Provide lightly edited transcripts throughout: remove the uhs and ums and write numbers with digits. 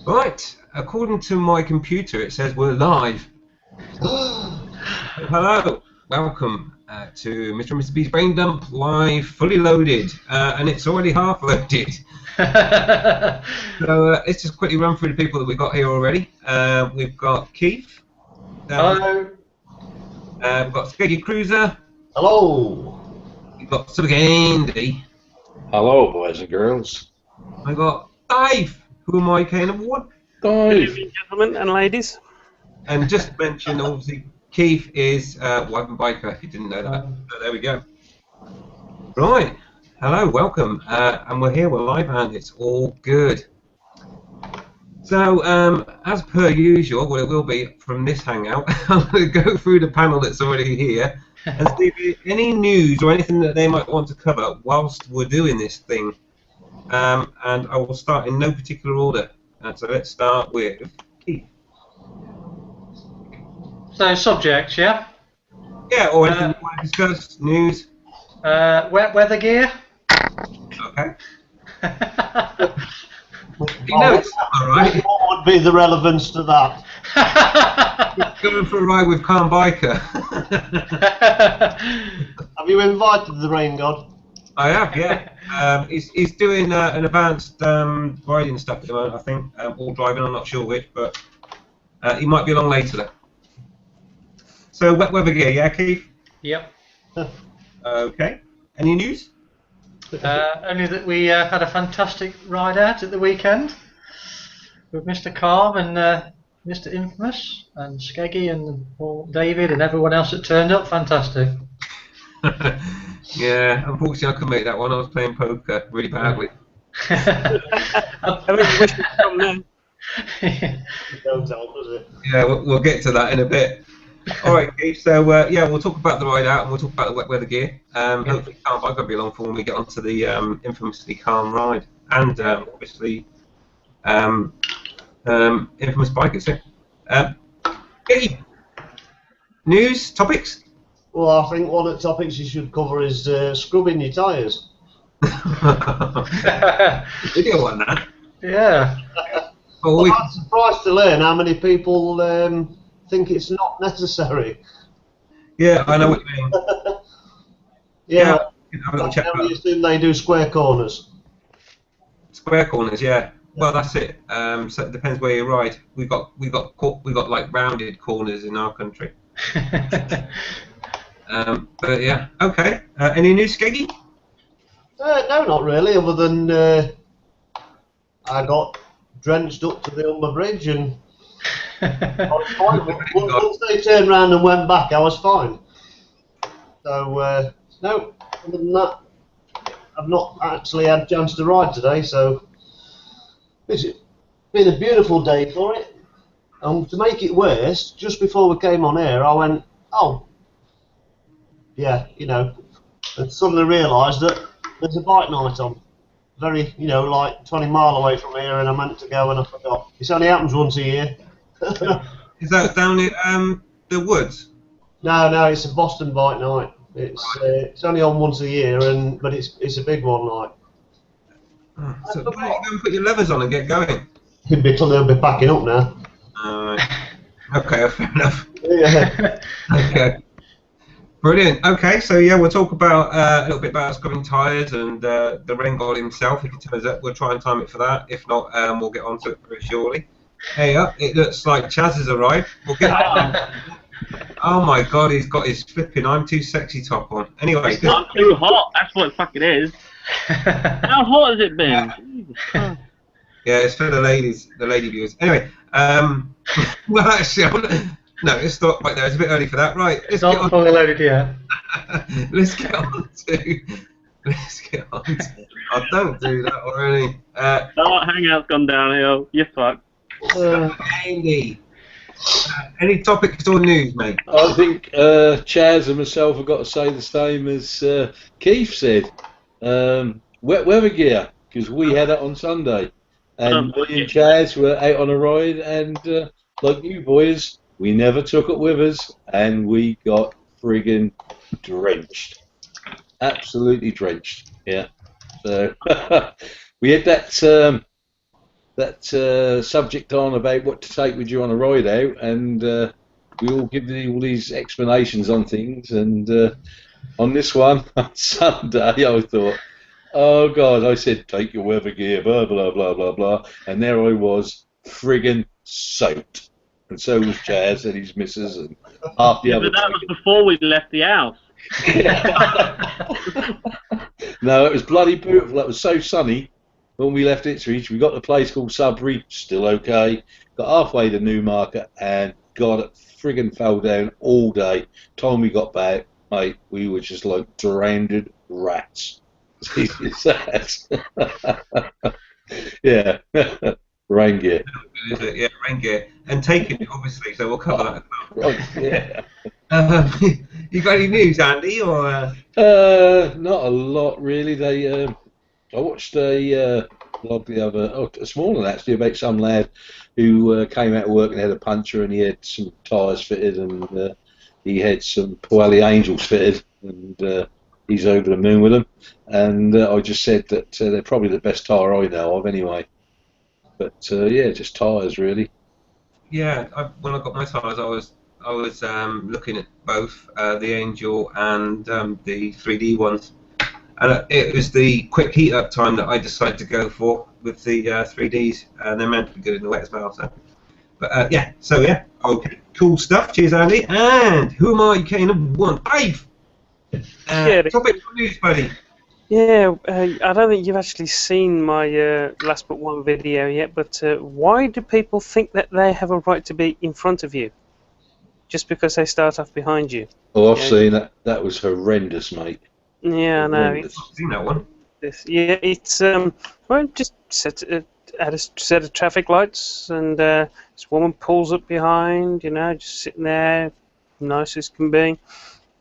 Right, according to my computer, it says we're live. Hello, welcome to Mr. and Mr. B's Brain Dump live, fully loaded, and it's already half loaded. So let's just quickly run through the people that we've got here already. We've got Keith. Hello. We've got Skeggy Cruiser. Hello. We've got Andy. Hello, boys and girls. We've got Dave. Who am I, Kane of One? Dave. Good evening, gentlemen and ladies. And just to mention, obviously, Keith is wife and biker, if you didn't know that. So there we go. Right. Hello, welcome. And we're here, we're live, and it's all good. So, as per usual, what it will be from this hangout, I'm going to go through the panel that's already here and see if there's any news or anything that they might want to cover whilst we're doing this thing. And I will start in no particular order. So let's start with Keith. So subjects, yeah? Yeah, or anything you want to discuss, news. Weather gear. Okay. You know it's alright. What would be the relevance to that? Going for a ride with Calm Biker. Have you invited the rain god? I have, yeah. He's doing an advanced riding stuff at the moment, I think. Or driving, I'm not sure which, but he might be along later though. So, wet weather gear, yeah, Keith? Yep. Okay. Any news? Only that we had a fantastic ride out at the weekend with Mr. Calm and Mr. Infamous and Skeggy and Paul David and everyone else that turned up. Fantastic. Yeah, unfortunately I couldn't make that one. I was playing poker really badly. I wish you'd come then. Don't tell, does it? Yeah, we'll get to that in a bit. Alright, Keith, so yeah, we'll talk about the ride out and we'll talk about the wet weather gear. Hopefully Calm Bike will be along for when we get onto the infamously calm ride. And obviously infamous bikers, yeah. Keith, news, topics? Well, I think one of the topics you should cover is scrubbing your tyres. Video on that. Yeah. Well, I'm surprised to learn how many people think it's not necessary. Yeah, I know what you mean. Yeah. Have a little check Now you assume they do square corners. Square corners, yeah. Well, that's it. So it depends where you ride. We've got like rounded corners in our country. But yeah, okay. Any news, Skeggy? No, not really. Other than I got drenched up to the Humber Bridge and I was fine. Once they turned round and went back, I was fine. So no, other than that, I've not actually had a chance to ride today. So it's been a beautiful day for it. And to make it worse, just before we came on air, I went, oh, yeah, you know, and suddenly realised that there's a bike night on. Very, you know, like 20 mile away from here, and I meant to go and I forgot. This only happens once a year. Is that down in the woods? No, it's a Boston bike night. It's only on once a year, but it's a big one, like. So why don't you go and put your levers on and get going? They'll be packing up now. Okay, fair enough. Yeah. Okay. Brilliant. Okay, so yeah, we'll talk about a little bit about scrubbing tyres and the rain god himself. If he turns up, we'll try and time it for that. If not, we'll get onto it very shortly. Hey, it looks like Chaz has arrived. We'll get. Oh my God, he's got his flipping "I'm too sexy" top on. Anyway, It's not too hot. That's what the fuck it is. How hot has it been? Jesus Christ. yeah, it's for the ladies, the lady viewers. Anyway, well, actually, no, it's not right there. It's a bit early for that. Right, It's not fully loaded yet. Let's get on to. Oh, don't do that already. Hangout's gone downhill. You're fucked. Andy, any topics or news, mate? I think Chaz and myself have got to say the same as Keith said. Wet weather gear, because we had it on Sunday. And me and Chaz were out on a ride, and like you boys, we never took it with us, and we got friggin' drenched. Absolutely drenched, yeah. So we had that subject on about what to take with you on a ride out, and we all give all these explanations on things. And on this one on Sunday, I thought, oh God, I said take your weather gear, blah blah blah blah blah, and there I was, friggin' soaked, and so was Chaz and his missus and half the other. But that was before we left the house. No, it was bloody beautiful. It was so sunny when we left Ipswich. We got to a place called Sudbury, still okay. Got halfway to Newmarket, and God, it friggin' fell down all day. Time we got back, mate, we were just like drowned rats. Yeah, rain gear. Is it? Yeah, rain gear. And taking it, obviously, so we'll cover that as well. Right, yeah. You got any news, Andy? Or Not a lot really. I watched a vlog this morning actually about some lad who came out of work and had a puncture, and he had some tyres fitted, and he had some Pirelli Angels fitted, and he's over the moon with them. And I just said that they're probably the best tyre I know of anyway. But yeah, just tyres really. yeah, when I got my tyres, I was looking at both the Angel and the 3D ones, and it was the quick heat up time that I decided to go for with the 3Ds, and they're meant to be good in the wet as well. So, but yeah, okay, cool stuff. Cheers, Andy. And who am I? UK number one, Dave. Topic for news, buddy. Yeah, I don't think you've actually seen my last but one video yet, but why do people think that they have a right to be in front of you? Just because they start off behind you? Oh, I've seen that. That was horrendous, mate. Yeah, I know. I've seen that one. It's well, just at a set of traffic lights, and this woman pulls up behind, just sitting there, nice as can be.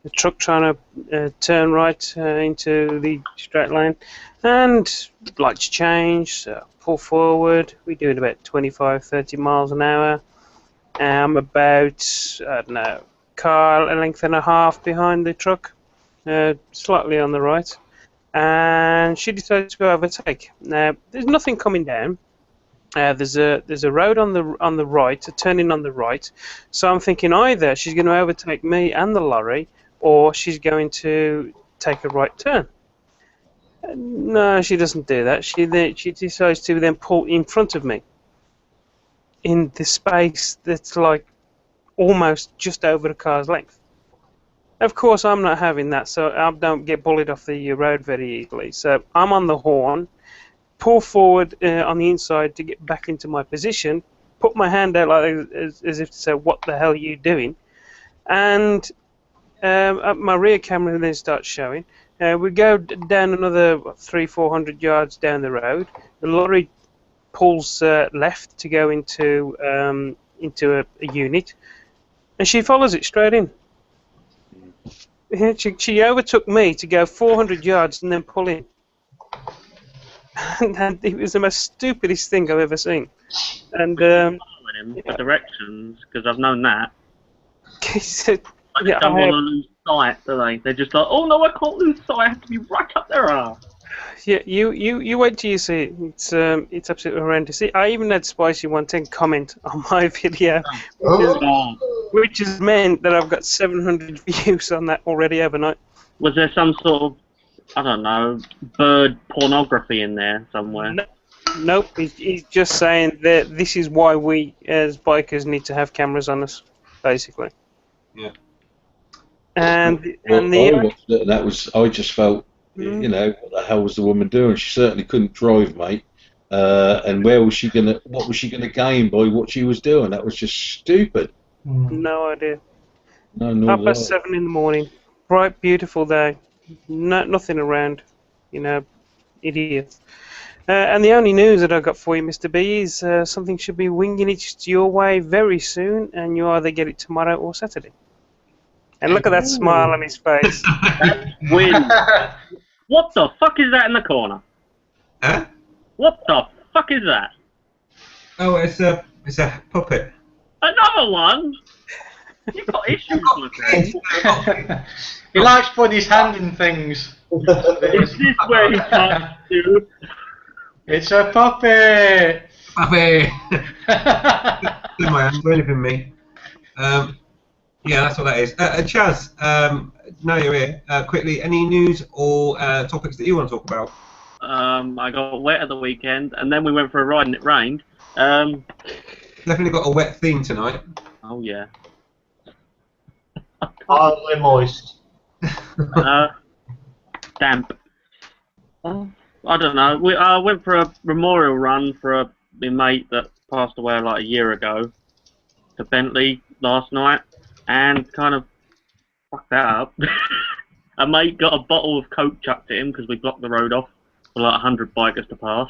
The truck trying to turn right into the straight lane, and lights change, so pull forward. We're doing about 25-30 miles an hour. I'm about, I don't know, car a length and a half behind the truck, slightly on the right, and she decides to overtake. Now, there's nothing coming down. There's a road on the right, a turning on the right, so I'm thinking either she's going to overtake me and the lorry, or she's going to take a right turn. No, she doesn't do that. She decides to then pull in front of me in the space that's like almost just over the car's length. Of course, I'm not having that, so I don't get bullied off the road very easily. So I'm on the horn, pull forward on the inside to get back into my position, put my hand out like as if to say, "What the hell are you doing?" And my rear camera then starts showing. We go down another 300-400 yards down the road. The lorry pulls left to go into a unit, and she follows it straight in. She overtook me to go 400 yards and then pull in. And it was the most stupidest thing I've ever seen. And Following him for directions, because I've known that. Like Yeah, they don't want to lose sight, do they? They're just like, oh no, I can't lose sight. I have to be right up their arse. Yeah, you wait till you see it. It's absolutely horrendous. I even had Spicy 110 comment on my video, which has meant that I've got 700 views on that already overnight. Was there some sort of, I don't know, bird pornography in there somewhere? Nope, he's just saying that this is why we as bikers need to have cameras on us, basically. Yeah. And I watched it, and that was, I just felt, what the hell was the woman doing? She certainly couldn't drive, mate. And what was she gonna gain by what she was doing? That was just stupid. No idea. No, 7:30 in the morning, bright, beautiful day, nothing around, idiot. And the only news that I got for you, Mr. B, is something should be winging it your way very soon, and you either get it tomorrow or Saturday. And look at that smile on his face. That's wind. What the fuck is that in the corner? Huh? What the fuck is that? Oh, it's a puppet. Another one? You've got issues with it. He likes putting his hand in things. Is this where he starts to? It's a puppy! Puppy! In my hands, anything me. Yeah, that's what that is. Chaz, now you're here, quickly, any news or topics that you want to talk about? I got wet at the weekend, and then we went for a ride and it rained. Definitely got a wet theme tonight. Oh yeah. Hardly moist. Damp. I don't know. I went for a memorial run for my mate that passed away like a year ago to Bentley last night, and kind of fucked that up. A mate got a bottle of Coke chucked at him because we blocked the road off for like 100 bikers to pass,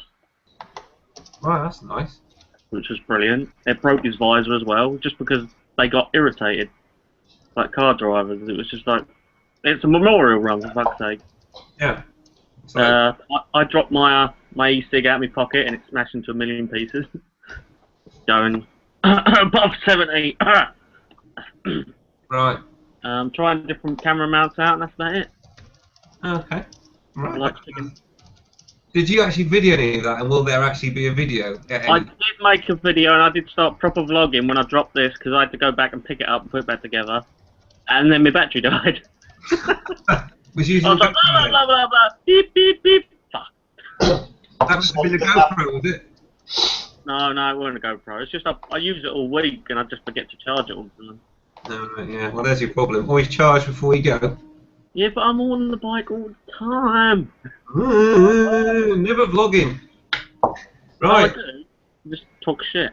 Right, that's nice. which was brilliant. It broke his visor as well, just because they got irritated, like car drivers. It was just like, it's a memorial run, for fuck's sake. Yeah. So, I dropped my e-cig out of my pocket and it smashed into a million pieces. Going above 70. right. Trying different camera mounts out, and that's about it. Okay. Right. Like chicken. Did you actually video any of that, and will there actually be a video? I did make a video, and I did start proper vlogging when I dropped this, because I had to go back and pick it up and put it back together. And then my battery died. Was I using was like, blah, blah, blah, blah, beep, beep, beep. Fuck. That must have been a GoPro, was it? No, it wasn't a GoPro. It's just I use it all week, and I just forget to charge it all the time. No, right, yeah. Well, there's your problem. Always charge before you go. Yeah, but I'm on the bike all the time. Never vlogging. I Right. do. Just talk shit.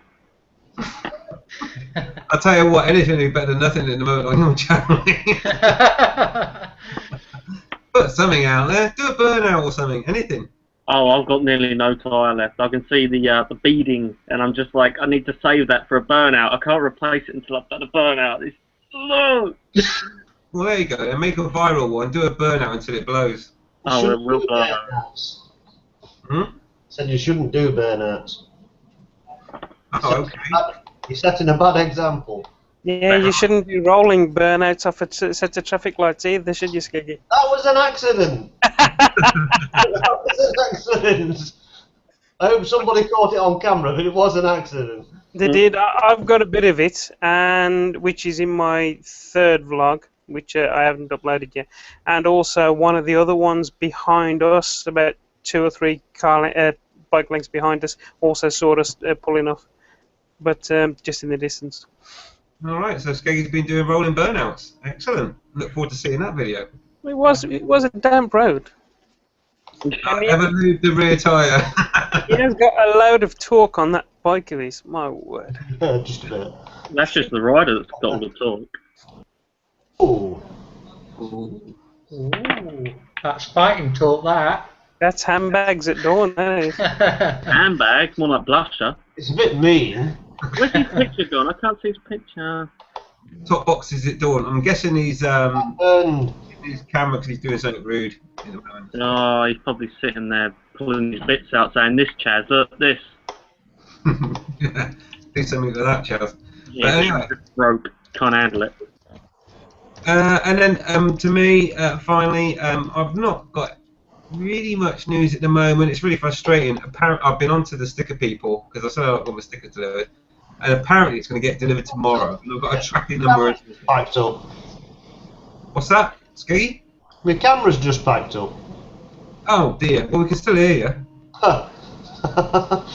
I'll tell you what, anything is better than nothing in the moment on your channel. Put something out there. Do a burnout or something. Anything. Oh, I've got nearly no tyre left. I can see the beading, and I'm just like, I need to save that for a burnout. I can't replace it until I've done a burnout. It's slow. Well, there you go. Then make a viral one. Do a burnout until it blows. Oh, it will blow. Said you shouldn't do burnouts. Oh, okay. You're setting a bad example. Yeah, you shouldn't be rolling burnouts off a set of traffic lights either, should you, Skeggy? That was an accident. That was an accident. I hope somebody caught it on camera, but it was an accident. They did. I've got a bit of it, and which is in my third vlog, which I haven't uploaded yet, and also one of the other ones behind us, about 2 or 3 bike lengths behind us, also saw us pulling off, but just in the distance. All right. So Skeggy's been doing rolling burnouts. Excellent. Look forward to seeing that video. It was a damp road. Ever moved the rear tyre? He has got a load of torque on that bike of his. My word. Just a bit. That's just the rider that's got all the torque. Ooh. Ooh. Ooh, that's fighting talk, that. That's handbags at dawn, eh? Handbags, more like blusher. It's a bit mean. Where's his picture gone? I can't see his picture. Top boxes at dawn. I'm guessing he's And his camera because he's doing something rude in the moment. Oh, he's probably sitting there pulling his bits out saying, this Chaz, look, this. Do something with that, Charles. Yeah, But anyway. broke. Can't handle it. And then to me, finally, I've not got really much news at the moment. It's really frustrating. Apparently, I've been onto the sticker people because I said I got my sticker delivered, and apparently it's going to get delivered tomorrow. And I've got a tracking number. packed up. What's that, Skeggy? My camera's just packed up. Oh dear. Well, we can still hear you.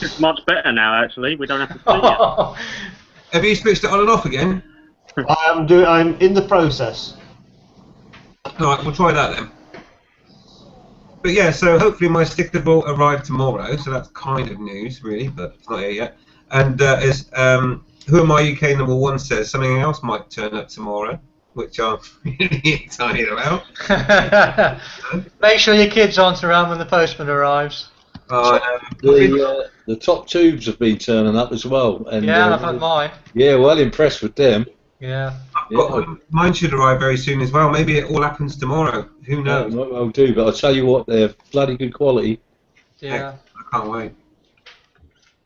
It's much better now, actually. We don't have to see it. Have you switched it on and off again? I'm in the process. All right, we'll try that then. But yeah, so hopefully my sticker will arrive tomorrow. So that's kind of news, really, but it's not here yet. And as Who Am I UK #1 says, something else might turn up tomorrow, which I'm really excited about. Make sure your kids aren't around when the postman arrives. The top tubes have been turning up as well. And, Yeah, I've had mine. Yeah, well impressed with them. Yeah. Mine should arrive very soon as well. Maybe it all happens tomorrow. Who knows? Might well do, but I'll tell you what, they're bloody good quality. Yeah. I can't wait.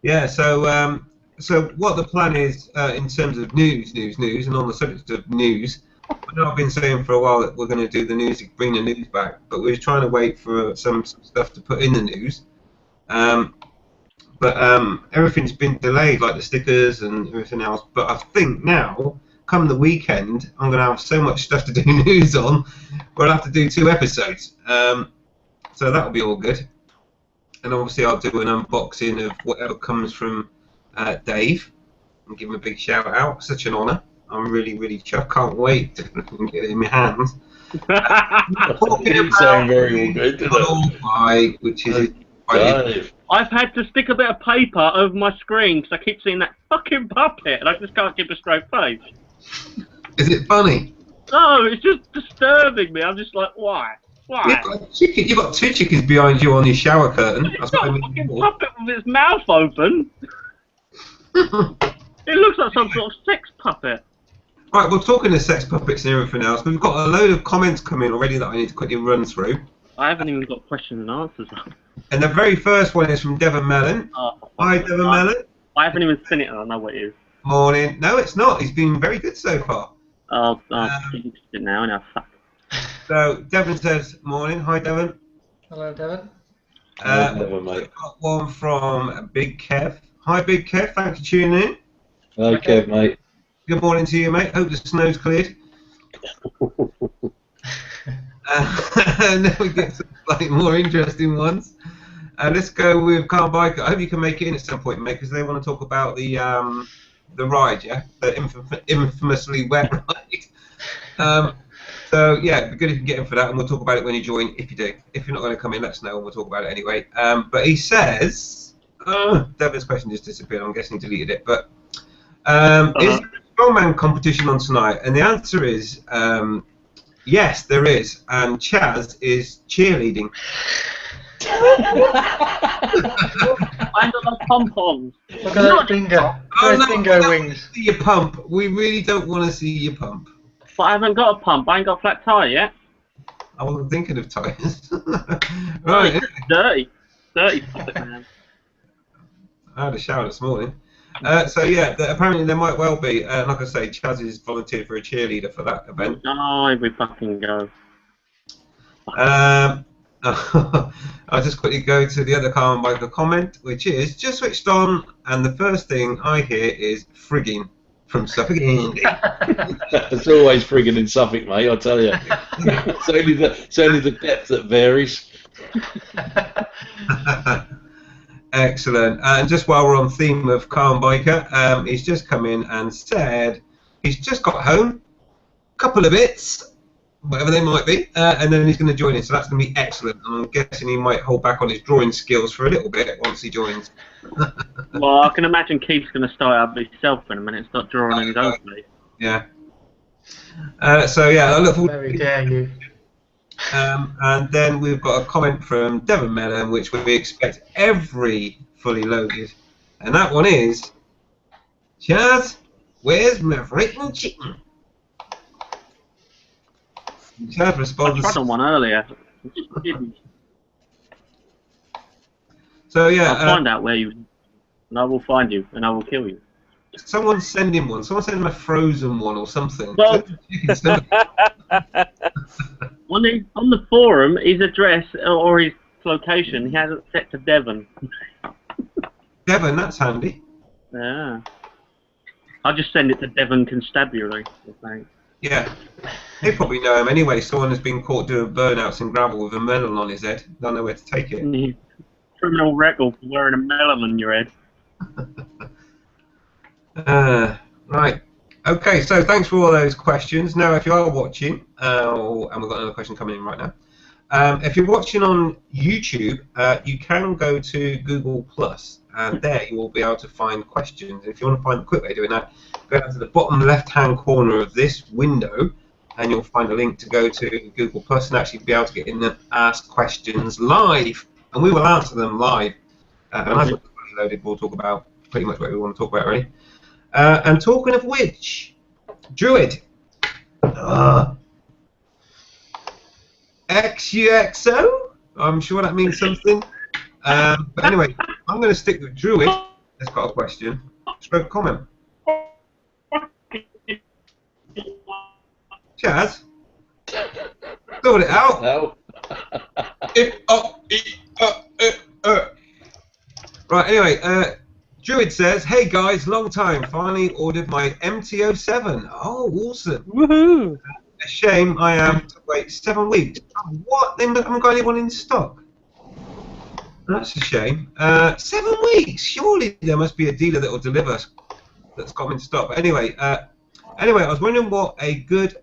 Yeah, so so what the plan is in terms of news, and on the subject of news, I know I've been saying for a while that we're going to do the news, bring the news back, but we're trying to wait for some stuff to put in the news. but everything's been delayed, like the stickers and everything else. But I think now, come the weekend, I'm going to have so much stuff to do news on, where I'll have to do 2 episodes. So that'll be all good. And obviously I'll do an unboxing of whatever comes from Dave and give him a big shout out. Such an honour. I'm really, really chuffed. Can't wait to get it in my hands. Didn't sound very all good, did it? Bike, which is I've had to stick a bit of paper over my screen because I keep seeing that fucking puppet and I just can't keep a straight face. Is it funny? No, it's just disturbing me. I'm just like, why? Why? You've got 2 chickens behind you on your shower curtain. It's not a fucking puppet with its mouth open. It looks like some sort of sex puppet. Right, we're talking to sex puppets and everything else. We've got a load of comments coming already that I need to quickly run through. I haven't even got questions and answers. And the very first one is from Devon Mellon. Hi, Devon Mellon. I haven't even seen it and I know what it is. Morning. No, it's not. He's been very good so far. I'm interested now, and I fuck. So, Devon says, morning. Hi, Devon. Hello, Devon. Devon, mate. We've got one from Big Kev. Hi, Big Kev. Thanks for tuning in. Hi, Kev, mate. Good morning to you, mate. Hope the snow's cleared. And then we get some slightly more interesting ones. Let's go with Car Bike. I hope you can make it in at some point, mate, because they want to talk about the ride, yeah, the infamously wet ride. So yeah, it'd be good if you can get in for that, and we'll talk about it when you join. If you do, if you're not going to come in, let us know, and we'll talk about it anyway. But he says, Devon's question just disappeared. I'm guessing he deleted it. But is there a strongman competition on tonight? And the answer is yes, there is. And Chaz is cheerleading. I got my pom-poms. Look at those bingo. Those bingo wings. See your pump. We really don't want to see your pump. But I haven't got a pump. I ain't got a flat tyre yet. I wasn't thinking of tyres. Right. Dirty. Dirty puppet, man. I had a shower this morning. So yeah, apparently there might well be. Like I say, Chaz is volunteered for a cheerleader for that event. Oh, here we fucking go. I'll just quickly go to the other Car and Biker comment, which is just switched on, and the first thing I hear is frigging from Suffolk, England. It's always frigging in Suffolk, mate, I tell you. It's only the depth that varies. Excellent. And just while we're on theme of Car and Biker, he's just come in and said he's just got home, couple of bits, whatever they might be, and then he's going to join in, so that's going to be excellent. And I'm guessing he might hold back on his drawing skills for a little bit once he joins. Well, I can imagine Keith's going to start up himself in a minute and start drawing on his own place. Yeah. So yeah, I look forward. Very dare you. And then we've got a comment from Devon Mellon, which we expect every fully loaded, and that one is, Chaz, where's my freaking chicken? Chaz responds. I tried on one earlier. So yeah, I'll find out where you, and I will find you, and I will kill you. Someone send him one. Someone send him a frozen one or something. Well, on the forum, his address or his location, he has it set to Devon. Devon, that's handy. Yeah. I'll just send it to Devon Constabulary, I think. Yeah. They probably know him anyway. Someone has been caught doing burnouts in gravel with a melon on his head. Don't know where to take it. Criminal record for wearing a melon on your head. Right. Okay, so thanks for all those questions. Now, if you are watching, and we've got another question coming in right now. If you're watching on YouTube, you can go to Google+, and there you will be able to find questions. If you want to find a quick way of doing that, go down to the bottom left-hand corner of this window, and you'll find a link to go to Google+, and actually be able to get in and ask questions live, and we will answer them live. And as we're loaded, we'll talk about pretty much what we want to talk about, really. And talking of which, Druid. XUXO? I'm sure that means something. But anyway, I'm going to stick with Druid. That's got a question. Stroke comment. Chaz? Sort it out. No. Right, anyway, Druid says, hey guys, long time. Finally ordered my MT-07. Oh, awesome. Woohoo! A shame I have to wait 7 weeks. Oh, what? They haven't got anyone in stock. That's a shame. 7 weeks? Surely there must be a dealer that will deliver that's got them in stock. But anyway, I was wondering what a good,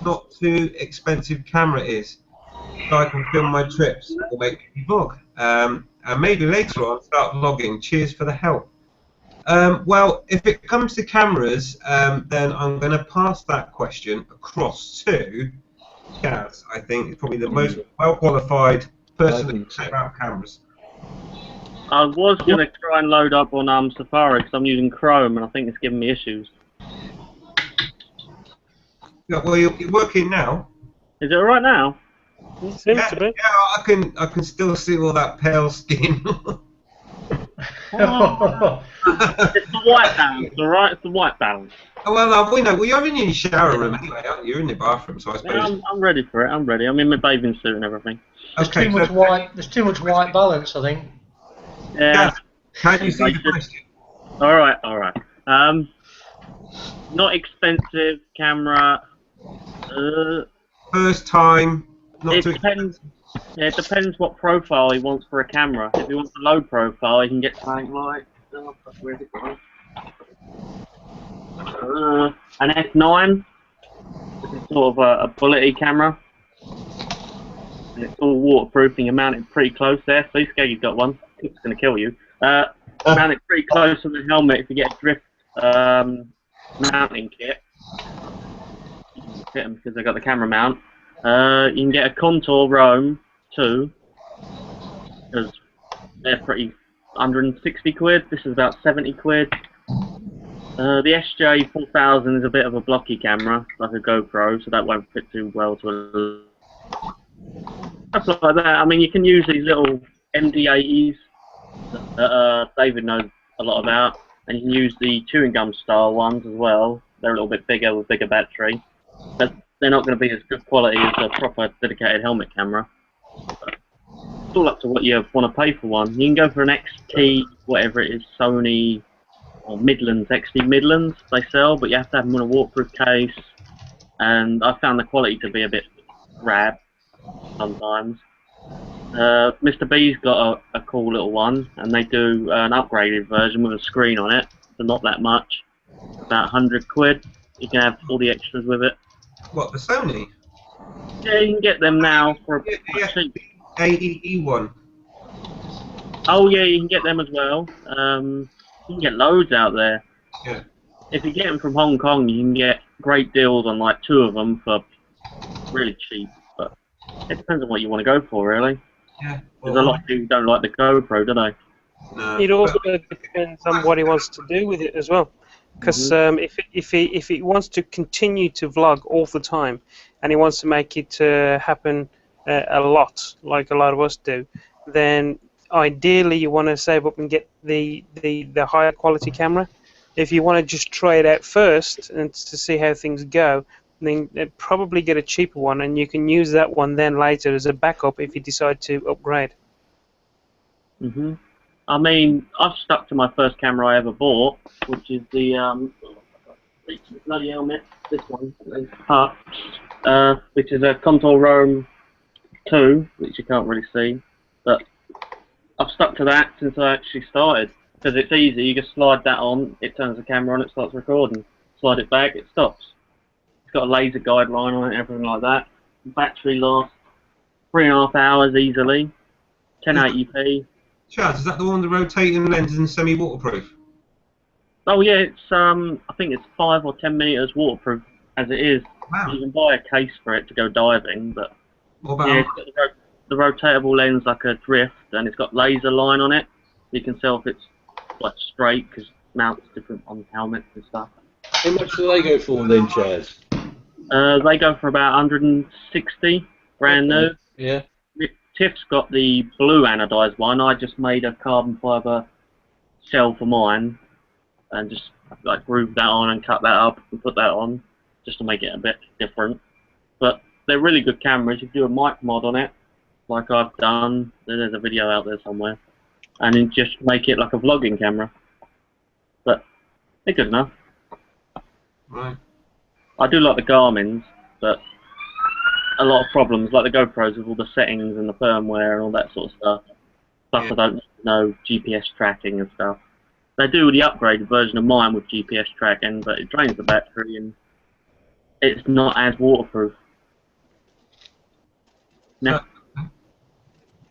not too expensive camera is, so I can film my trips or make a vlog. And maybe later on start vlogging. Cheers for the help. Well, if it comes to cameras, then I'm going to pass that question across to Chaz. I think is probably the most well-qualified person to talk about cameras. I was going to try and load up on Safari because I'm using Chrome and I think it's giving me issues. Yeah, well, you're working now. Is it alright now? It seems to be. Yeah, I can still see all that pale skin. Oh. It's the white balance, alright? It's the white balance. Oh, well, we know. Well, you're in your shower room anyway, aren't you? You're in the bathroom, so I suppose. Yeah, I'm ready for it. I'm ready. I'm in my bathing suit and everything. There's too much white. There's too much white balance, I think. Yeah. Can you see the question? All right. Not expensive camera. First time. Not It too depends. Yeah, it depends what profile he wants for a camera. If he wants a low profile, he can get something like where's it gone? An F9. It's sort of a bullety camera. And it's all waterproof and you mount it pretty close there. See, Skaggy's got one. It's going to kill you. Mount it pretty close to the helmet if you get a drift mounting kit. You can fit them because they've got the camera mount. You can get a Contour Roam too, because they're pretty 160 quid. This is about 70 quid. The SJ 4000 is a bit of a blocky camera, like a GoPro, so that won't fit too well to stuff like that. I mean, you can use these little MD80s that David knows a lot about, and you can use the chewing gum style ones as well. They're a little bit bigger with bigger battery, but they're not going to be as good quality as a proper dedicated helmet camera. But it's all up to what you want to pay for one. You can go for an XT, whatever it is, Sony or Midlands, XT Midlands they sell, but you have to have them in a waterproof case, and I found the quality to be a bit drab sometimes. Mr. B's got a cool little one, and they do an upgraded version with a screen on it, so not that much, about 100 quid. You can have all the extras with it. What, the Sony? Yeah, you can get them now for cheap. AEE one. Oh yeah, you can get them as well. You can get loads out there. Yeah. If you get them from Hong Kong, you can get great deals on like 2 of them for really cheap. But it depends on what you want to go for, really. Yeah. There's a lot of people who don't like the GoPro, do they? No. It also depends on what he wants to do with it as well. Because if he wants to continue to vlog all the time, and he wants to make it happen a lot, like a lot of us do, then ideally you want to save up and get the higher quality camera. If you want to just try it out first and to see how things go, then probably get a cheaper one, and you can use that one then later as a backup if you decide to upgrade. I mean, I've stuck to my first camera I ever bought, which is the bloody helmet. This one, which is a Contour Roam 2, which you can't really see, but I've stuck to that since I actually started because it's easy. You just slide that on, it turns the camera on, it starts recording. Slide it back, it stops. It's got a laser guideline on it, everything like that. The battery lasts 3.5 hours easily. 1080p. Chaz, is that the one with the rotating lenses and semi-waterproof? Oh yeah, it's I think it's 5 or 10 meters waterproof as it is. Wow. You can buy a case for it to go diving, but What about yeah, it's got the rotatable lens like a drift, and it's got laser line on it. You can tell if it's like straight because mounts different on helmets and stuff. How much do they go for then, Chaz? They go for about 160, brand new. Yeah. Tiff's got the blue anodized one. I just made a carbon fiber shell for mine, and just like grooved that on and cut that up and put that on, just to make it a bit different. But they're really good cameras. You can do a mic mod on it, like I've done. There's a video out there somewhere. and then just make it like a vlogging camera. But they're good enough. Right. I do like the Garmin's, but a lot of problems, like the GoPros with all the settings and the firmware and all that sort of stuff. Plus, I don't know GPS tracking and stuff. They do the upgraded version of mine with GPS tracking, but it drains the battery and it's not as waterproof. No.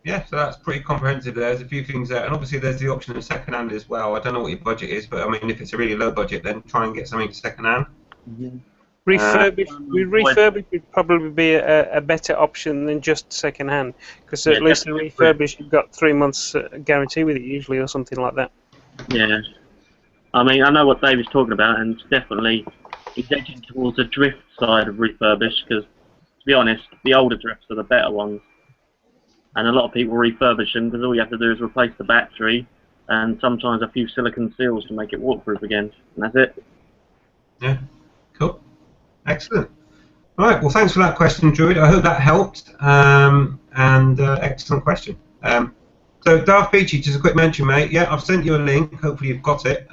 Yeah, so that's pretty comprehensive there. There's a few things there, and obviously there's the option of second-hand as well. I don't know what your budget is, but I mean, if it's a really low budget, then try and get something second-hand. Refurbished would probably be a better option than just second-hand, because at least the refurbished, you've got 3 months guarantee with it usually, or something like that. Yeah. I mean, I know what David's talking about, and it's definitely he's edging towards the drift side of refurbished, because, to be honest, the older drifts are the better ones. And a lot of people refurbish them because all you have to do is replace the battery and sometimes a few silicone seals to make it waterproof again. And that's it. Yeah, cool. Excellent. All right, well, thanks for that question, Druid. I hope that helped. Excellent question. So, Darth Peachy, just a quick mention, mate. Yeah, I've sent you a link. Hopefully you've got it.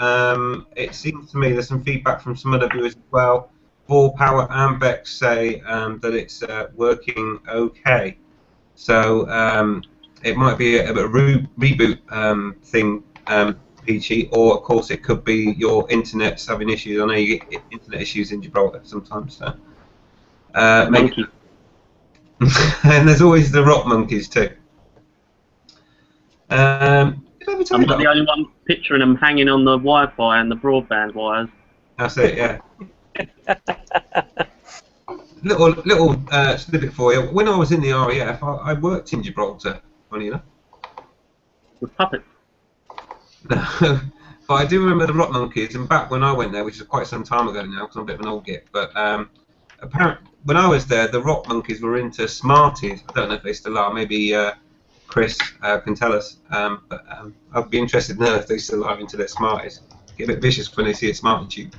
It seems to me there's some feedback from some other viewers as well. Ball Power and Bex say that it's working okay. So it might be a reboot thing, Peachy, or of course it could be your internet's having issues. I know you get internet issues in Gibraltar sometimes. So maybe. And there's always the rock monkeys too. Did I ever tell I'm you not the only one picturing them hanging on the Wi-Fi and the broadband wires. That's it, yeah. Little snippet for you. When I was in the RAF, I worked in Gibraltar, funny enough. With puppets? No, but I do remember the rock monkeys, and back when I went there, which is quite some time ago now, because I'm a bit of an old git, but apparently when I was there, the rock monkeys were into Smarties. I don't know if they still are. Maybe Chris can tell us. But I'd be interested to know if they still are into their Smarties. Get a bit vicious when they see a Smartie tube.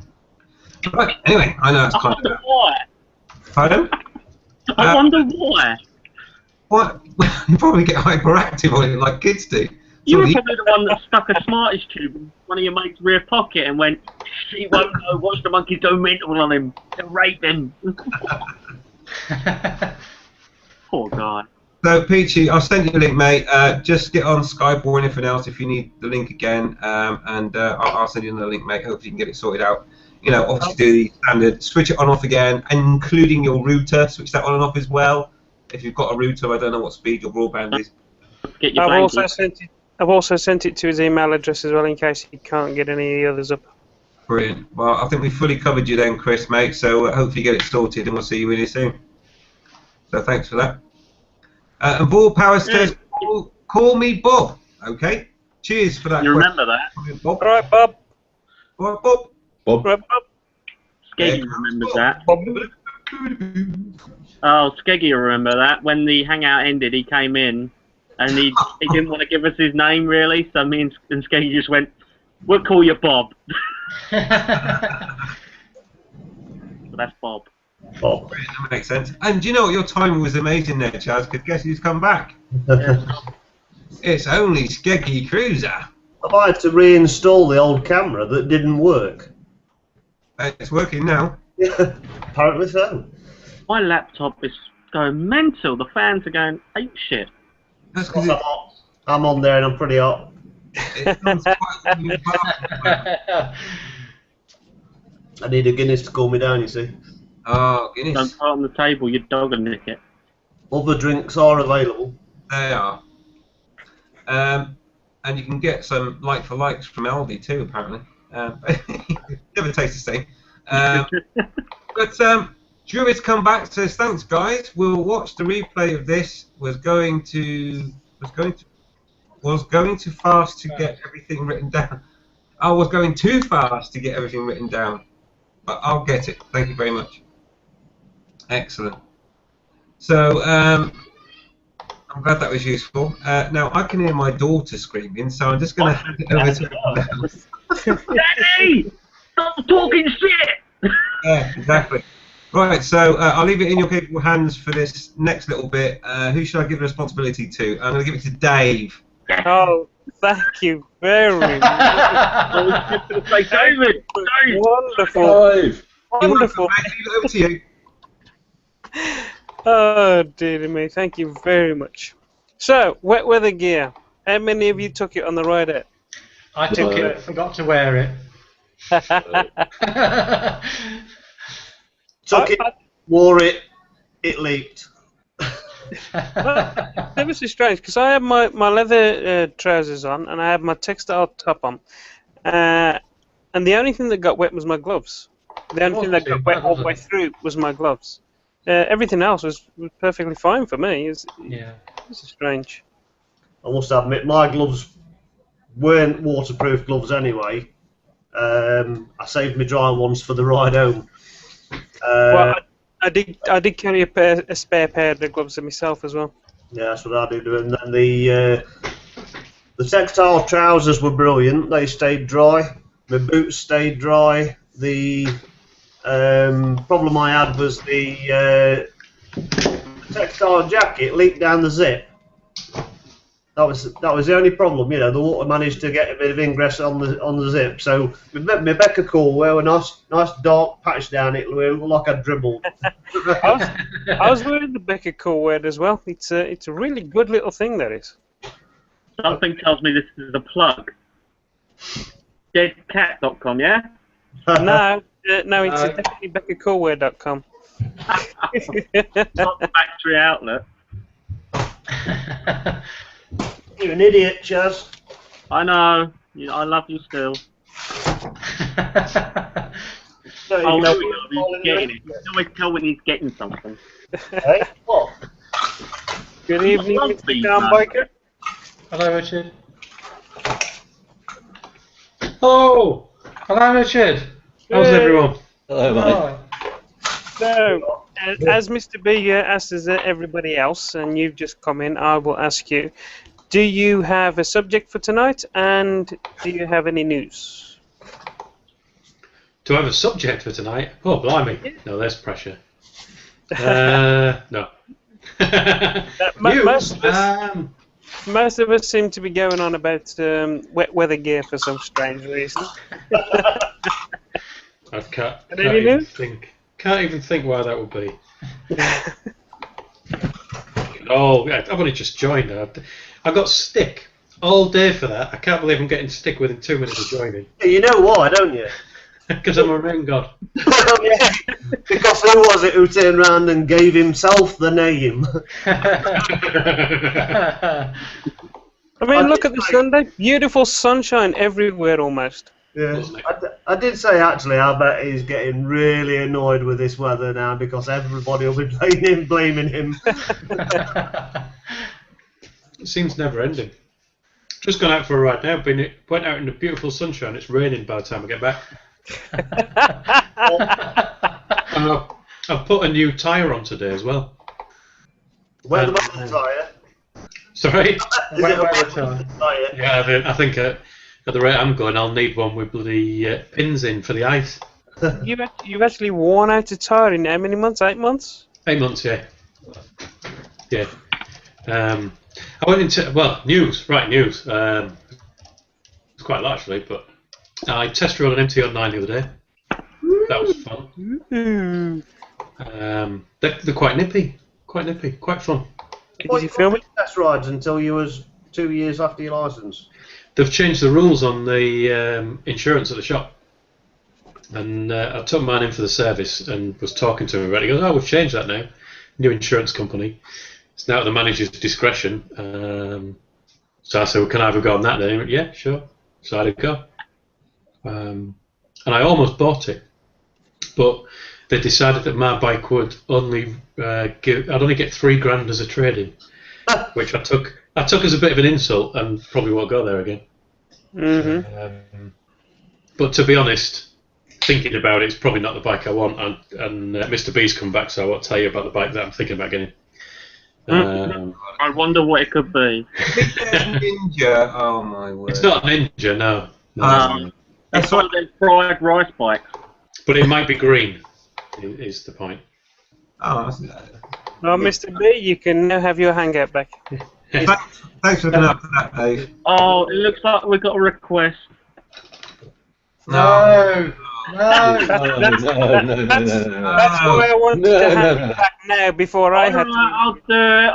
Right, anyway, I know it's kind of... Why? Pardon? I wonder why. What? You probably get hyperactive on it like kids do. You were probably the one that stuck a Smarties tube in one of your mate's rear pocket and went, he won't know, watch the monkeys go mental on him, they'll rape him. Poor guy. So, Peachy, I've sent you a link, mate. Just get on Skype or anything else if you need the link again, and I'll send you another link, mate. Hopefully you can get it sorted out. You know, obviously do the standard, switch it on off again, including your router, switch that on and off as well. If you've got a router, I don't know what speed your broadband is. Get your I've also sent it to his email address as well in case he can't get any of the others up. Brilliant. Well, I think we've fully covered you then, Chris, mate, so hopefully you get it sorted and we'll see you really soon. So thanks for that. And Ball Power says, call me Bob. Okay. Cheers for that. You remember that? Bob. All right, Bob. All right, Bob. All right, Bob. Skeggy remembers that. Oh, Skeggy will remember that. When the hangout ended, he came in and he didn't want to give us his name really, so me and Skeggy just went, we'll call you Bob. So that's Bob. Bob. That makes sense. And do you know what? Your timing was amazing there, Chaz, because guess who's come back? It's only Skeggy Cruiser. I had to reinstall the old camera that didn't work. It's working now. Yeah, apparently so. My laptop is going mental. The fans are going ape shit. That's because I'm on there and I'm pretty hot. I need a Guinness to cool me down, you see. Oh, Guinness. Don't put it on the table, your dog will nick it. Other drinks are available. They are. And you can get some like-for-likes from Aldi too, apparently. Never taste the same. But Druid's come back, says thanks guys. We'll watch the replay of this. Was going too fast to get everything written down. I was going too fast to get everything written down, but I'll get it. Thank you very much. Excellent. So I'm glad that was useful. Now I can hear my daughter screaming, so I'm just going to hand it over to her. Daddy! Stop talking shit! Yeah, exactly. Right, so I'll leave it in your capable hands for this next little bit. Who should I give the responsibility to? I'm going to give it to Dave. Oh, Thank you very much. I was just going to say, David, Dave. Wonderful. Five. You're Wonderful. welcome, mate. Leave it over to you. Oh, dear me. Thank you very much. So, wet weather gear. How many of you took it on the ride out? I took it, but forgot to wear it. Took it, wore it, it leaked. That was so strange because I had my leather trousers on and I had my textile top on, and the only thing that got wet was my gloves. The only thing that got wet all the way through was my gloves. Everything else was perfectly fine for me. Yeah. This is strange. I must admit, my gloves weren't waterproof gloves anyway. I saved my dry ones for the ride home. Well, I did carry a spare pair of the gloves of myself as well. Yeah, that's what I do. And then the textile trousers were brilliant. They stayed dry. My boots stayed dry. The problem I had was the textile jacket leaked down the zip. That was the only problem. You know, the water managed to get a bit of ingress on the zip. So my Becca Cool wear a nice dark patch down it. It looked like I dribbled. I was wearing the Becca Cool wear as well. It's a really good little thing, that is. Something tells me this is a plug. Deadcat.com, yeah? No, it's definitely BeccaCoolwear.com. Not the factory outlet. You're an idiot, Chaz. I know. I love you still. Oh, there we go. He's getting it. You can always tell when he's getting something. Hey, what? Good evening, Mr. Down Biker. Hello, Richard. Oh, hello, Richard. How's everyone? Hello, mate. Hi. So, as Mr. B asked as everybody else, and you've just come in, I will ask you, do you have a subject for tonight, and do you have any news? Do I have a subject for tonight? Oh, blimey. No, there's pressure. No. News? Most of us seem to be going on about wet weather gear for some strange reason. I can't Any even news? think. Can't even think why that would be. Oh, yeah, I've only just joined. I got stick all day for that. I can't believe I'm getting stick within 2 minutes of joining. Yeah, you know why, don't you? Because I'm a rain god. Yeah, because who was it who turned around and gave himself the name? I mean, look at the Sunday. Beautiful sunshine everywhere almost. Yeah, I did say actually I bet he's getting really annoyed with this weather now because everybody will be blaming him. It seems never ending. Just gone out for a ride now. Went out in the beautiful sunshine. It's raining by the time I get back. And I've put a new tyre on today as well. Where the weather tyre? Sorry? Is it a weather tyre? Yeah, I think at the rate I'm going, I'll need one with bloody pins in for the ice. You've actually worn out a tyre in how many months? 8 months? 8 months, yeah. Yeah. I went into, well, news. It's quite a lot actually, but I test rode an MT-09 the other day. That was fun. They're quite nippy, quite fun. Did you film it? Test rides until you was 2 years after your licence. They've changed the rules on the insurance at the shop. And I took mine in for the service and was talking to him about it. He goes, oh, we've changed that now. New insurance company. It's now at the manager's discretion. So I said, well, can I have a go on that then? He went, yeah, sure. So I had a go. And I almost bought it. But they decided that my bike would only I'd only get $3,000 as a trade-in, which I took as a bit of an insult and probably won't go there again. Mm-hmm. But to be honest, thinking about it, it's probably not the bike I want. And Mr. B's come back, so I won't tell you about the bike that I'm thinking about getting. I wonder what it could be. Ninja. Oh my word. It's not a Ninja, no. It's one of them fried rice bikes. But it might be green, is the point. Oh, that's Well, Mr. B, you can now have your hangout back. Thanks for looking up for that, Dave. Oh, it looks like we've got a request. No. No. That's why I wanted to have it back now before I had to.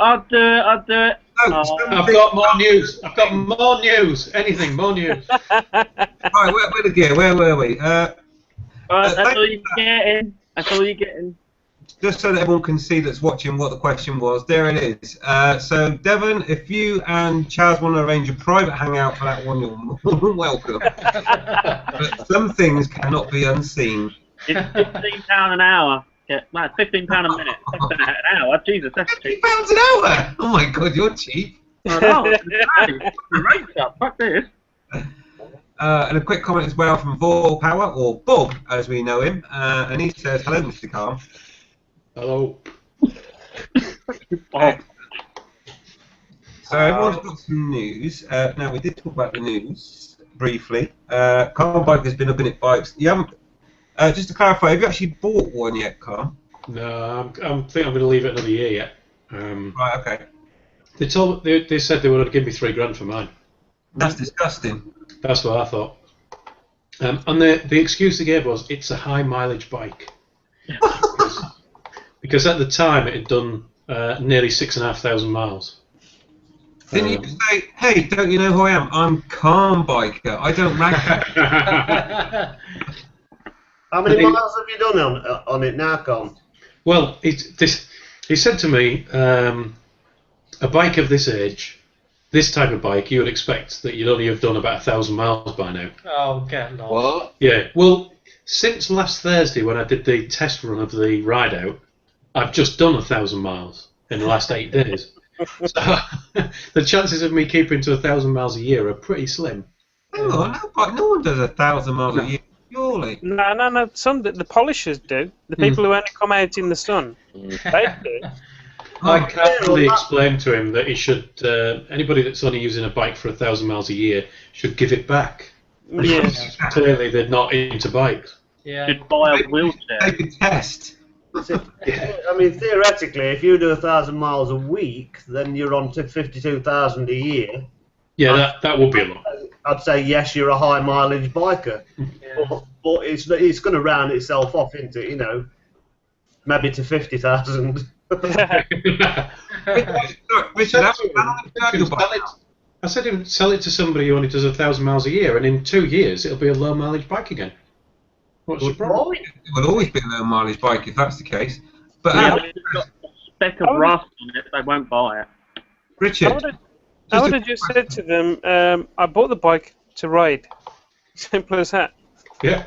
I'll do it. Oh. I've got more news. Anything, more news. Right, where the gear? Where were we? That's all you're getting. That's all you're getting. Just so that everyone can see that's watching what the question was, there it is. So, Devon, if you and Chaz want to arrange a private hangout for that one, you're more than welcome. But some things cannot be unseen. It's £15 an hour. Yeah, no, it's £15 a minute. An hour. Jesus, that's cheap. £15 an hour? Oh my God, you're cheap. I know. Rates up. Fuck this. And a quick comment as well from Vol Power, or Bob as we know him, and he says, "Hello, Mr. Calm." Hello. Oh. So everyone's got some news. Now we did talk about the news briefly. Calm Bike has been looking at bikes. You haven't. Just to clarify, have you actually bought one yet, Calm? No, I think I'm going to leave it another year yet. Right. Okay. They said they were going to give me £3 for mine. That's disgusting. That's what I thought. And the excuse they gave was it's a high mileage bike. Because at the time it had done nearly 6,500 miles. Didn't you say, "Hey, don't you know who I am? I'm Calm Biker. I don't rag." How many miles have you done on it now, Con? Well, he said to me, a bike of this age, this type of bike, you would expect that you'd only have done about 1,000 miles by now. Oh, get lost. What? Yeah, well, since last Thursday when I did the test run of the ride out, I've just done 1,000 miles in the last 8 days. So the chances of me keeping to 1,000 miles a year are pretty slim. Hang on, no one does 1,000 miles a year, surely. No. Some the polishers do. The people who only come out in the sun, they do. I can't really explain to him that he should. Anybody that's only using a bike for 1,000 miles a year should give it back. Yes. Clearly, they're not into bikes. Yeah. Should buy a wheelchair. Take a test. I mean, theoretically, if you do 1,000 miles a week, then you're on to 52,000 a year. Yeah, that would be a lot. I'd say yes, you're a high mileage biker, Yeah. but it's going to round itself off into, you know, maybe to 50,000. Richard, I said to him, sell it to somebody who only does 1,000 miles a year, and in 2 years it'll be a low mileage bike again. What's your problem? It will always be a low mileage bike if that's the case. But Yeah, but if it's got a speck of rust on it, they won't buy it. Richard, I would have just said to them, I bought the bike to ride. Simple as that. Yeah.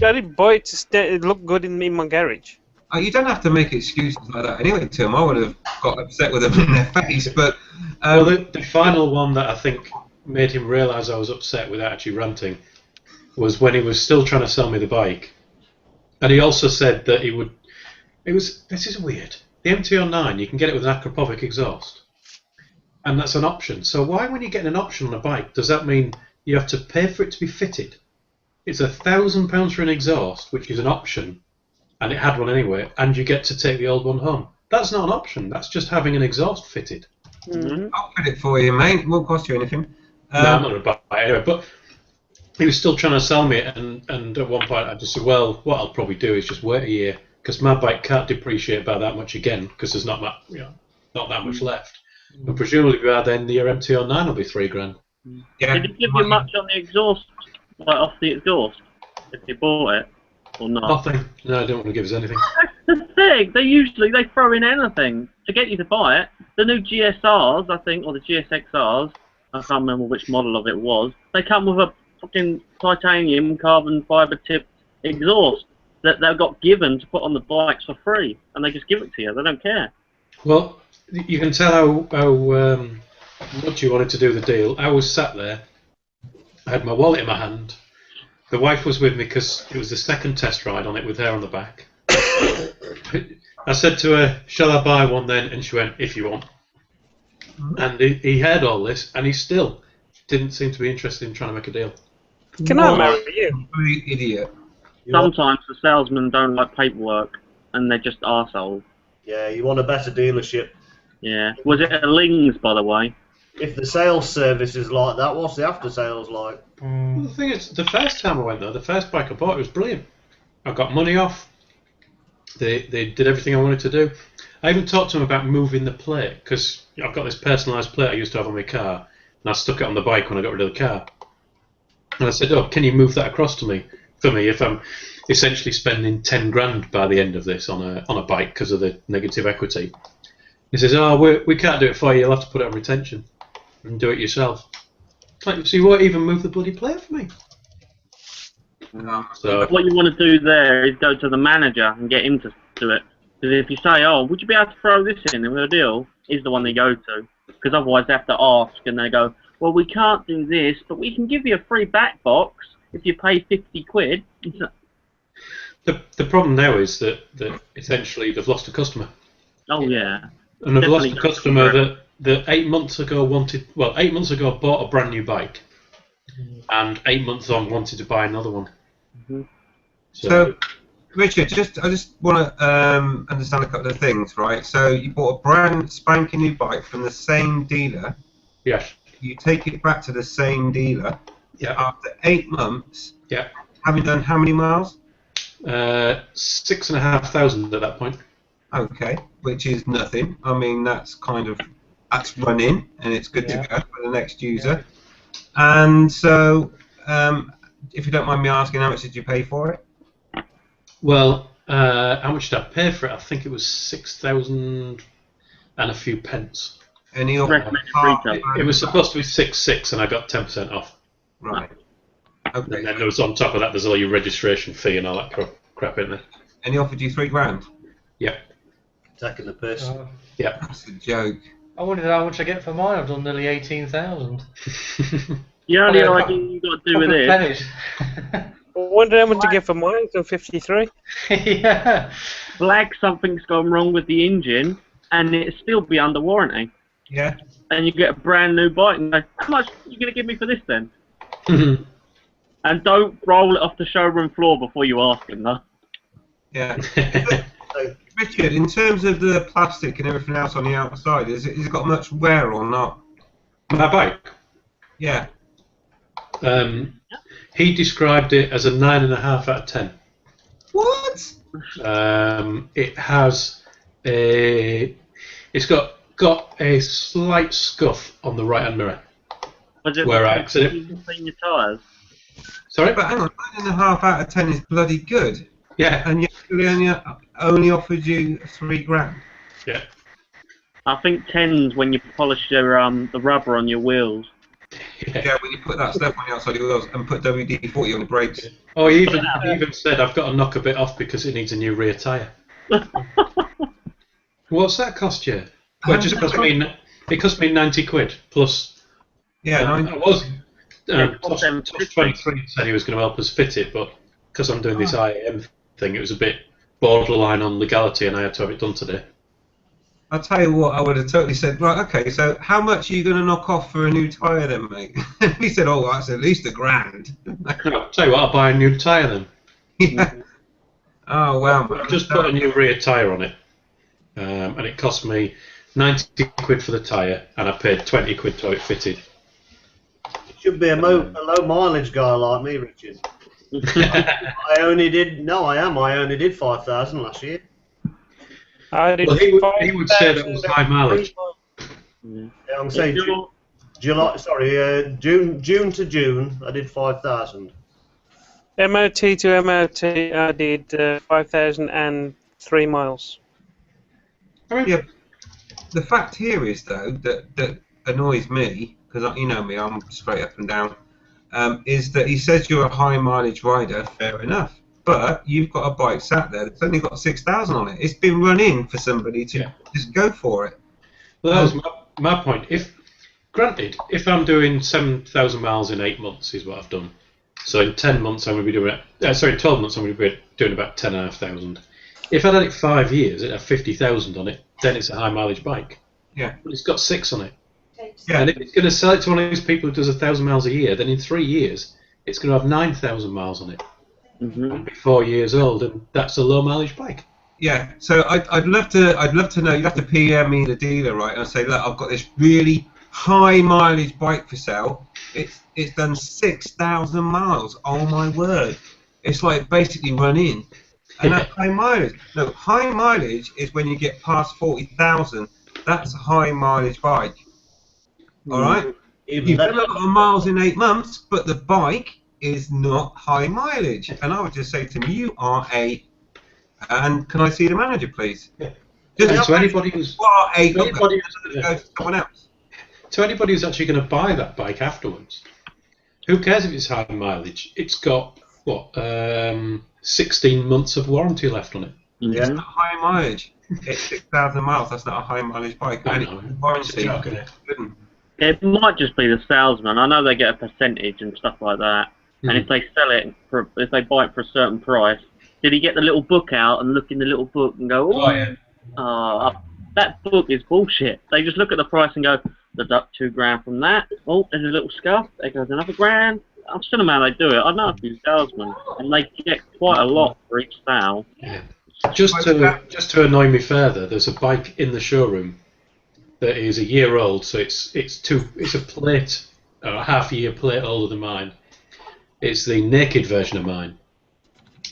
I didn't buy it to look good in my garage. you don't have to make excuses like that anyway, Tim. I would have got upset with them in their face. But Well, the final one that I think made him realise I was upset without actually ranting was when he was still trying to sell me the bike, and he also said that he would. This is weird. The MT-09, you can get it with an Akrapovic exhaust, and that's an option. So why, when you're getting an option on a bike, does that mean you have to pay for it to be fitted? It's £1,000 for an exhaust, which is an option, and it had one anyway, and you get to take the old one home. That's not an option. That's just having an exhaust fitted. I'll fit it for you, mate. It won't cost you anything. No, I'm not going to buy it anyway. But he was still trying to sell me it, and at one point I just said, well, what I'll probably do is just wait a year, because my bike can't depreciate by that much again, because there's not that much left. And presumably by then your MT-09 will be £3,000. Yeah. Did it give you much on the exhaust, like off the exhaust, if you bought it, or not? Nothing. No, I don't want to give us anything. That's the thing. They throw in anything to get you to buy it. The new GSRs, I think, or the GSXRs, I can't remember which model of it was. They come with a fucking titanium carbon fibre tipped exhaust that they got given to put on the bikes for free, and they just give it to you. They don't care. Well, you can tell how much you wanted to do the deal. I was sat there. I had my wallet in my hand. The wife was with me because it was the second test ride on it with her on the back. I said to her, shall I buy one then? And she went, if you want. And he heard all this, and he still didn't seem to be interested in trying to make a deal. Can I marry you? Complete idiot. Sometimes the salesmen don't like paperwork, and they're just arseholes. Yeah, you want a better dealership. Yeah. Was it a Lings, by the way? If the sales service is like that, what's the after sales like? Well, the thing is, the first time I went there, the first bike I bought, it was brilliant. I got money off. They did everything I wanted to do. I even talked to them about moving the plate, because I've got this personalised plate I used to have on my car, and I stuck it on the bike when I got rid of the car. And I said, "Oh, can you move that across to me for me if I'm essentially spending 10 grand by the end of this on a bike because of the negative equity?" He says, "Oh, we can't do it for you. You'll have to put it on retention and do it yourself." Like, so you won't even move the bloody plate for me. So What you want to do there is go to the manager and get him to do it. Because if you say, "Oh, would you be able to throw this in?" and we'll deal, he's the one they go to. Because otherwise they have to ask, and they go, "Well, we can't do this, but we can give you a free back box if you pay 50 quid." the problem now is that essentially they've lost a customer. Oh yeah. And they've lost a Definitely. customer that 8 months ago bought a brand new bike, and 8 months on wanted to buy another one. Mm-hmm. So, Richard, I just want to understand a couple of things, right? So you bought a brand spanking new bike from the same dealer. Yes. You take it back to the same dealer. Yeah. After 8 months. Yeah. Having done how many miles? 6,500 at that point. Okay, which is nothing. I mean, that's running, and it's good to go for the next user. And so, if you don't mind me asking, how much did you pay for it? Well, how much did I pay for it? I think it was 6,000 and a few pence. And he offered It was supposed to be 6,600, and I got 10% off. Right. Okay. And then there was on top of that, there's all your registration fee and all that crap in there. And he offered you $3,000. Yeah. Taking the piss. Yeah. That's a joke. I wondered how much I get for mine. I've done nearly 18,000. The only idea you got to do with it. Pennies. I wonder how much to get for mine. So 53. Yeah. Flag something's gone wrong with the engine, and it'll still be under warranty. Yeah. And you get a brand new bike, and go, "How much are you going to give me for this then?" And don't roll it off the showroom floor before you ask him, though. Yeah. Richard, in terms of the plastic and everything else on the outside, has it got much wear or not? My bike? Yeah. He described it as a 9.5 out of 10. What? It's got a slight scuff on the right hand mirror. Was it Where I accident? You can clean your tyres. Sorry, but hang on, 9.5 out of 10 is bloody good. Yeah. And yet they only offered you $3,000. Yeah. I think 10's when you polish the rubber on your wheels. Yeah, when you put that stuff on the outside of your wheels and put WD-40 on the brakes. Oh, he even said I've got to knock a bit off because it needs a new rear tyre. What's that cost you? Well, it cost me 90 quid plus. Yeah, I was. Tosh 23 said he was going to help us fit it, but because I'm doing this IAM thing, it was a bit borderline on legality, and I had to have it done today. I'll tell you what, I would have totally said, right, okay, so how much are you going to knock off for a new tyre then, mate? He said, oh, that's at least $1,000. I'll tell you what, I'll buy a new tyre then. Yeah. Oh, wow. I've just put a new rear tyre on it, and it cost me 90 quid for the tyre, and I paid 20 quid to have it fitted. You should be a low mileage guy like me, Richard. I only did 5,000 last year. I did Well, he would say that was high mileage. Yeah, I'm saying June to June, I did 5,000. MOT to MOT, I did 5,003 miles. Yeah. The fact here is, though, that annoys me, because you know me, I'm straight up and down, is that he says you're a high mileage rider, fair enough. But you've got a bike sat there that's only got 6,000 on it. It's been run in for somebody to just go for it. Well, that was my point. Granted, if I'm doing 7,000 miles in 8 months is what I've done. So in 10 months I'm going to be doing 12 months I'm going to be doing about 10,500. If I'd had it 5 years, it'd have 50,000 on it. Then it's a high mileage bike. Yeah. But it's got 6 on it. Yeah. And if it's going to sell it to one of those people who does 1,000 miles a year, then in 3 years it's going to have 9,000 miles on it. Mm-hmm. And be 4 years old, and that's a low mileage bike. Yeah, so I'd love to know. You'd have to PM me the dealer, right? And say, look, I've got this really high mileage bike for sale. It's done 6,000 miles. Oh my word! It's like basically run in, and that's high mileage. No, high mileage is when you get past 40,000. That's a high mileage bike. All right. You've done a lot of miles in 8 months, but the bike is not high mileage. And I would just say to him, you are a. And can I see the manager, please? Yeah. To anybody who's someone else. To anybody who's actually going to buy that bike afterwards, who cares if it's high mileage? It's got what 16 months of warranty left on it. Yeah. It's not high mileage. It's 6,000 miles. That's not a high mileage bike. And warranty. It might just be the salesman. I know they get a percentage and stuff like that. And if they sell it if they buy it for a certain price, did he get the little book out and look in the little book and go, that book is bullshit. They just look at the price and go, deduct $2,000 from that. Oh, there's a little scuff. There goes another $1,000. I'm still a man. They do it. I know a few salesmen, and they get quite a lot for each sale. Yeah. Just to annoy me further, there's a bike in the showroom that is a year old, so it's a plate, or a half-year plate older than mine. It's the naked version of mine.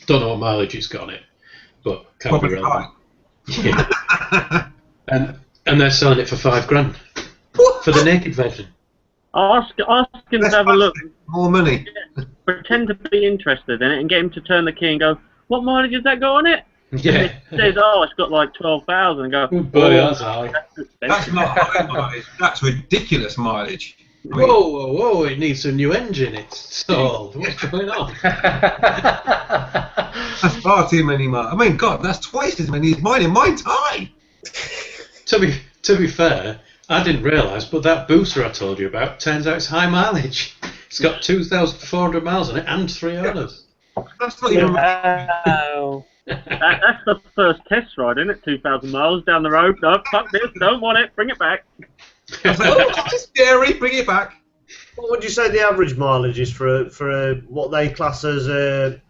Don't know what mileage it's got on it, but can be relevant. Yeah. and they're selling it for $5,000 for the naked version. Ask him to have a look. More money. Yeah, pretend to be interested in it and get him to turn the key and go, what mileage has that got on it? Yeah. And it says, oh, it's got like 12,000. And go, that's high. That's not high mileage. That's ridiculous mileage. I mean, whoa! It needs a new engine. It's stalled. What's going on? That's far too many miles. I mean, God, that's twice as many as mine in my time. To be fair, I didn't realise, but that booster I told you about turns out it's high mileage. It's got 2,400 miles on it and 3 owners. That's not even. Wow. That's the first test ride, isn't it? 2,000 miles down the road. No, fuck this. Don't want it. Bring it back. I was like, oh, that's scary. Bring it back. What would you say the average mileage is for what they class as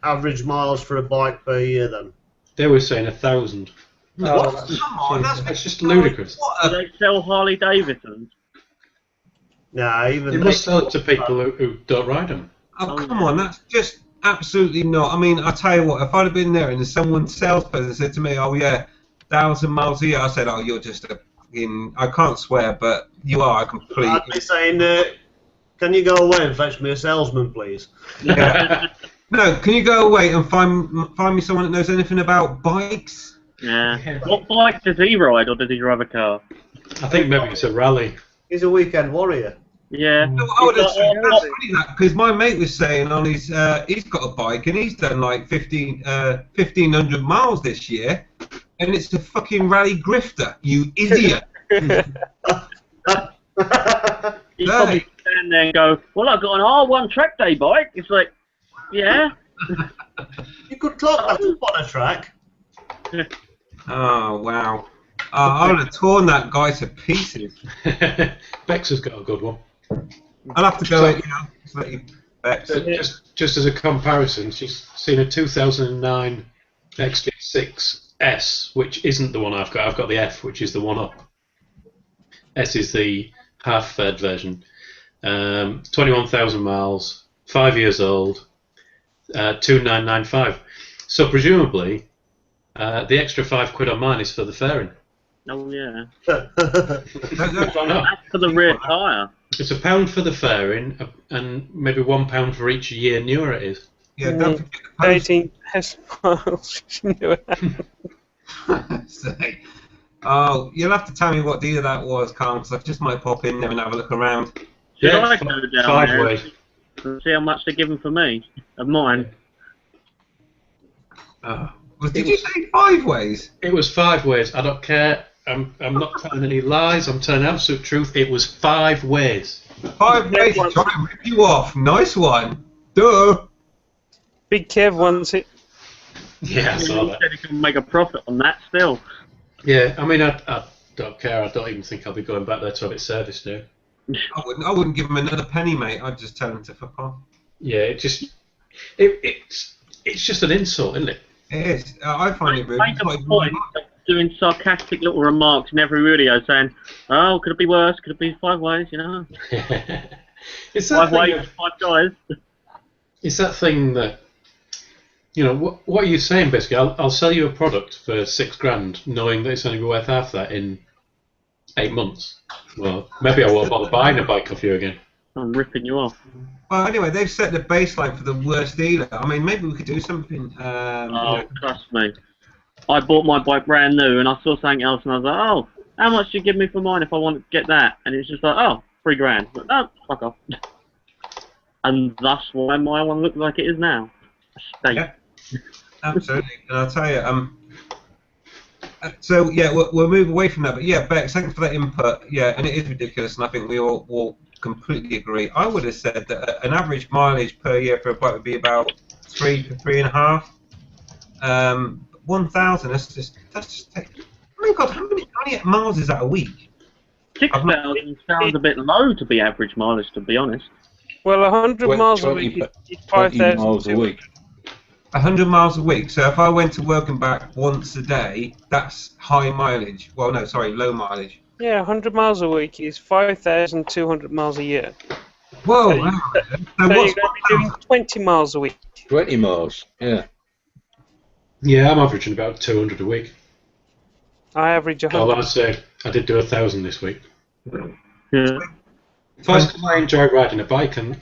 average miles for a bike per year then? They were saying 1,000. What? Come on, that's just ludicrous. Do they sell Harley Davidsons? Nah, even they must sell it to people who don't ride them. Oh, come on, that's just absolutely not. I mean, I tell you what, if I'd have been there and someone salesperson said to me, "Oh yeah, 1,000 miles a year," I said, "Oh, you're just a fucking." I can't swear, but you are a complete. I'd be saying, "Can you go away and fetch me a salesman, please?" Yeah. No, can you go away and find me someone that knows anything about bikes? Yeah. What bike does he ride, or does he drive a car? I think maybe it's a rally. He's a weekend warrior. Yeah. No, I would have said that's funny that because my mate was saying on his he's got a bike and he's done like 1,500 miles this year, and it's a fucking rally grifter. You idiot. He probably stand there and go, "Well, I've got an R1 track day bike." It's like, yeah. You could clock that up on a track. Oh wow. I would have torn that guy to pieces. Bex has got a good one. I'll have to go. Just let you. Bex. Just as a comparison, she's seen a 2009 XJ6S, which isn't the one I've got. I've got the F, which is the one up. S is the half-fed version. 21,000 miles, 5 years old, 2,995. So presumably, the extra £5 on mine is for the fairing. Oh yeah. That's That's for the rear tyre. It's £1 for the fairing, and maybe £1 for each year newer it is. Yeah, don't forget the post. 18 miles. Oh, you'll have to tell me what dealer that was, Carl, because I just might pop in there and have a look around. Should Yeah, I go down five there ways. and see how much they're giving for me of mine? Did you say 5 ways? It was 5 ways. I don't care. I'm not telling any lies. I'm telling absolute truth. It was 5 ways. 5 ways to try and rip you off. Nice one. Duh. Big Kev wants it. Yeah, I saw He that. said he can make a profit on that still. Yeah, I mean, I don't care. I don't even think I'll be going back there to have it serviced now. I wouldn't give him another penny, mate. I'd just tell him to fuck off. Yeah, it's just an insult, isn't it? It is. I find it rude. Make It's a not even point my of doing sarcastic little remarks in every video saying, oh, could it be worse? Could it be 5 ways, you know? It's that 5 ways, thing. 5 guys. It's that thing that, you know, what are you saying basically? I'll sell you a product for £6,000, knowing that it's only worth half that in 8 months. Well, maybe I won't bother buying a bike off you again. I'm ripping you off. Well, anyway, they've set the baseline for the worst dealer. I mean, maybe we could do something. Trust me. I bought my bike brand new and I saw something else and I was like, oh, how much do you give me for mine if I want to get that? And it's just like, oh, £3,000. But, oh, fuck off. And that's why my one looks like it is now. A state. Yeah, absolutely. And I'll tell you, so yeah, we'll move away from that. But yeah, Bex, thanks for that input. Yeah, and it is ridiculous, and I think we all completely agree. I would have said that an average mileage per year for a bike would be about 3 to 3.5. 1,000. That's just. Oh my God, how many miles is that a week? 6,000 sounds a bit low to be average mileage, to be honest. Well, 100 miles a week is 20 miles a 5,000 week. 100 miles a week. So if I went to work and back once a day, that's high mileage. Well, no, sorry, low mileage. Yeah, 100 miles a week is 5,200 miles a year. Whoa! So, Wow. So so you're going what's to be doing 20 miles a week. 20 miles, yeah. Yeah, I'm averaging about 200 a week. I average 100. Although I said I did do 1,000 this week. Yeah. First, I enjoy riding a bike, and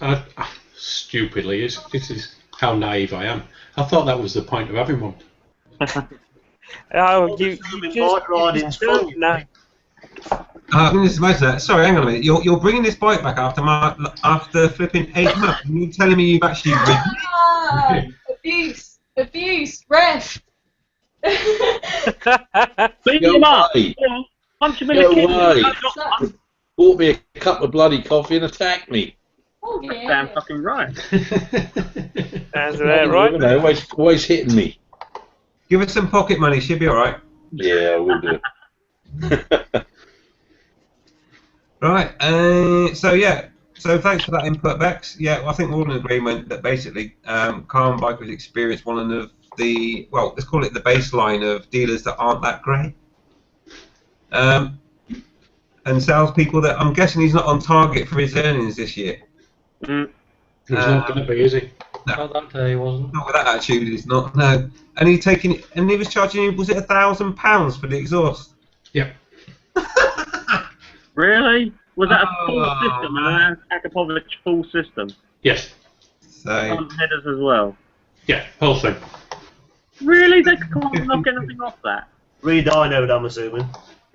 stupidly, this is how naive I am. I thought that was the point of having one. Oh, you bike riding's fun. No. I can just imagine that. Sorry, hang on a minute. You're bringing this bike back after flipping 8 months. And you're telling me you've actually ridden it? Abuse, ref. Beat Go him up! away. Yeah. Punch him in Go the kidney. away. That's not fun. Bought me a cup of bloody coffee and attacked me. Oh, Damn yeah. fucking right. That's right. You know, always hitting me. Give us some pocket money. She'll be all right. Yeah, I will do. Right. So yeah. So thanks for that input, Bex. Yeah, well, I think we're all in agreement that basically, car bikers experience one of the, well, let's call it the baseline of dealers that aren't that great. And salespeople that I'm guessing he's not on target for his earnings this year. Mm. He's not going to be, is he? Not that day, he wasn't. Not with that attitude, he's not. No. And he was charging you, was it £1,000 for the exhaust? Yep. Really? Was that a full Oh, system? An Akapovich full system? Yes. So Front headers as well? Yeah, whole thing. Really? They can't knock anything off that? Re-dynoed, I'm assuming.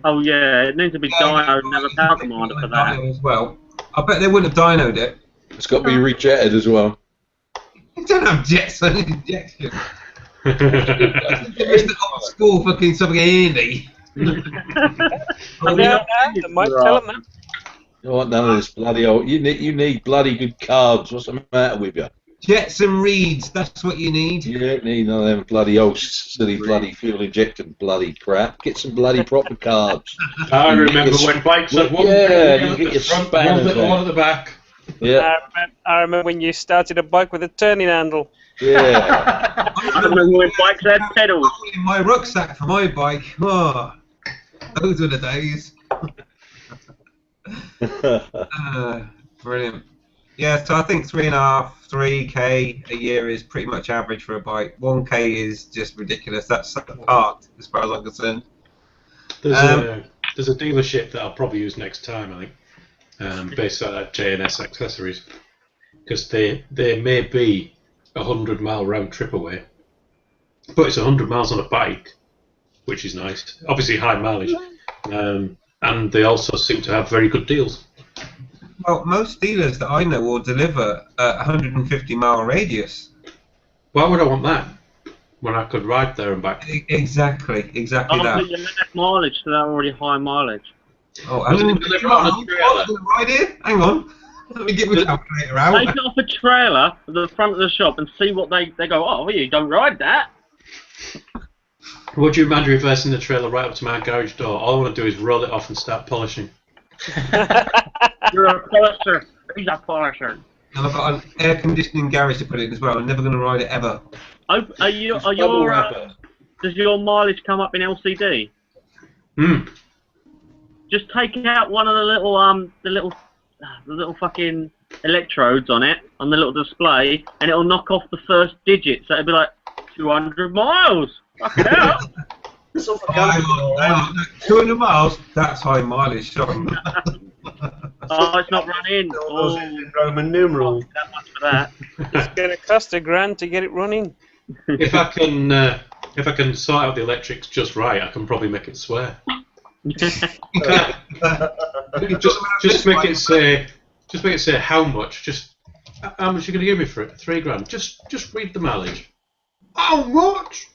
Oh yeah, it needs to be dynoed and have a power commander for that. Dyno as well. I bet they wouldn't have dynoed it. It's got to be rejetted as well. You don't have jets on injection. It's the old school fucking something handy. They might tell them that. You want none of this bloody old. You need bloody good carbs. What's the matter with you? Jets and reeds, that's what you need. You don't need none of them bloody old silly bloody fuel injected bloody crap. Get some bloody proper carbs. I remember when bikes had one you get your front, spanners one there. at the back. Yeah, I remember when you started a bike with a turning handle. yeah. I remember when bikes had pedals. In my rucksack for my bike. Oh, those were the days. Brilliant. Yeah, so I think 3.5, 3K a year is pretty much average for a bike. 1K is just ridiculous. That's parked, as far as I'm concerned. There's a dealership that I'll probably use next time, I think, based on that J&S accessories, because they may be 100-mile round trip away, but it's 100 miles on a bike, which is nice. Obviously high mileage, and they also seem to have very good deals. Well, most dealers that I know will deliver a 150-mile radius. Why would I want that when I could ride there and back? Exactly I'll that. put your less mileage to that already high mileage. Oh, Does it deliver on a trailer? Right here? Hang on. Let me get my calculator out. Take it off a trailer at the front of the shop and see what they go, oh, you don't ride that. Would you mind reversing the trailer right up to my garage door? All I want to do is roll it off and start polishing. You're a polisher. He's a polisher. And I've got an air conditioning garage to put it in as well. I'm never going to ride it ever. Are you? It's Are bubble your? wrapper. Does your mileage come up in LCD? Just take out one of the little fucking electrodes on it, on the little display, and it'll knock off the first digit. So it'll be like 200 miles. Fucking hell. Hang on. 200 miles? That's high mileage, Sean. Oh, it's not running. Those Oh, in Roman numerals. that much for that. It's going to cost $1,000 to get it running. If I can sort out the electrics just right, I can probably make it swear. just make it say how much. Just how much are you going to give me for it? $3,000. Just read the mileage. How much?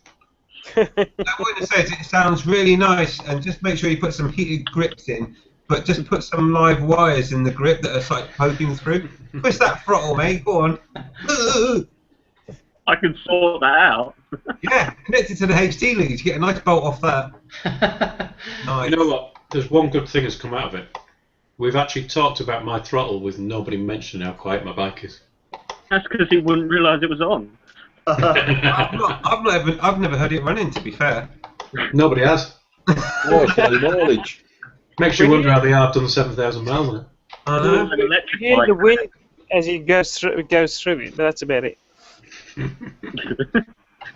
That what it says, it sounds really nice, and just make sure you put some heated grips in, but just put some live wires in the grip that are like poking through. Push that throttle, mate. Go on. I can sort that out. Yeah, connect it to the HT leads. Get a nice bolt off that. Nice. You know what? There's one good thing that's come out of it. We've actually talked about my throttle with nobody mentioning how quiet my bike is. That's because he wouldn't realise it was on. I've never heard it running, to be fair. Nobody has. Oh, it's low mileage. Makes you wonder how they have done 7,000 miles on it. I know. An electric You hear bike. the wind as it goes through it, but that's about it.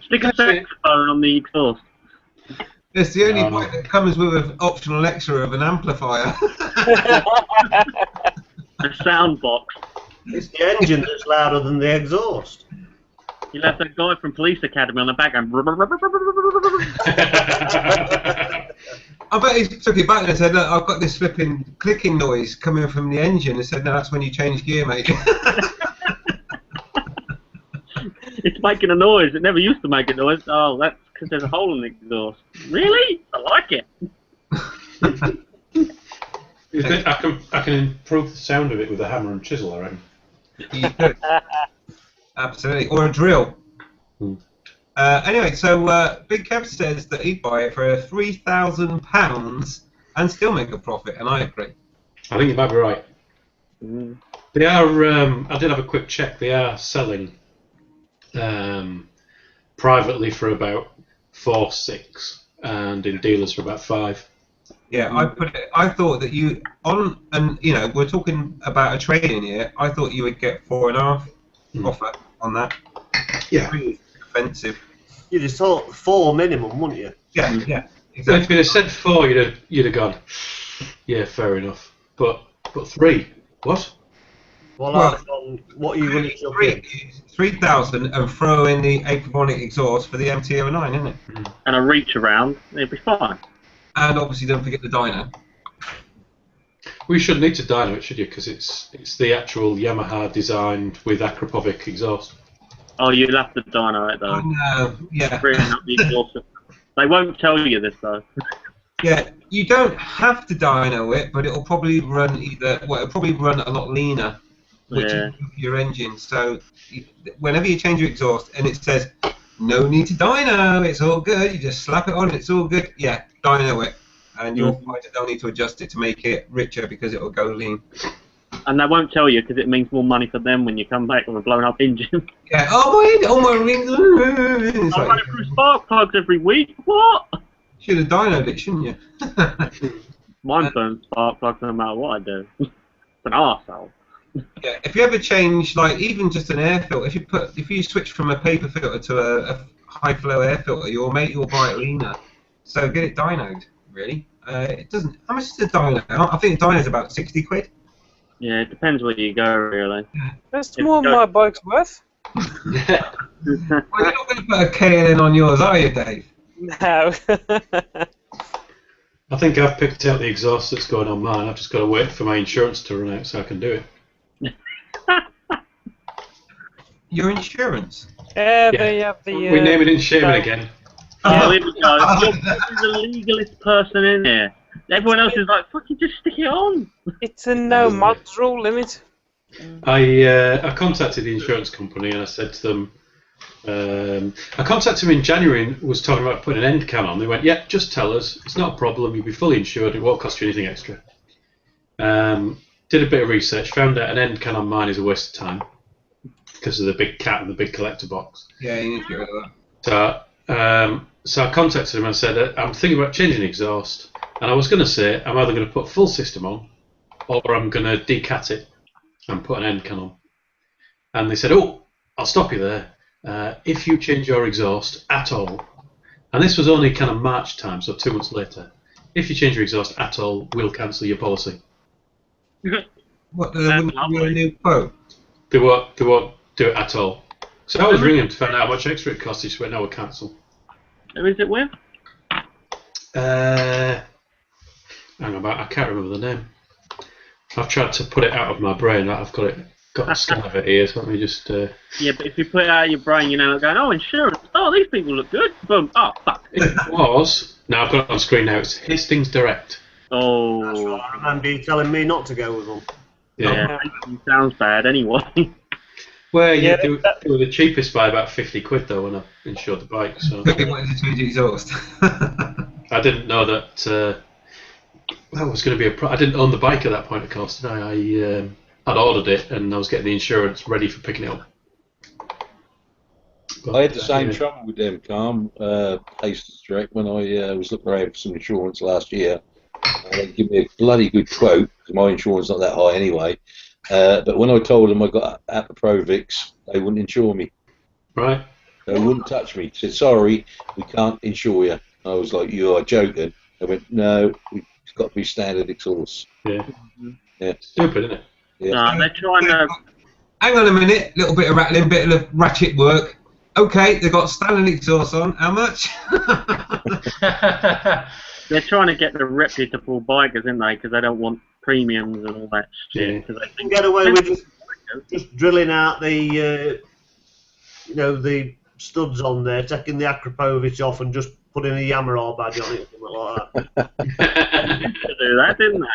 Stick a saxophone on the exhaust. It's the only bike that comes with an optional extra of an amplifier. A sound box. It's the engine that's louder than the exhaust. You'll have that guy from Police Academy on the back and... I bet he took it back and said, look, I've got this flipping clicking noise coming from the engine. He said, no, that's when you change gear, mate. It's making a noise. It never used to make a noise. Oh, that's because there's a hole in the exhaust. Really? I like it. I can improve the sound of it with a hammer and chisel, I reckon. You could. Absolutely. Or a drill. Anyway, so Big Kev says that he'd buy it for £3,000 and still make a profit, and I agree. I think you might be right. They are. I did have a quick check. They are selling privately for about 4-6, and in dealers for about 5. Yeah, I thought that you we're talking about a trade-in here. I thought you would get 4.5 offer on that. Yeah, really expensive. You'd have thought 4 minimum, wouldn't you? Yeah, So if exactly. you'd have said 4, you'd have gone. Yeah, fair enough. But 3, what? Well, what are you willing to pay? 3,000 and throw in the Apavonic exhaust for the MT-09, isn't it? And a reach around, it'd be fine. And obviously don't forget the dyno. We shouldn't need to dyno it, should you? Because it's the actual Yamaha designed with Akrapovic exhaust. Oh, you'll have to dyno it though. Oh no, yeah. Bringing up the exhaust. They won't tell you this though. Yeah, you don't have to dyno it, but it'll probably run it'll probably run a lot leaner, which is your engine. So whenever you change your exhaust and it says no need to dyno, it's all good, you just slap it on, it's all good. Yeah, dyno it, and you'll find that they'll need to adjust it to make it richer because it'll go lean. And they won't tell you because it means more money for them when you come back with a blown up engine. Yeah, oh my rings. I'm running through spark plugs every week. What? Should have dynoed it, shouldn't you? Mine burns spark plugs no matter what I do. It's an arsehole. Yeah, if you ever change, like even just an air filter, if you switch from a paper filter to a high flow air filter, you'll make your bike leaner. So get it dynoed, really. It doesn't. How much is the dyno? I think the dyno's about 60 quid. Yeah, it depends where you go, really. That's more than my bike's worth. Well, you're not going to put a K&N on yours, are you, Dave? No. I think I've picked out the exhaust that's going on mine. I've just got to wait for my insurance to run out so I can do it. Your insurance? Yeah, they have the... We name it and shame it again. Yeah, there we go. You're the legalist person in here. Everyone else is like, fucking just stick it on. It's a no mods rule limit. I contacted the insurance company and I said to them, I contacted them in January and was talking about putting an end can on. They went, yeah, just tell us. It's not a problem. You'll be fully insured. It won't cost you anything extra. Did a bit of research. Found out an end can on mine is a waste of time. because of the big cat and the big collector box. Yeah, you need to get rid of that. So I contacted him and said, I'm thinking about changing the exhaust, and I was going to say I'm either going to put full system on, or I'm going to decat it and put an end can on. And they said, oh, I'll stop you there. If you change your exhaust at all, and this was only kind of March time, so 2 months later, if you change your exhaust at all, we'll cancel your policy. What, they wouldn't give you a new quote? They won't do it at all. So I was ringing to find out how much extra it cost. He just went, no, we'll cancel. Who is it with? Hang on, I can't remember the name. I've tried to put it out of my brain. I've got a scan of it here, so let me just... Yeah, but if you put it out of your brain, you're now going, oh, insurance. Oh, these people look good. Boom. Oh, fuck. It was... Now I've got it on screen now. It's Hastings Direct. Oh. That's right. I remember you telling me not to go with them. Yeah, it sounds bad anyway. Well, yeah, they were the cheapest by about 50 quid though when I insured the bike. So They wanted to change the exhaust. I didn't know that that was going to be I didn't own the bike at that point, of course, did I? I'd ordered it and I was getting the insurance ready for picking it up. But, I had the same trouble with them, Calm, Hastings Direct, when I was looking around for some insurance last year. They give me a bloody good quote, because my insurance is not that high anyway. But when I told them I got Apoprovix, they wouldn't insure me. Right. They wouldn't touch me. Said, sorry, we can't insure you. I was like, you are joking. They went, no, it's got to be standard exhaust. Yeah. Yeah. Stupid, isn't it? Yeah. No, they're trying to... Hang on a minute, little bit of rattling, bit of ratchet work. Okay, they've got standard exhaust on. How much? They're trying to get the reputable bikers, aren't they? Because they don't want premiums and all that shit. Yeah. They You can get away with just drilling out the, the studs on there, taking the Akrapovic off and just putting a Yamaha badge on it, something like that. They used to do that, didn't they?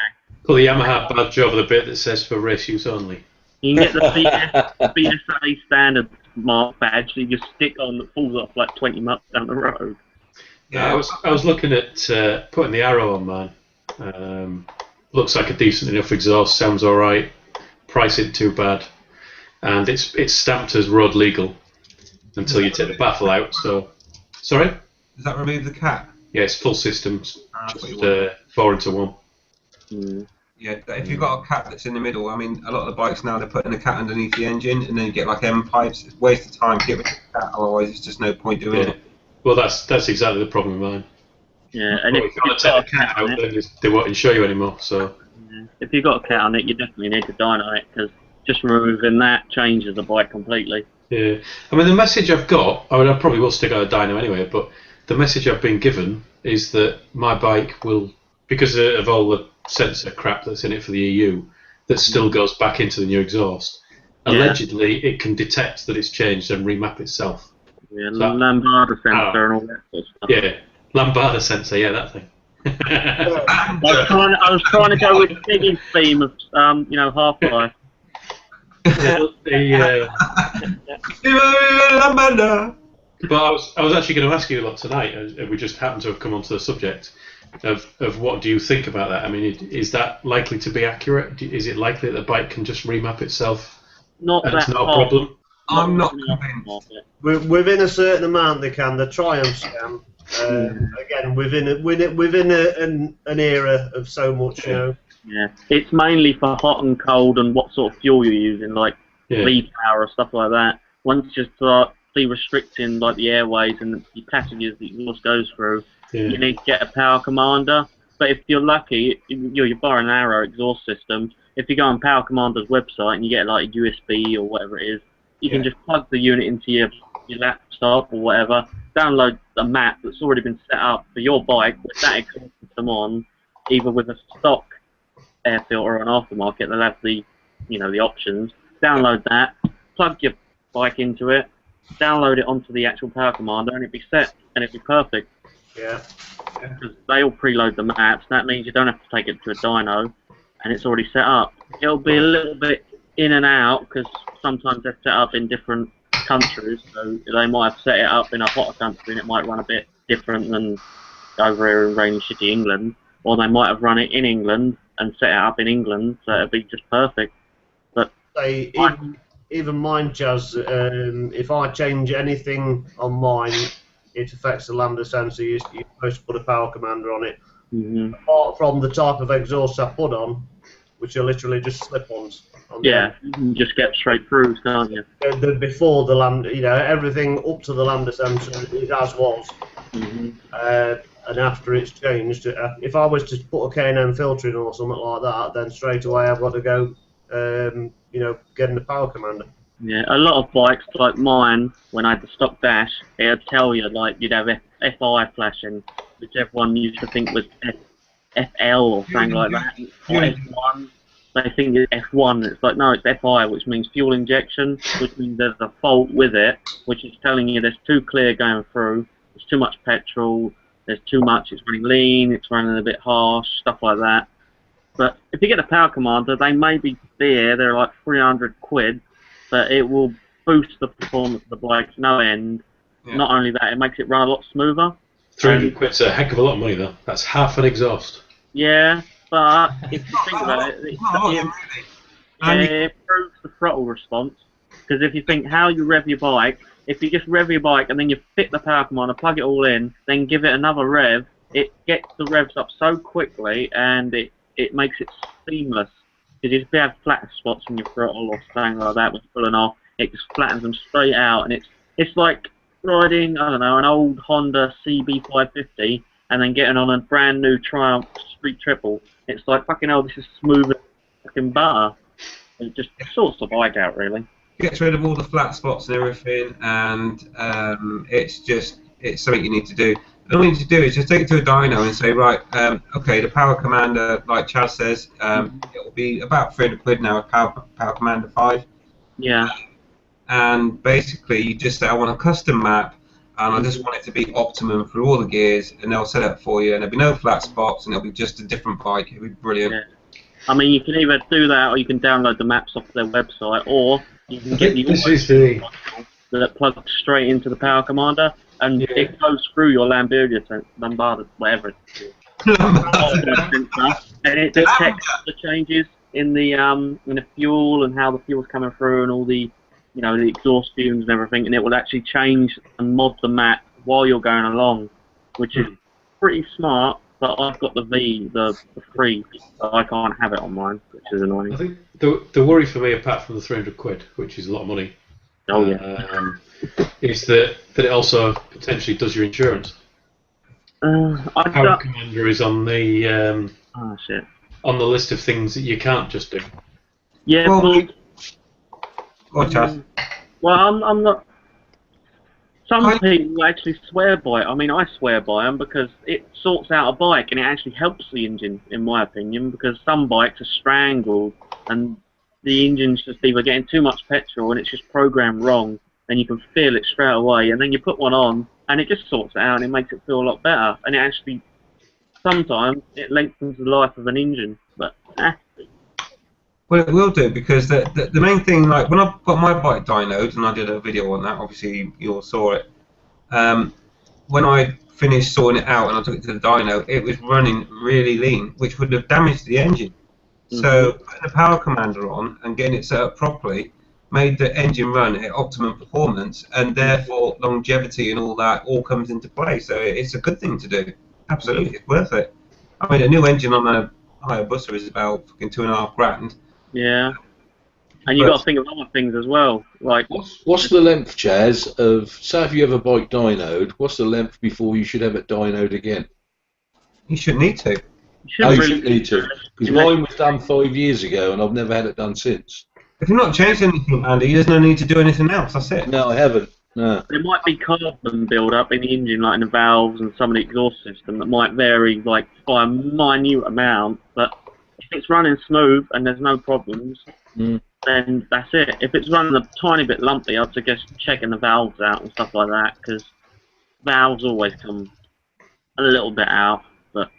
Pull the Yamaha badge over the bit that says for race use only. You can get the BSA standard mark badge that you just stick on that falls off like 20 miles down the road. Yeah, I was looking at putting the Arrow on mine. Looks like a decent enough exhaust, sounds alright, price isn't too bad, and it's stamped as road legal until you take the baffle out. So, sorry? Does that remove the cap? Yeah, it's full systems, That's just what you want. 4 into 1. Mm. Yeah, if you've got a cap that's in the middle, I mean, a lot of the bikes now, they're putting a cap underneath the engine, and then you get like M pipes. It's a waste of time to get rid of the cap, otherwise it's just no point doing Yeah. it. Well, that's exactly the problem with mine. Yeah, and But if if you want to take the cat out, then they won't insure you anymore. So if you've got a cat on it, you definitely need to dyno it, because just removing that changes the bike completely. yeah, I mean the message I've got, I mean I probably will stick on a dyno anyway, but the message I've been given is that my bike will, because of all the sensor crap that's in it for the EU, that still goes back into the new exhaust. Yeah. Allegedly, it can detect that it's changed and remap itself. Yeah, So- Lambada sensor and all that sort of stuff. Yeah, Lambada sensor, yeah, that thing. I was trying to go with Piggy's theme of Half-Life. But I was actually going to ask you a lot tonight, and we just happened to have come onto the subject of what do you think about that? I mean, is that likely to be accurate? Is it likely that the bike can just remap itself Not and that it's not a hard. problem? I'm not enough convinced. of it. Within a certain amount, they can. The Triumph can. Again, within an era of so much, Yeah, it's mainly for hot and cold and what sort of fuel you're using, like Yeah. V-power or stuff like that. Once you start restricting like the airways and the passages that yours goes through, Yeah. you need to get a power commander. But if you're lucky, you're buying an Arrow exhaust system. If you go on Power Commander's website and you get like a USB or whatever it is, you can just plug the unit into your laptop or whatever, download a map that's already been set up for your bike with that exhaust system on, either with a stock air filter or an aftermarket. They'll have the options. Download that, plug your bike into it, download it onto the actual Power Commander, and it'd be set, and it'd be perfect. yeah. Because they all preload the maps. That means you don't have to take it to a dyno, and it's already set up. It'll be a little bit in and out because sometimes they're set up in different countries, so they might have set it up in a hotter country and it might run a bit different than over here in rainy shitty England, or they might have run it in England and set it up in England, so it'll be just perfect. Say, even mine, Chaz, if I change anything on mine, it affects the lambda sensor. You're supposed to put a power commander on it. Mm-hmm. Apart from the type of exhaust I put on, which are literally just slip-ons. Yeah, you can just get straight through, can't you? Before the lambda, everything up to the lambda sensor is as was. Mm-hmm. And after it's changed, if I was to put a K&M filter in or something like that, then straight away I've got to go, getting the power commander. Yeah, a lot of bikes like mine, when I had the stock dash, it would tell you like you'd have FI flashing, which everyone used to think was FL or something like that, or F1. They think it's F1. It's like no, it's FI, which means fuel injection, which means there's a fault with it, which is telling you there's too clear going through, there's too much petrol, there's too much, it's running lean, it's running a bit harsh, stuff like that. But if you get a power commander, they may be dear, they're like 300 quid. But it will boost the performance of the bike no end. Yeah. Not only that, it makes it run a lot smoother. 300 quid's a heck of a lot of money, though. That's half an exhaust. Yeah, but if you think about it, it improves the throttle response. Because if you think how you rev your bike, if you just rev your bike and then you fit the power commander, plug it all in, then give it another rev, it gets the revs up so quickly and it makes it seamless. Because if you have flat spots in your throttle or something like that when you're pulling off, it just flattens them straight out, and it's like riding, I don't know, an old Honda CB550 and then getting on a brand new Triumph Street Triple. It's like fucking hell, this is smooth as fucking butter. It just sorts the bike out really. Gets rid of all the flat spots and everything, and it's something you need to do. All you need to do is just take it to a dyno and say, right, okay, the power commander, like Chaz says, it will be about 300 quid now with power commander 5. Yeah. And basically, you just say, I want a custom map, and I just want it to be optimum for all the gears, and they'll set it up for you, and there'll be no flat spots, and it'll be just a different bike. It'll be brilliant. Yeah. I mean, you can either do that, or you can download the maps off their website, or you can get the that plugs straight into the power commander, and it goes through your Lombardia, whatever it is. And it detects the changes in the fuel and how the fuel's coming through and all the the exhaust fumes and everything, and it will actually change and mod the map while you're going along, which is pretty smart. But I've got the free, so I can't have it on mine, which is annoying. I think the worry for me, apart from the 300 quid, which is a lot of money, is that it also potentially does your insurance. Power commander is on the on the list of things that you can't just do. Yeah, well, I'm not. Some people actually swear by it. I mean, I swear by them because it sorts out a bike and it actually helps the engine, in my opinion, because some bikes are strangled and the engine's just either getting too much petrol and it's just programmed wrong, and you can feel it straight away, and then you put one on and it just sorts it out and it makes it feel a lot better, and it actually, sometimes, it lengthens the life of an engine, but Well, it will do, because the main thing, like when I got my bike dynoed, and I did a video on that, obviously you all saw it, when I finished sorting it out and I took it to the dyno, it was running really lean, which would have damaged the engine. So putting the power commander on and getting it set up properly made the engine run at optimum performance, and therefore longevity and all that all comes into play. So it's a good thing to do. Absolutely, it's worth it. I mean, a new engine on a Hayabusa is about fucking $2.5 grand. Yeah, and you got to think of other things as well. Like, what's the length, Chaz, of, say if you have a bike dynoed, what's the length before you should have it dynoed again? You shouldn't need to. You shouldn't need to, because mine was done 5 years ago and I've never had it done since. If you've not changed anything, Andy, there's no need to do anything else. That's it. No, I haven't. No. There might be carbon build-up in the engine, like in the valves and some of the exhaust system, that might vary like by a minute amount, but if it's running smooth and there's no problems, then that's it. If it's running a tiny bit lumpy, I'd suggest checking the valves out and stuff like that, because valves always come a little bit out, but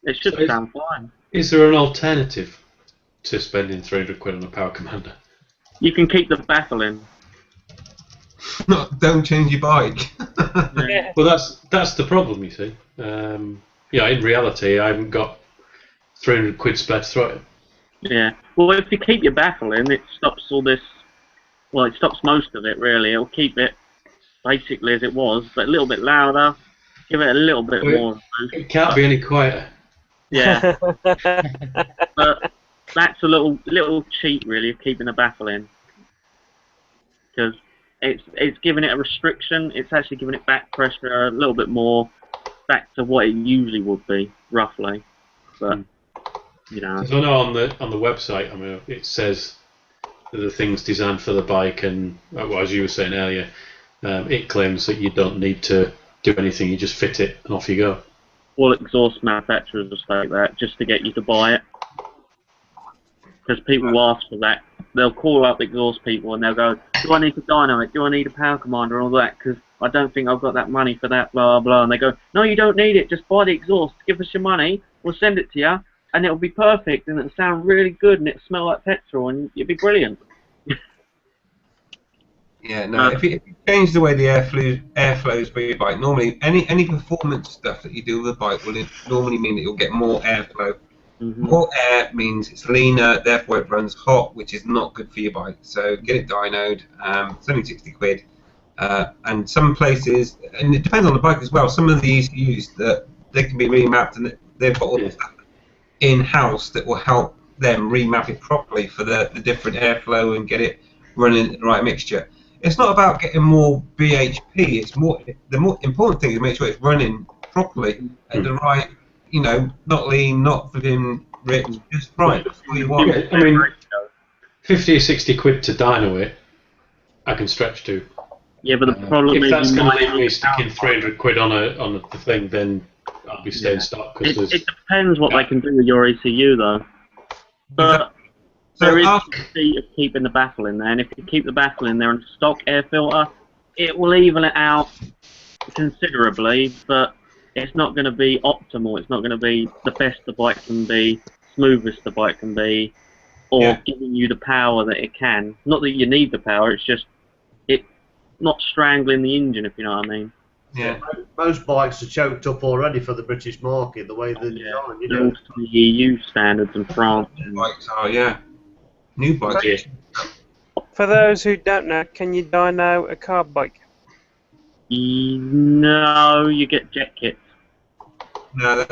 it should sound fine. Is there an alternative to spending 300 quid on a power commander? You can keep the baffle in. Don't change your bike. Yeah. Well, that's the problem, you see. In reality, I haven't got 300 quid spare to throw it. Yeah. Well, if you keep your baffle in, it stops all this Well, it stops most of it really. It'll keep it basically as it was, but a little bit louder. Give it a little bit more boost. It can't be any quieter. Yeah, but that's a little cheat really of keeping the baffle in, because it's giving it a restriction. It's actually giving it back pressure a little bit more, back to what it usually would be roughly. But you know, So I know on the website, I mean, it says that the thing's designed for the bike, and well, as you were saying earlier, it claims that you don't need to do anything. You just fit it and off you go. all exhaust manufacturers will state that just to get you to buy it, because people will ask for that. They'll call up exhaust people and they'll go, "Do I need to dyno it? Do I need a power commander and all that? Because I don't think I've got that money for that, blah blah." And they go, "No, you don't need it. Just buy the exhaust. Give us your money. We'll send it to you, and it'll be perfect, and it'll sound really good, and it'll smell like petrol, and it'll be brilliant." Yeah, no. If you change the way the air flows for your bike, normally any performance stuff that you do with a bike will normally mean that you'll get more airflow. More air means it's leaner, therefore it runs hot, which is not good for your bike. So get it dynoed. It's only 60 quid. And some places, and it depends on the bike as well. Some of the ECUs that they can be remapped, and they've got all the stuff in-house that will help them remap it properly for the different airflow and get it running the right mixture. It's not about getting more BHP. It's the more important thing is to make sure it's running properly at the right, you know, not lean, not flipping rich, just right. That's what you want. Yeah, I mean, 50 or 60 quid to dyno it, I can stretch to. Yeah, but the problem if is that's you going to might leave me sticking 300 quid on the thing, then I'll be staying stock. Cause it depends what they can do with your ECU though. But there is a key of keeping the baffle in there, and if you keep the baffle in there and stock air filter, it will even it out considerably, but it's not going to be optimal. It's not going to be the best the bike can be, smoothest the bike can be, or giving you the power that it can. Not that you need the power, it's just it not strangling the engine, if you know what I mean. Yeah. Most bikes are choked up already for the British market, the way they're designed. You know. Also the EU standards in France. Bikes are, new bikes. For those who don't know, can you dyno a carb bike? No, you get jet kits. No,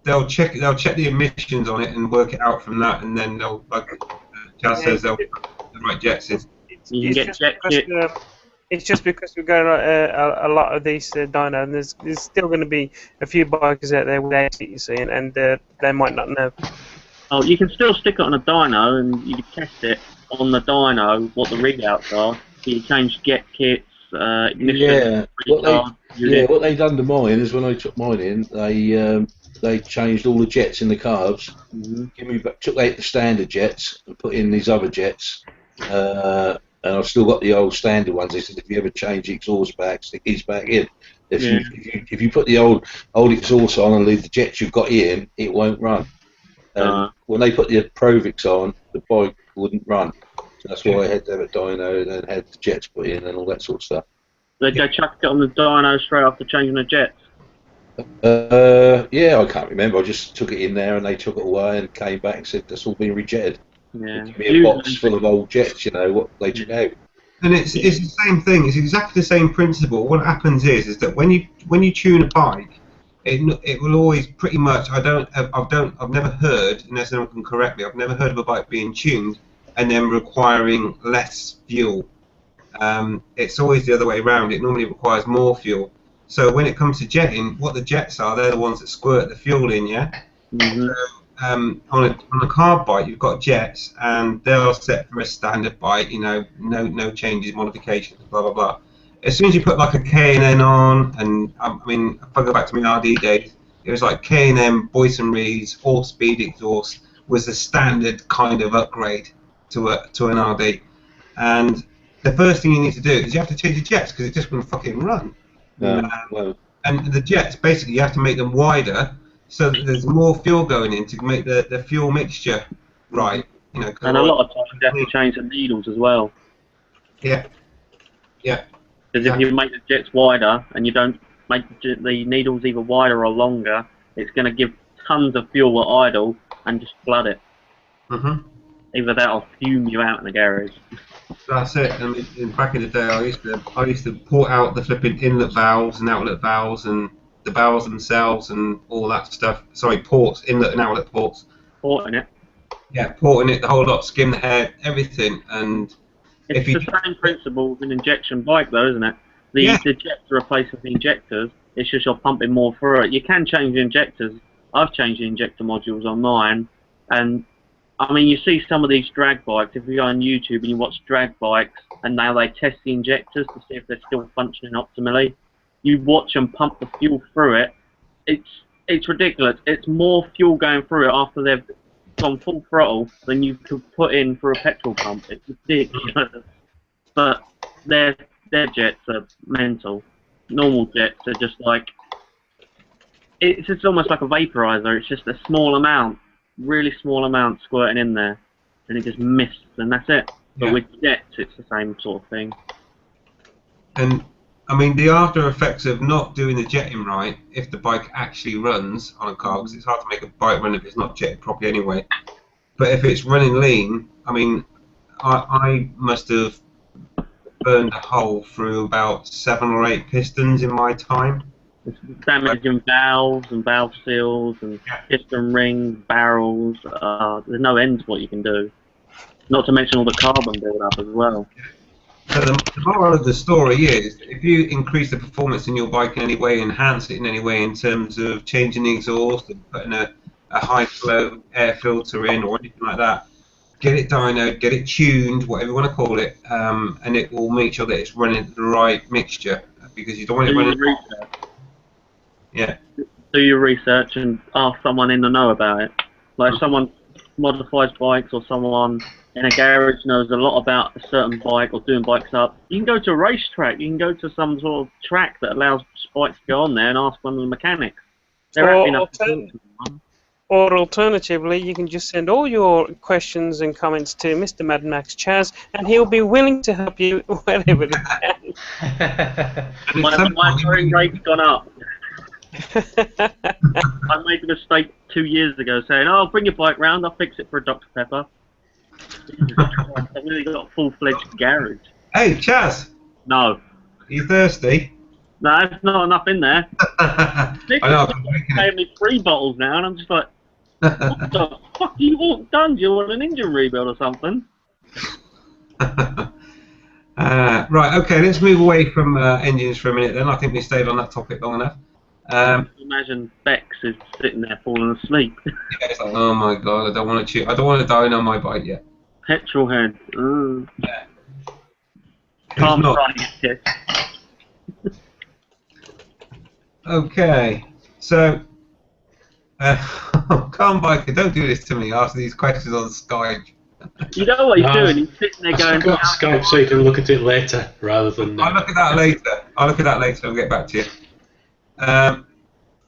they'll check the emissions on it and work it out from that, and then they'll, like Jazz says, they'll put the right jets in. You can get jet kits. It's just because we've got a lot of these dyno, and there's still going to be a few bikers out there with it, you see, and they might not know. Oh, you can still stick it on a dyno, and you can test it on the dyno what the readouts are. So you change jet kits, ignition. What they done to mine is when I took mine in, they changed all the jets in the carbs. Took out the standard jets and put in these other jets. And I've still got the old standard ones. They said if you ever change the exhaust back, stick these back in. If you put the old exhaust on and leave the jets you've got in, it won't run. When they put the Provix on, the bike wouldn't run. So that's why I had to have it dyno and then had the jets put in and all that sort of stuff. They go chuck it on the dyno straight after changing the jets. Yeah, I can't remember. I just took it in there and they took it away and came back and said that's all been rejected. Yeah. Give me a box full of old jets, you know, what they took out. And it's the same thing. It's exactly the same principle. What happens is that when you tune a bike, it will always pretty much. I've never heard, unless anyone can correct me, I've never heard of a bike being tuned and then requiring less fuel. It's always the other way around. It normally requires more fuel. So when it comes to jetting, what the jets are, they're the ones that squirt the fuel in, yeah. So, on a carb bike, you've got jets, and they're set for a standard bike. You know, no changes, modifications, blah blah blah. As soon as you put like a K&N on, and I mean, if I go back to my RD days, it was like K&N, Boyson Reeds, all-speed exhaust was the standard kind of upgrade to an RD. And the first thing you need to do is you have to change the jets because it just wouldn't fucking run. And the jets, basically, you have to make them wider so that there's more fuel going in to make the fuel mixture right. You know, and a lot of times you have to change the needles as well. Yeah. Because if you make the jets wider and you don't make the needles either wider or longer, it's going to give tons of fuel at idle and just flood it. Either that or fume you out in the garage. That's it. I mean, back in the day, I used to port out the flipping inlet valves and outlet valves and the valves themselves and all that stuff. Sorry, ports, inlet and outlet ports. Porting it. Yeah, porting it the whole lot, skim the head, everything. And It's if you the same principle with an injection bike, though, isn't it? The ejector replaces the injectors. It's just you're pumping more through it. You can change the injectors. I've changed the injector modules on mine, and I mean, you see some of these drag bikes. If you go on YouTube and you watch drag bikes, and now they test the injectors to see if they're still functioning optimally. You watch them pump the fuel through it. It's ridiculous. It's more fuel going through it after they've gone full throttle than you could put in for a petrol pump. It's ridiculous. But their jets are mental. Normal jets are just like, it's just almost like a vaporizer. It's just a small amount, really small amount squirting in there, and it just mists, and that's it. But with jets, it's the same sort of thing. And I mean, the after effects of not doing the jetting right, if the bike actually runs on a car, because it's hard to make a bike run if it's not jetted properly anyway. But if it's running lean, I mean, I must have burned a hole through about 7 or 8 pistons in my time. It's damaging valves and valve seals and piston rings, barrels. There's no end to what you can do. Not to mention all the carbon build-up as well. So the moral of the story is, if you increase the performance in your bike in any way, enhance it in any way in terms of changing the exhaust and putting a high flow air filter in or anything like that, get it dynoed, get it tuned, whatever you want to call it, and it will make sure that it's running the right mixture, because you don't want it running. Yeah. Do your research and ask someone in the know about it. Like if someone modifies bikes or someone in a garage knows a lot about a certain bike or doing bikes up, you can go to a racetrack, you can go to some sort of track that allows bikes to go on there and ask one of the mechanics. Or alternatively, you can just send all your questions and comments to Mr. Mad Max Chaz, and he'll be willing to help you wherever he can. My throwing rate's gone up. I made a mistake 2 years ago saying, "Oh, bring your bike round, I'll fix it for a Dr. Pepper." I've really got a full-fledged garage. Hey, Chaz! No. Are you thirsty? No, there's not enough in there. I know, I've been paying me 3 bottles now, and I'm just like, what the fuck do you want done? Do you want an engine rebuild or something? Right, okay, let's move away from engines for a minute then. I think we stayed on that topic long enough. Imagine Bex is sitting there falling asleep. Yeah, it's like, oh my god, I don't want to die on my bike yet. Petrol head. Yeah. Can't not. run it. Okay, so calm biker, don't do this to me after these questions on Skype. You know what he's doing? He's sitting there going. I've got Skype so you can look at it later rather than. I'll look at that later. I'll get back to you.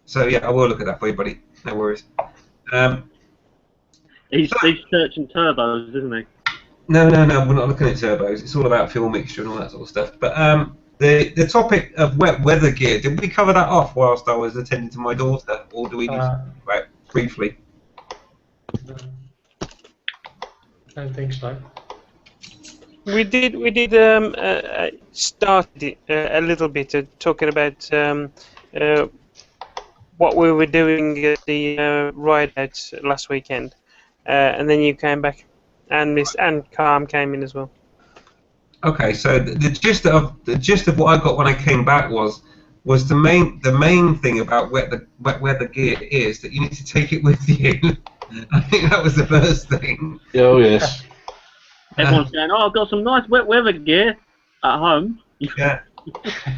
So yeah, I will look at that for you, buddy. No worries. He's searching turbos, isn't he? No, we're not looking at turbos. It's all about fuel mixture and all that sort of stuff. But the topic of wet weather gear, did we cover that off whilst I was attending to my daughter, or do we need to talk about it briefly? I don't think so. We did start a little bit talking about what we were doing at the ride out last weekend, and then you came back, and Calm came in as well. Okay, so the gist of what I got when I came back was the main thing about wet weather gear is that you need to take it with you. I think that was the first thing. Oh yes. Everyone's going, "Oh, I've got some nice wet weather gear at home." Yeah.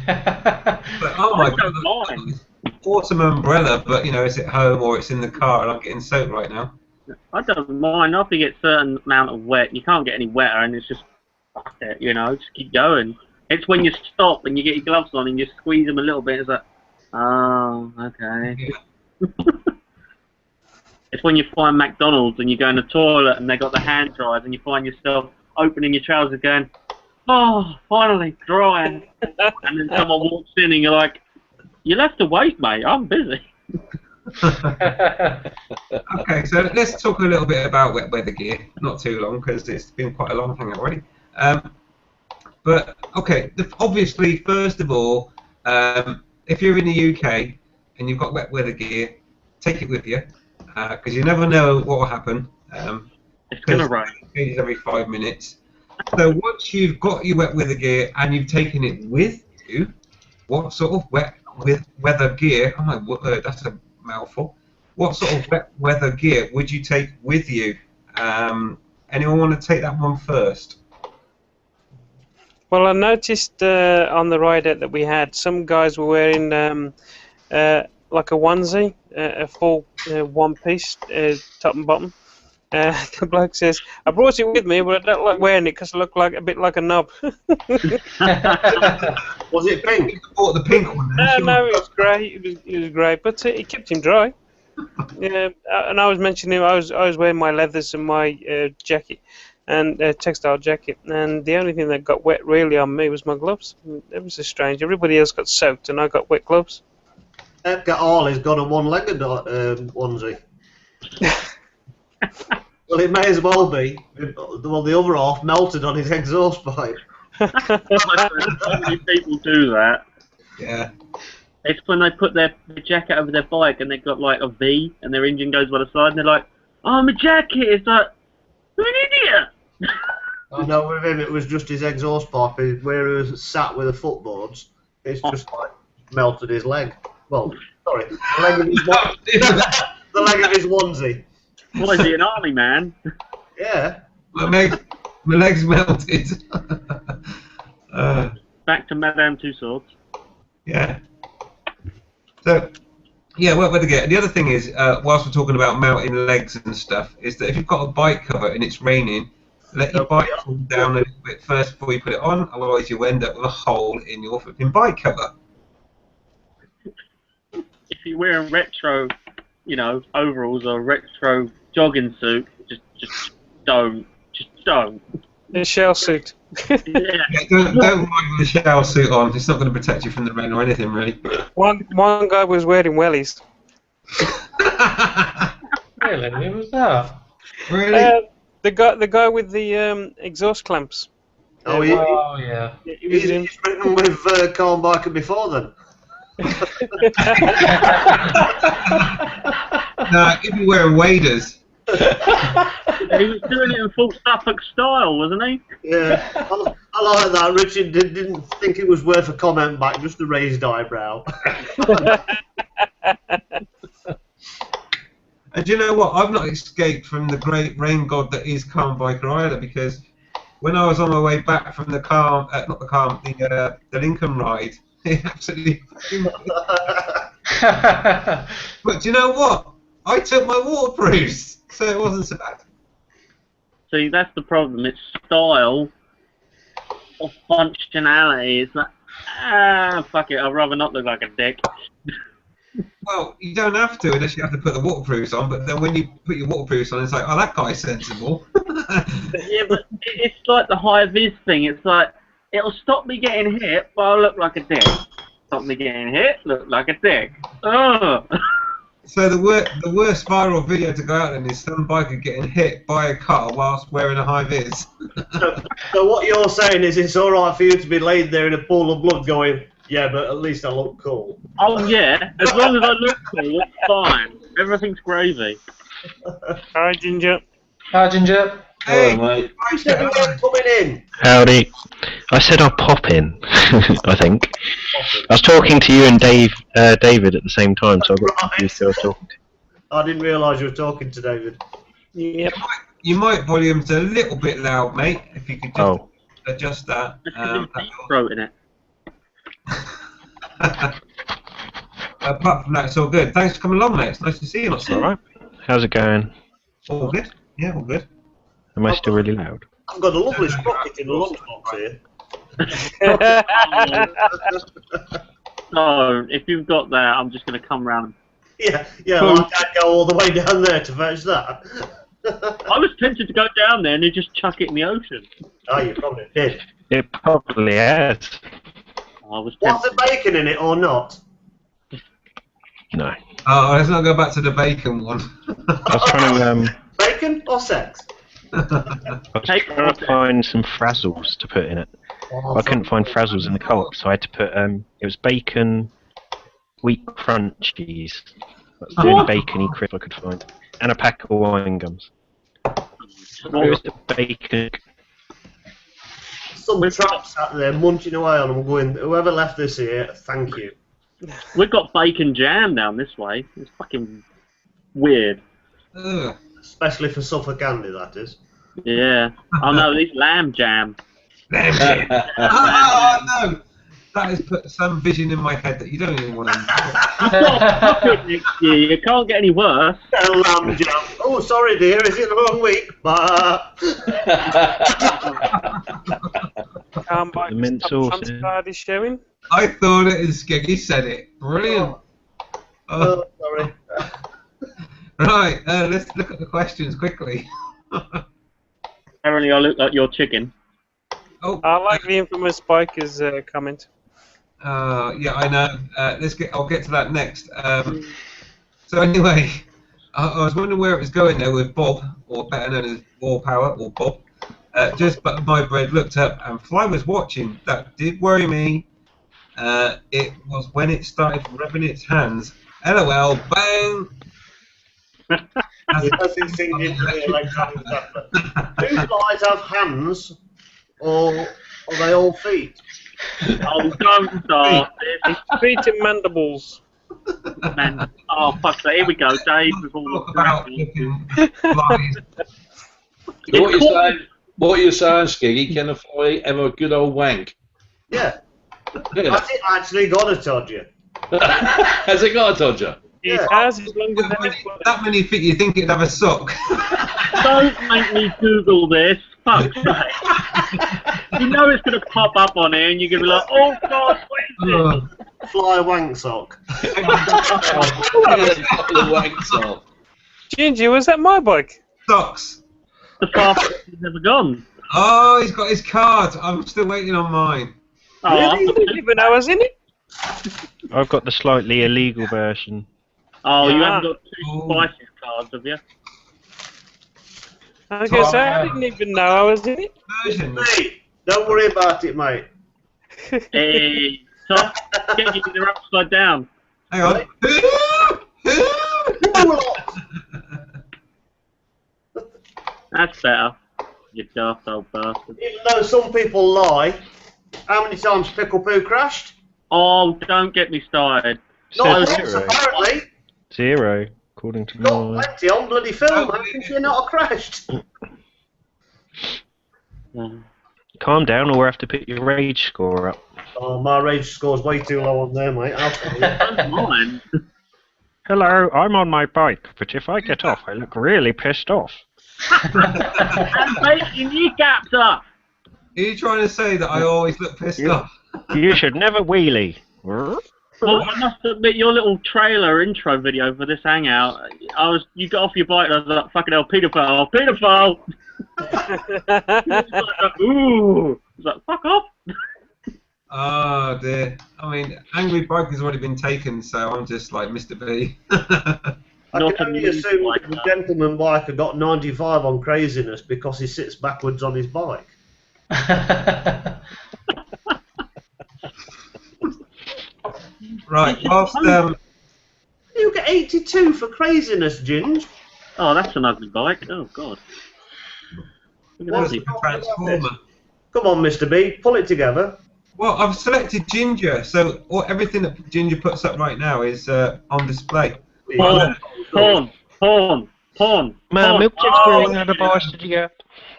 But oh my god, awesome umbrella, but you know it's at home or it's in the car, and I'm getting soaked right now. I don't mind. After you get a certain amount of wet, you can't get any wetter, and it's just fuck it, you know, just keep going. It's when you stop and you get your gloves on and you squeeze them a little bit. It's like, oh, okay. Yeah. It's when you find McDonald's and you go in the toilet and they got the hand dryers and you find yourself opening your trousers going, oh, finally, dry. And then someone walks in and you're like, you'll have to wait, mate, I'm busy. Okay, so let's talk a little bit about wet weather gear. Not too long because it's been quite a long hangout already. But okay, obviously, first of all, if you're in the UK and you've got wet weather gear, take it with you because you never know what will happen. It's gonna rain. It changes every 5 minutes. So once you've got your wet weather gear and you've taken it with you, what sort of weather gear? Oh my word, that's a mouthful. What sort of wet weather gear would you take with you? Anyone want to take that one first? Well, I noticed on the ride out that we had, some guys were wearing like a onesie, a full one-piece, top and bottom. The bloke says, "I brought it with me, but I don't like wearing it because I look like a bit like a knob." Was it pink? You bought the pink one. No, it was grey. It was grey, but it kept him dry. Yeah, and I was mentioning I was wearing my leathers and my jacket and textile jacket, and the only thing that got wet really on me was my gloves. It was strange. Everybody else got soaked, and I got wet gloves. Edgar Arley's got a one-legged onesie. Well, it may as well be. Well, the other half melted on his exhaust pipe. So many people do that. Yeah. It's when they put their jacket over their bike and they've got like a V and their engine goes by the side and they're like, "Oh, my jacket!" It's like, "You're an idiot!" I know with him it was just his exhaust pipe. Where he was sat with the footboards, it's just like melted his leg. Well, sorry, the leg of his the leg of his onesie. What is he, an army man? Yeah. My legs melted. Back to Madame Tussauds. Yeah. So, yeah, wet weather gear. The other thing is, whilst we're talking about melting legs and stuff, is that if you've got a bike cover and it's raining, let your bike cool down a little bit first before you put it on, otherwise you end up with a hole in your flipping bike cover. If you're wearing retro, overalls or retro jogging suit, just don't. A shell suit. Yeah. Don't ride with a shell suit on. It's not going to protect you from the rain or anything, really. One guy was wearing wellies. Really? Who was that? Really? The guy with the exhaust clamps. Oh, yeah. He was in. He's ridden with Carl Barker before then. Nah, he'd be wearing waders. He was doing it in full Suffolk style, wasn't he? Yeah, I like that. Richard didn't think it was worth a comment back, just a raised eyebrow. And do you know what? I've not escaped from the great rain god that is Calm Biker either, because when I was on my way back from the Lincoln ride, it absolutely. But do you know what? I took my waterproofs, so it wasn't so bad. See, that's the problem. It's style or functionality. It's like, fuck it. I'd rather not look like a dick. Well, you don't have to unless you have to put the waterproofs on, but then when you put your waterproofs on, it's like, oh, that guy's sensible. Yeah, but it's like the high vis thing. It's like, it'll stop me getting hit, but I'll look like a dick. Stop me getting hit, look like a dick. Ugh. So the worst viral video to go out then is some biker getting hit by a car whilst wearing a high vis. So what you're saying is it's all right for you to be laid there in a pool of blood going, yeah, but at least I look cool. Oh yeah, as long as I look cool, it's fine. Everything's gravy. Hi, Ginger. Hi, Ginger. Hey, mate. You said you weren't coming in. Howdy. I said I'll pop in, I think. I was talking to you and David at the same time, so I got confused who I was talking to. I didn't realise you were talking to David. Yep. your mic volume's a little bit loud, mate. If you could just adjust that. Deep throating it. Apart from that, it's all good. Thanks for coming along, mate. It's nice to see you. That's alright. How's it going? All good? Yeah, all good. Am I still really loud? I've got a lovely sprocket in the lunchbox here. So, if you've got that, I'm just going to come round. Yeah, like I'd go all the way down there to fetch that. I was tempted to go down there and then just chuck it in the ocean. Oh, you probably did. It probably has. I was Was tempted. there bacon in it or not? No. Oh, let's not go back to the bacon one. I was trying to Bacon or sex? find some frazzles to put in it. I couldn't find frazzles in the co-op, so I had to put it was bacon, wheat crunchies. That's the only bacony crisp I could find, and a pack of wine gums. It was the bacon. Some trap sat there munching away on them, going, whoever left this here, thank you. We've got bacon jam down this way. It's fucking weird. Ugh. Especially for Suffolk Candy, that is. Yeah. Oh no, these lamb jam. Lamb jam. Oh no! That has put some vision in my head that you don't even want to know. You can't get any worse. Lamb jam. Oh, sorry dear, is it the wrong week? The mint sauce. Is showing. I thought it and Skeggy said it. Brilliant. Oh, sorry. Right, let's look at the questions quickly. Apparently I look like your chicken. Oh, I like the infamous biker's comment. yeah, I know. I'll get to that next. So anyway, I was wondering where it was going there with Bob, or better known as War Power, or Bob. Just but my bread looked up and Fly was watching. That did worry me. It was when it started rubbing its hands. LOL, bang! It doesn't sink into the electronic tablet. Do guys have hands, or are they all feet? Oh, don't start this. Feet and mandibles. Man. Oh, fuck that. Here we go, Dave. With all Talk about the looking flies. What you're saying, Skiggy, can a fly have a good old wank? Yeah. Yeah. Has it actually got a Todger? Has it got a Dodger? It has, as long as any That many feet, you think it'd have a sock? Don't make me Google this. Fuck's sake. You know it's going to pop up on here and you're going to be like, oh god, what is this? Fly wank sock. The wank sock. Ginger, was that my bike? Socks. The fastest he's ever gone. Oh, he's got his card. I'm still waiting on mine. Oh, Really? I didn't even know I was in it. I've got the slightly illegal version. oh you Yeah. haven't got two spices cards, have you? I was going to say, I didn't even know I was in it. Version. Mate, don't worry about it, mate. Hey, so get you they're upside down. Hang on. That's better. You daft old bastard. Even though some people lie, how many times Pickle Poo crashed? Oh, don't get me started. Not Says once, zero. apparently. 0, according to Got mine. plenty on bloody film. How can she not have crashed? Calm down, or we'll have to put your rage score up. Oh, my rage score's way too low on there, mate. I'll tell you. Don't mind. Hello, I'm on my bike, but if I get off, I look really pissed off. I'm making your gaps up. Are you trying to say that I always look pissed off? You should never wheelie. Well, I must admit, your little trailer intro video for this hangout, you got off your bike and I was like, fucking hell, paedophile, paedophile! Ooh! I was like, fuck off! Oh dear. I mean, Angry Bike has already been taken, so I'm just like Mr. B. I Not can a only new assume bike, that the gentleman biker got 95 on craziness because he sits backwards on his bike. Right, whilst You get 82 for craziness, Ginge. Oh, that's an ugly bike. Oh, God. Look at What's that. the problem about Transformer. this? Come on, Mr. B, pull it together. Well, I've selected Ginger, so everything that Ginger puts up right now is on display. Porn! Man, milk chips growing out of bars, did you get?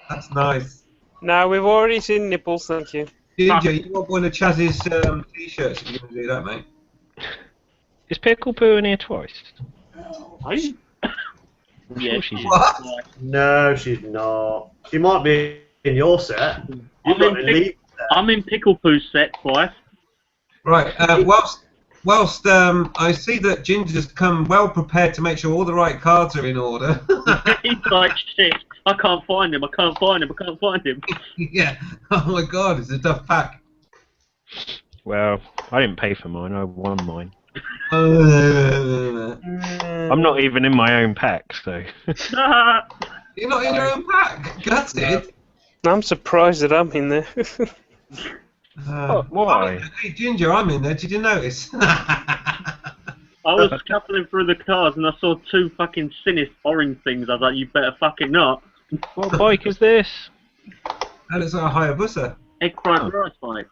That's nice. No, we've already seen nipples, thank you. Ginger, you want one of Chaz's t-shirts if you're going to do that, mate? Is Pickle Poo in here twice? Yeah, she's in. What? No, she's not. She might be in your set. You've got to leave. I'm in Pickle Poo's set twice. Right, whilst I see that Ginger's come well prepared to make sure all the right cards are in order. He's like, shit, I can't find him. Yeah, oh my god, it's a tough pack. Well, I didn't pay for mine, I won mine. I'm not even in my own pack, so. You're not in your own pack. Gutted. I'm surprised that I'm in there. Why? Hey, Ginger, I'm in there. Did you notice? I was shuffling through the cars and I saw two fucking Sinis orange things. I was like, you better fucking not. What bike is this? And it's like a Hayabusa. Egg fried rice bike.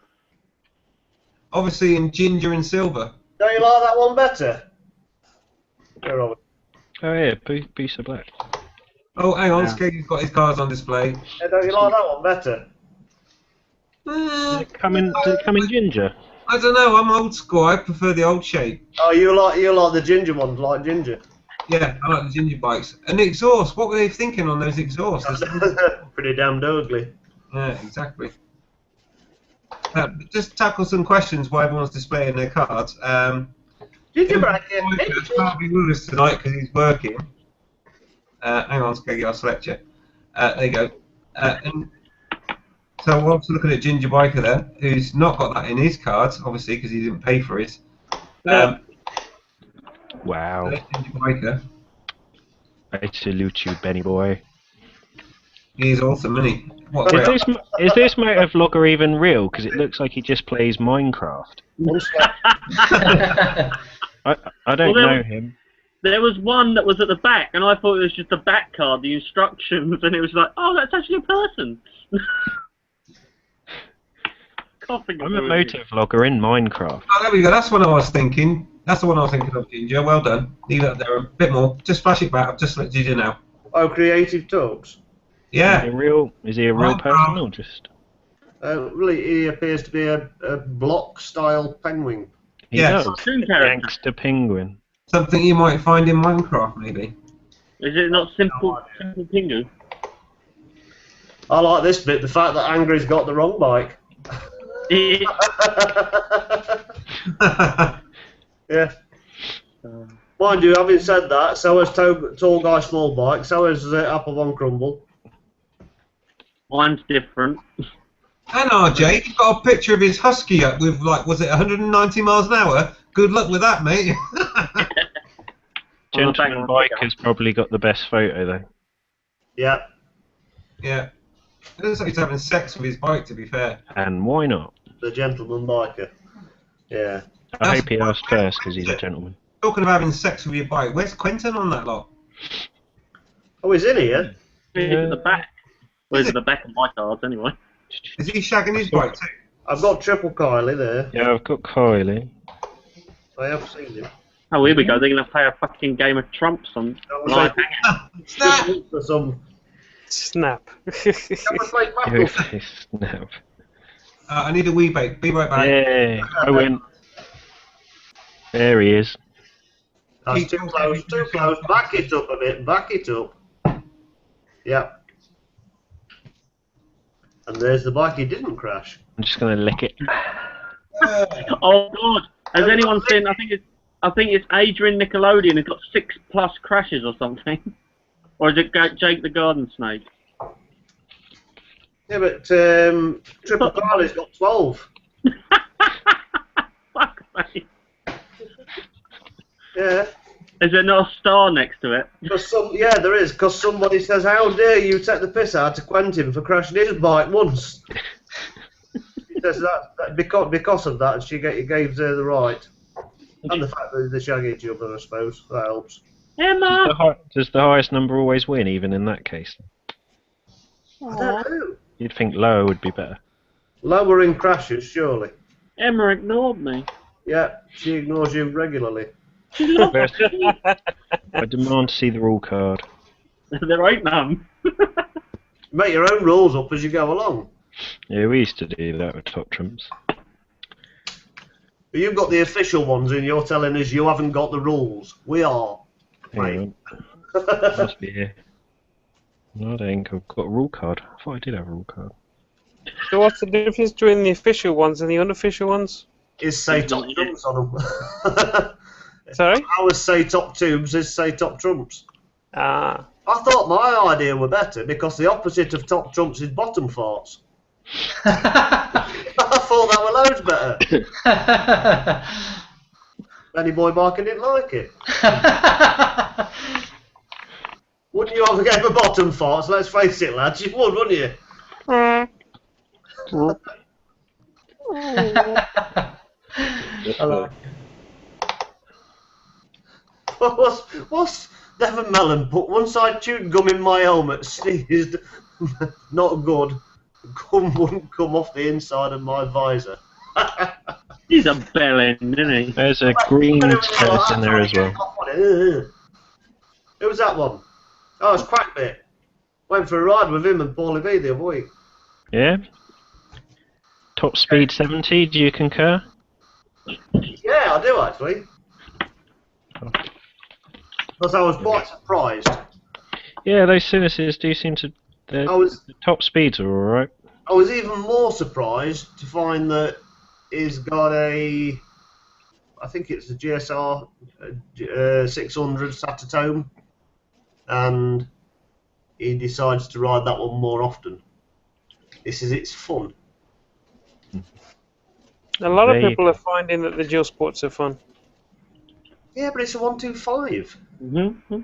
Obviously in ginger and silver. Don't you like that one better? Where are we? Oh yeah, piece of black. Oh, hang on, Yeah. Skeggy's got his cars on display. Hey, don't you like that one better? Does it come in ginger? I don't know, I'm old school, I prefer the old shape. Oh, you like the ginger ones, like ginger. Yeah, I like the ginger bikes. And the exhaust, what were they thinking on those exhausts? Pretty damn ugly. Yeah, exactly. Just tackle some questions while everyone's displaying their cards. Ginger bracket. Can't be with us tonight because he's working. Hang on, Skeggy, I'll select you. There you go. And so we're also looking at Ginger Biker there, who's not got that in his cards, obviously, because he didn't pay for his. Wow. Ginger Biker. I salute you, Benny boy. He's awesome, isn't he? What a Is this motovlogger even real? Because it looks like he just plays Minecraft. I don't know him. There was one that was at the back, and I thought it was just a back card, the instructions, and it was like, oh, that's actually a person. I'm a motovlogger in Minecraft. Oh, there we go. That's what I was thinking. That's the one I was thinking of, Ginger. Well done. Leave that there a bit more. Just flash it back. I've just let Ginger know. Oh, Creative Talks. Yeah. Is he a real person or just? Really, he appears to be a block-style penguin. He does. Gangster penguin. Something you might find in Minecraft, maybe. Is it not simple Pingu? I like this bit, the fact that Angry's got the wrong bike. Yeah. Mind you, having said that, so has Tall Guy Small Bike, so has Apple One Crumble. Mine's different. And RJ, he's got a picture of his Husky up with, like, was it 190 miles an hour? Good luck with that, mate. Gentleman Biker's probably got the best photo, though. Yeah. Yeah. It looks like he's having sex with his bike, to be fair. And why not? The Gentleman Biker. Yeah. I hope he asked first, because he's a gentleman. Talking of having sex with your bike, where's Quentin on that lot? Oh, he's in here? He's at the back. Well, he's at the back of my cards, anyway. Is he shagging his bike too? I've got Triple Kylie there. Yeah, I've got Kylie. I have seen him. Oh, here we go. They're going to play a fucking game of trumps on live hangout. Snap! For some... Snap. Snap. I need a wee bake. Be right back. Yeah, I win. There he is. That's too close, too close. Back it up a bit, back it up. Yeah. And there's the bike he didn't crash. I'm just gonna lick it. Oh God! Has anyone seen? I think it's Adrian Nickelodeon who got 6+ crashes or something, or is it Jake the Garden Snake? Yeah, but Triple Kylie's got 12. Fuck me. Yeah. Is there not a star next to it? Yeah, there is, because somebody says, how dare you take the piss out of Quentin for crashing his bike once. He says that because of that, she gave her the right. And the fact that they shag each other, I suppose, that helps. Emma! Does the highest number always win, even in that case? I don't know. You'd think lower would be better. Lower in crashes, surely. Emma ignored me. Yeah, she ignores you regularly. I demand to see the rule card. There ain't none. Make your own rules up as you go along. Yeah, we used to do that with Top Trumps. But you've got the official ones and you're telling us you haven't got the rules. We are. Hang on. Must be here. No, I think I've got a rule card. I thought I did have a rule card. So what's the difference between the official ones and the unofficial ones? Is say top trumps on them. Sorry? Ours say top tubes is say top trumps. Ah. I thought my idea were better because the opposite of top trumps is bottom farts. I thought that were loads better. Benny Boy Biker didn't like it. Wouldn't you have a game of bottom farts? Let's face it, lads, you would, wouldn't you? I like What's Devon Mellon put one side chewed gum in my helmet, sneezed, not good. Gum wouldn't come off the inside of my visor. He's a bellend, isn't he? There's a green turret in there as well. Who was that one? Oh, it's Crackbit. Went for a ride with him and Paulie B the other week. Yeah? Top speed 70, do you concur? Yeah, I do actually. Because I was quite surprised. Yeah, those Synuses do seem to... The top speeds are alright. I was even more surprised to find that he's got a... I think it's a GSR 600 Saturtome. And he decides to ride that one more often. It's fun. A lot of people are finding that the dual sports are fun. Yeah, but it's a 125. Mm-hmm.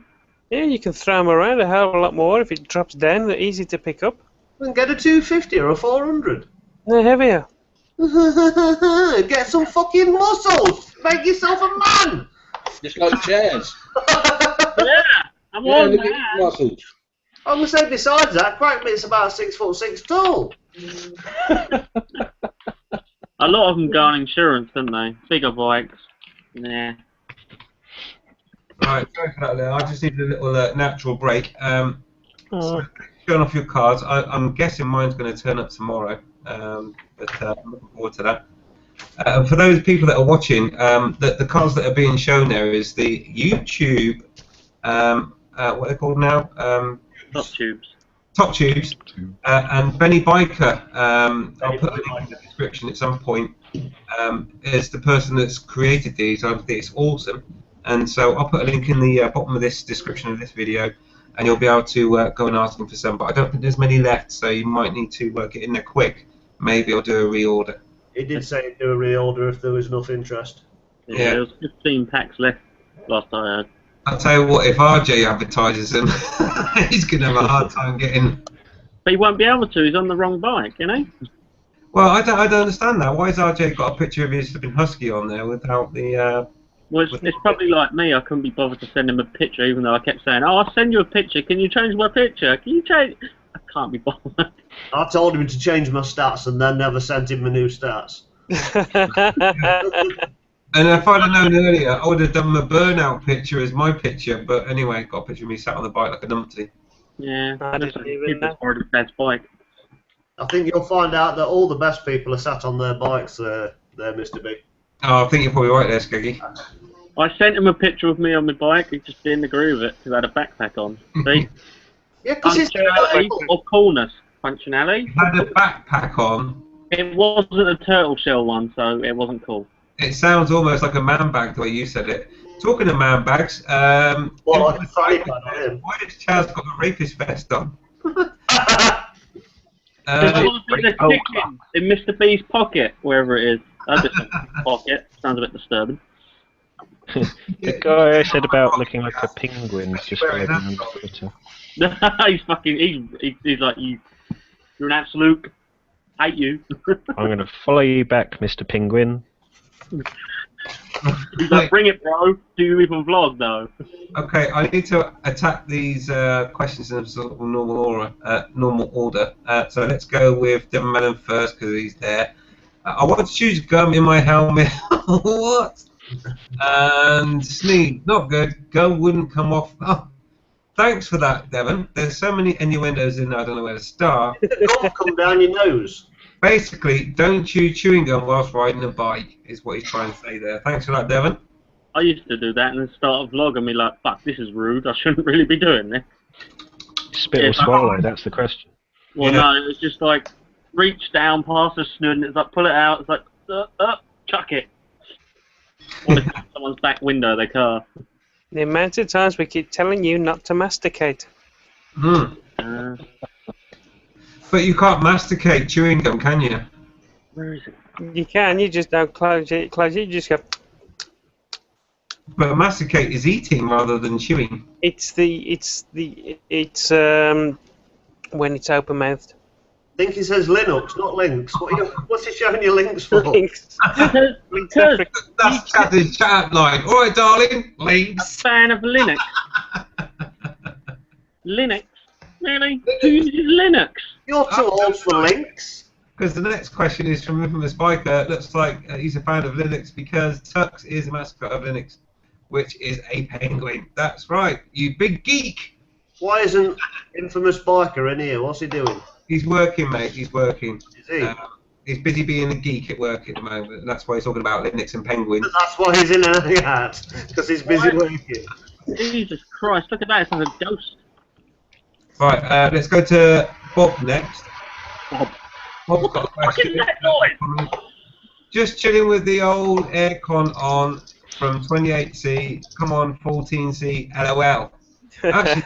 Yeah, you can throw them around a hell of a lot more if it drops down. They're easy to pick up. We can get a 250 or a 400. They're heavier. Get some fucking muscles. Make yourself a man. Just like chairs. Yeah, I'm on look at that. his muscles. I'm gonna say besides that, Crackbit's about 6'6" tall. A lot of them go on insurance, don't they? Bigger bikes. Nah. Right, sorry for that there. I just need a little natural break. So turn off your cards. I'm guessing mine's going to turn up tomorrow, but I'm looking forward to that. For those people that are watching, the cards that are being shown there is the YouTube, what are they called now? Top tubes. Top tubes, and Benny Biker. I'll put a link in the description at some point. Is the person that's created these. I think it's awesome. And so I'll put a link in the bottom of this description of this video, and you'll be able to go and ask them for some. But I don't think there's many left, so you might need to get in there quick. Maybe I'll do a reorder. He did say he'd do a reorder if there was enough interest. Yeah, there was 15 packs left last I heard. I'll tell you what, if RJ advertises them, he's going to have a hard time getting... But he won't be able to, he's on the wrong bike, isn't he? Well, I don't understand that. Why has RJ got a picture of his flipping Husky on there without the... Well, it's probably like me. I couldn't be bothered to send him a picture, even though I kept saying, "Oh, I'll send you a picture. Can you change my picture? Can you change?" I can't be bothered. I told him to change my stats and then never sent him my new stats. And if I'd have known earlier, I would have done my burnout picture as my picture. But anyway, got a picture of me sat on the bike like a numpty. Yeah, I didn't even know. Or the best bike. I think you'll find out that all the best people are sat on their bikes there, Mr. B. Oh, I think you're probably right there, Skeggy. I sent him a picture of me on my bike. He just didn't agree with it because I had a backpack on. See? Yeah, because it's Functionality or coolness. Functionality. You had a backpack on. It wasn't a turtle shell one, so it wasn't cool. It sounds almost like a man bag the way you said it. Talking of man bags, well, like a why has Chaz got a rapist vest on? There's a chicken in Mr. B's pocket, wherever it is. I just think pocket. Sounds a bit disturbing. The guy I said about looking like a penguin is just followed me on Twitter. He's fucking. He's like you. You're an absolute. Hate you. I'm going to follow you back, Mr. Penguin. He's like, bring it, bro. Do you even vlog though? Okay, I need to attack these questions in a sort of normal order. So let's go with Devon Mellon first because he's there. I want to choose gum in my helmet. What? And sneeze, not good. Gum wouldn't come off. Oh, thanks for that, Devon. There's so many innuendos in there, I don't know where to start. Gum come down your nose. Basically, don't chew chewing gum whilst riding a bike, is what he's trying to say there. Thanks for that, Devon. I used to do that and then start a vlog and be like, fuck, this is rude. I shouldn't really be doing this. Spit or swallow, that's the question. Well, no, it's just like, reach down past the snoot and it's like, pull it out. It's like, chuck it. Or it's someone's back window of their car. The amount of times we keep telling you not to masticate. But you can't masticate chewing gum, can you? Where is it? You can, you just don't close it, you just go... But masticate is eating rather than chewing. It's when it's open mouthed. I think he says Linux, not Links. What's he showing you links for? Links. Links Because Africa. That's Cathy's chat line. All right, darling. a Links. fan of Linux. Linux? Really? Who uses Linux? You're too old for links. Because the next question is from Infamous Biker. Looks like he's a fan of Linux because Tux is a mascot of Linux, which is a penguin. That's right, you big geek. Why isn't Infamous Biker in here? What's he doing? He's working, mate. He's working. Is he? He's busy being a geek at work at the moment. That's why he's talking about Linux and penguins. That's why he's in a hangout, because he's busy working. Jesus Christ, look at that, it's like a ghost. Right, let's go to Bob next. Bob. Bob's got a question. What is that noise? Just chilling with the old aircon on from 28C. Come on, 14C. LOL. Actually,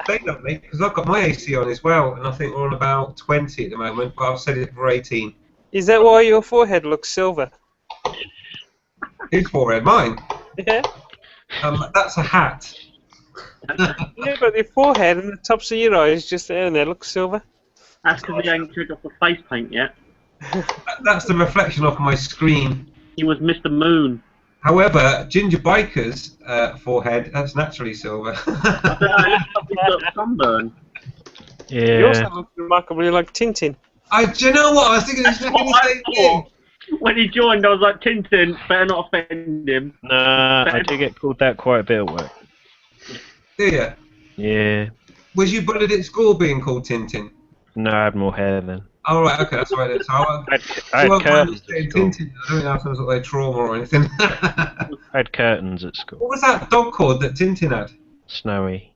say that, mate, because I've got my AC on as well, and I think we're on about 20 at the moment, but I've set it for 18. Is that why your forehead looks silver? Whose forehead? Mine? Yeah. That's a hat. Yeah, but your forehead and the tops of your eyes just there and there look silver. That's because he ain't turned off the face paint yet. That's the reflection off my screen. He was Mr. Moon. However, Ginger Biker's forehead, that's naturally silver. I don't know, it looks like he's got sunburn. You also Yeah. look remarkably like Tintin. Do you know what? I was thinking exactly the same thing. When he joined, I was like, Tintin, better not offend him. Nah, I do get called that quite a bit at work. Do you? Yeah. Was you bullied at school being called Tintin? No, I had more hair then. Oh, right, okay, that's right. So I had curtains at saying school. Tintin. I don't think that's some sort of trauma or anything. I had curtains at school. What was that dog called that Tintin had? Snowy.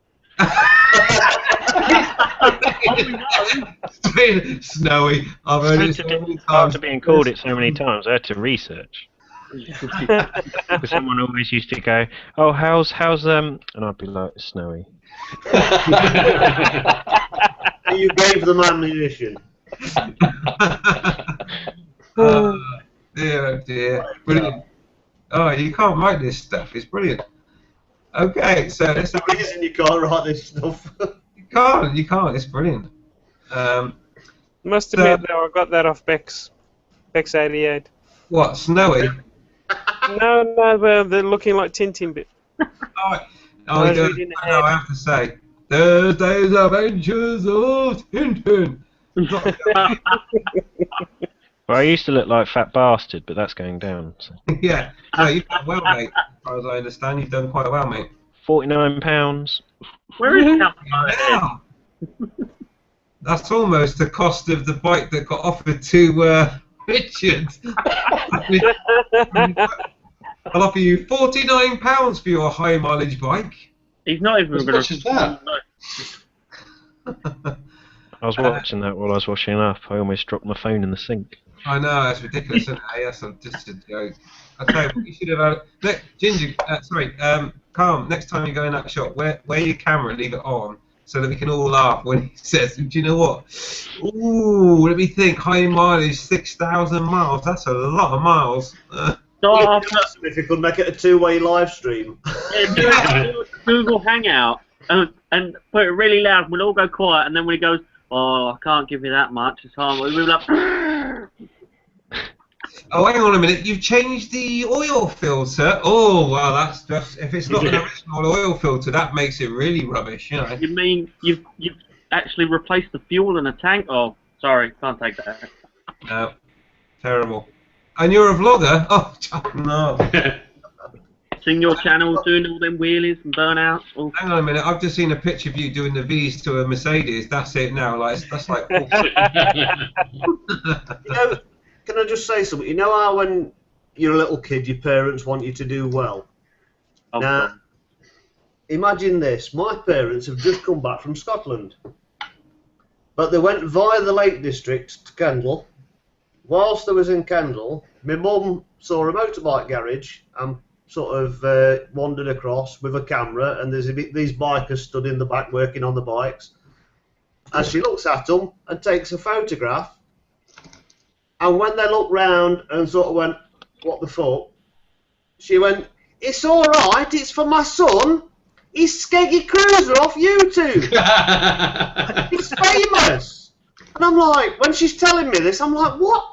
It's been snowy. I've heard it so many times. After being called it so many times, I had to research. Because someone always used to go, "Oh, how's and I'd be like, "Snowy." You gave them ammunition. Dear, oh dear. Brilliant. Oh, you can't write this stuff. It's brilliant. Okay, so let's There's a reason you can't write this stuff. You can't. It's brilliant. Must admit though, I got that off Bex 88. What, Snowy? No, well, they're looking like Tintin bit. Oh, he does. I know, I have to say. Thursday's Adventures of Tintin. Well, I used to look like Fat Bastard, but that's going down. So. Yeah. No, you've done well, mate. As far as I understand, you've done quite well, mate. £49. Where is that? Wow. That's almost the cost of the bike that got offered to Richard. I'll offer you £49 for your high mileage bike. He's not even As going much as that? I was watching that while I was washing up. I almost dropped my phone in the sink. I know, that's ridiculous, isn't it? That's just a joke. I tell you what, you should have had. Ginger, Calm, next time you go in that shop, wear your camera, leave it on, so that we can all laugh when he says, do you know what? Ooh, let me think, high mileage, 6,000 miles. That's a lot of miles. If you could make it a two-way live stream. Yeah, do a Google Hangout and put it really loud. We'll all go quiet, and then when he goes, "Oh, I can't give you that much," it's hard. We'll be like, Oh, hang on a minute. You've changed the oil filter. Oh, well, that's just... If it's not an original oil filter, that makes it really rubbish, you know. You mean you've actually replaced the fuel in a tank? Oh, sorry, can't take that. No. Terrible. And you're a vlogger? Oh, no. Seeing your channel doing all them wheelies and burnouts. Oh. Hang on a minute. I've just seen a picture of you doing the V's to a Mercedes. That's it now. That's like... You know, can I just say something? You know how when you're a little kid, your parents want you to do well? Oh, Now, God. imagine this. My parents have just come back from Scotland. But they went via the Lake District to Kendal. Whilst I was in Kendal, my mum saw a motorbike garage and sort of wandered across with a camera, and there's these bikers stood in the back working on the bikes. And she looks at them and takes a photograph. And when they looked round and sort of went, "What the fuck?" she went, it's alright, it's for my son. He's Skeggy Cruiser off YouTube. He's famous. And I'm like, when she's telling me this, I'm like, what?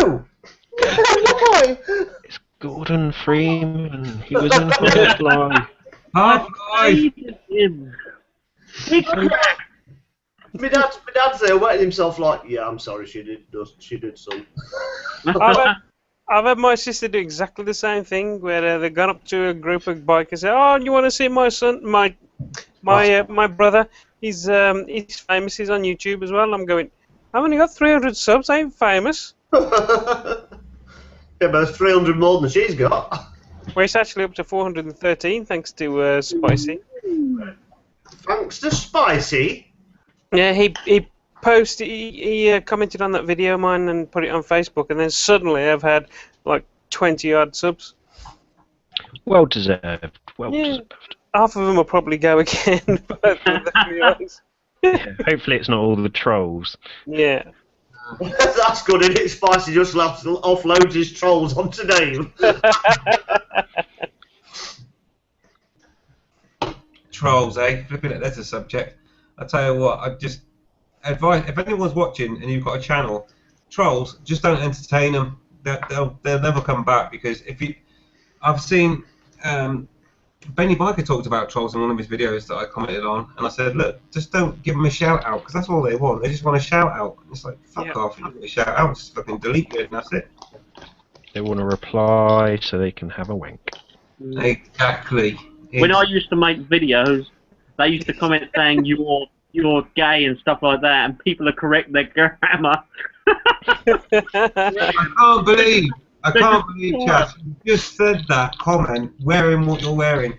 No. Why? It's Gordon Freeman. He was in Firefly. I My dad's there wetting himself like, yeah, I'm sorry, she did, son. I've had my sister do exactly the same thing, where they've gone up to a group of bikers and say, "Oh, you want to see my son, my brother? He's famous. He's on YouTube as well." And I'm going, "I've only got 300 subs. I ain't famous." Yeah, but there's 300 more than she's got. Well, it's actually up to 413 thanks to Spicy. Thanks to Spicy. Yeah, he posted, he commented on that video of mine and put it on Facebook, and then suddenly I've had like 20 odd subs. Well deserved. Well Yeah. deserved. Half of them will probably go again. But let's be honest. Yeah, hopefully it's not all the trolls. Yeah. That's good, isn't it? Spicy just offloads his trolls onto Dave. Trolls, eh? Flipping it, that's a subject. I tell you what, I just advise, if anyone's watching and you've got a channel, trolls, just don't entertain them. They'll never come back, because I've seen Benny Biker talked about trolls in one of his videos that I commented on, and I said, look, just don't give them a shout out, because that's all they want. They just want a shout out. It's like, fuck off, you don't get a shout out, just fucking delete it and that's it. They want to reply so they can have a wank. Exactly. When I used to make videos, they used to comment saying you're gay and stuff like that, and people are correct their grammar. I can't believe, Chas, you just said that comment, wearing what you're wearing.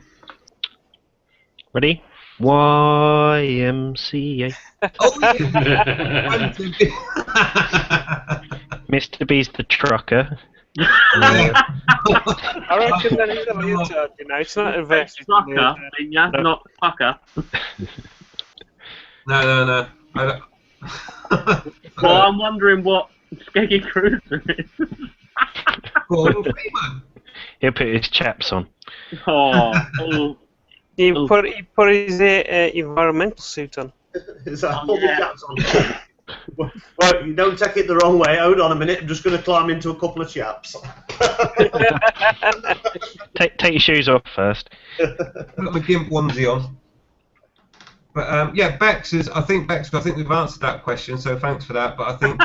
Ready? YMCA. Oh, yeah. Mr. B's the trucker. I reckon that is a leotard, you know, it's not a vest. It's a Fucker, leotard. yeah, not fucker. No. I don't. Well, I'm wondering what Skeggy Cruiser is. Gordon Freeman. He'll put his chaps on. Oh. He put his environmental suit on. Is that all the chaps on? Right, you don't take it the wrong way. Hold on a minute, I'm just going to climb into a couple of chaps. Take your shoes off first. Put my gimp onesie on. But yeah, Bex, I think we've answered that question, so thanks for that. But I think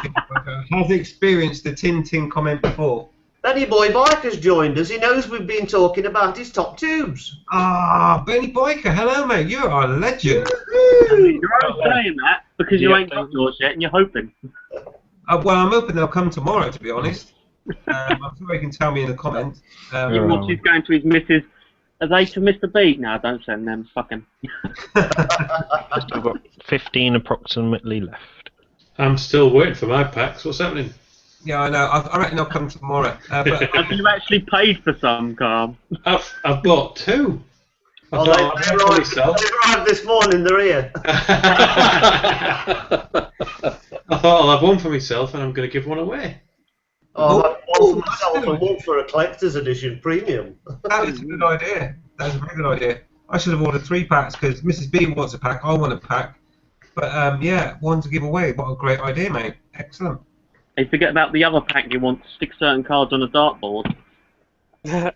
has experienced the Tintin comment before. Benny Boy Biker's joined us. He knows we've been talking about his top tubes. Ah, Benny Biker, hello mate, you are a legend. You're only saying that because you ain't got yours yet and you're hoping. Well, I'm hoping they'll come tomorrow, to be honest. I'm sure he can tell me in the comments. He's going to his missus. Are they to Mr. B? No, don't send them. Fucking. I've got 15 approximately left. I'm still waiting for my packs. What's happening? Yeah, I know. I reckon they'll come tomorrow. But Have you actually paid for some, Carl? I've bought two. They arrived this morning, they're here. I thought I'll have one for myself and I'm going to give one away. One for myself and one for a collector's edition premium. that is a good idea. That's a very good idea. I should have ordered 3 packs because Mrs. B wants a pack, I want a pack. But yeah, one to give away. What a great idea, mate. Excellent. Hey, forget about the other pack you want to stick certain cards on a dartboard. Huh?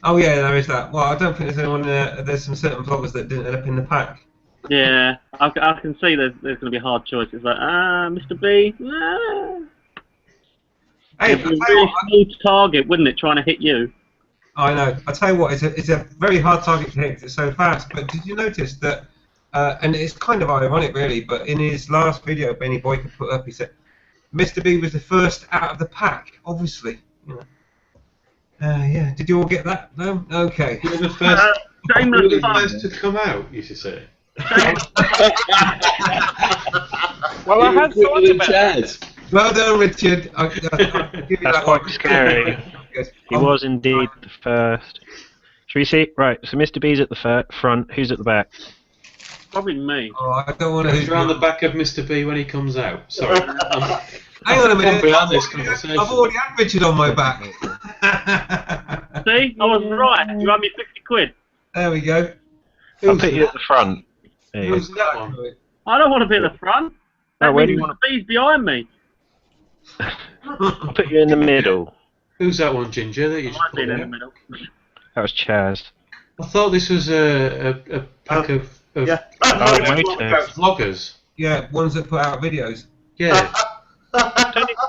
Oh yeah, there is that. Well, I don't think there's anyone. There's some certain vloggers that didn't end up in the pack. Yeah, I can see there's going to be hard choices. Like, Mr. B. Hey, it'd be a really small target, wouldn't it, trying to hit you? I know. I tell you what, it's a very hard target to hit because it's so fast. But did you notice that? And it's kind of ironic, really. But in his last video, Benny Boyker put up, he said, "Mr. B was the first out of the pack." Obviously, you know. Yeah. Did you all get that? No. Okay. You were the first. You were the first to come out. You should say. Well, I had thought about it. Well done, Richard. I'll give you That's that quite one. scary. He was indeed the first. Shall we see? Right, so Mr. B's at the front. Who's at the back? Probably me. Oh, I don't want to. Who's around the back of Mr. B when he comes out? Sorry. Hang on a minute. Come behind this conversation. I've already had Richard on my back. See, I was right. You owe me 50 quid. There we go. I'll put you at the front. There you go. Who's that one? I don't want to be at the front. That where do means you want the bee's behind me. I'll put you in the middle. Who's that one, Ginger? That you I just might be pulled in the out? middle. That was Chaz. I thought this was a pack of Yeah. vloggers. Yeah, ones that put out videos. Yeah.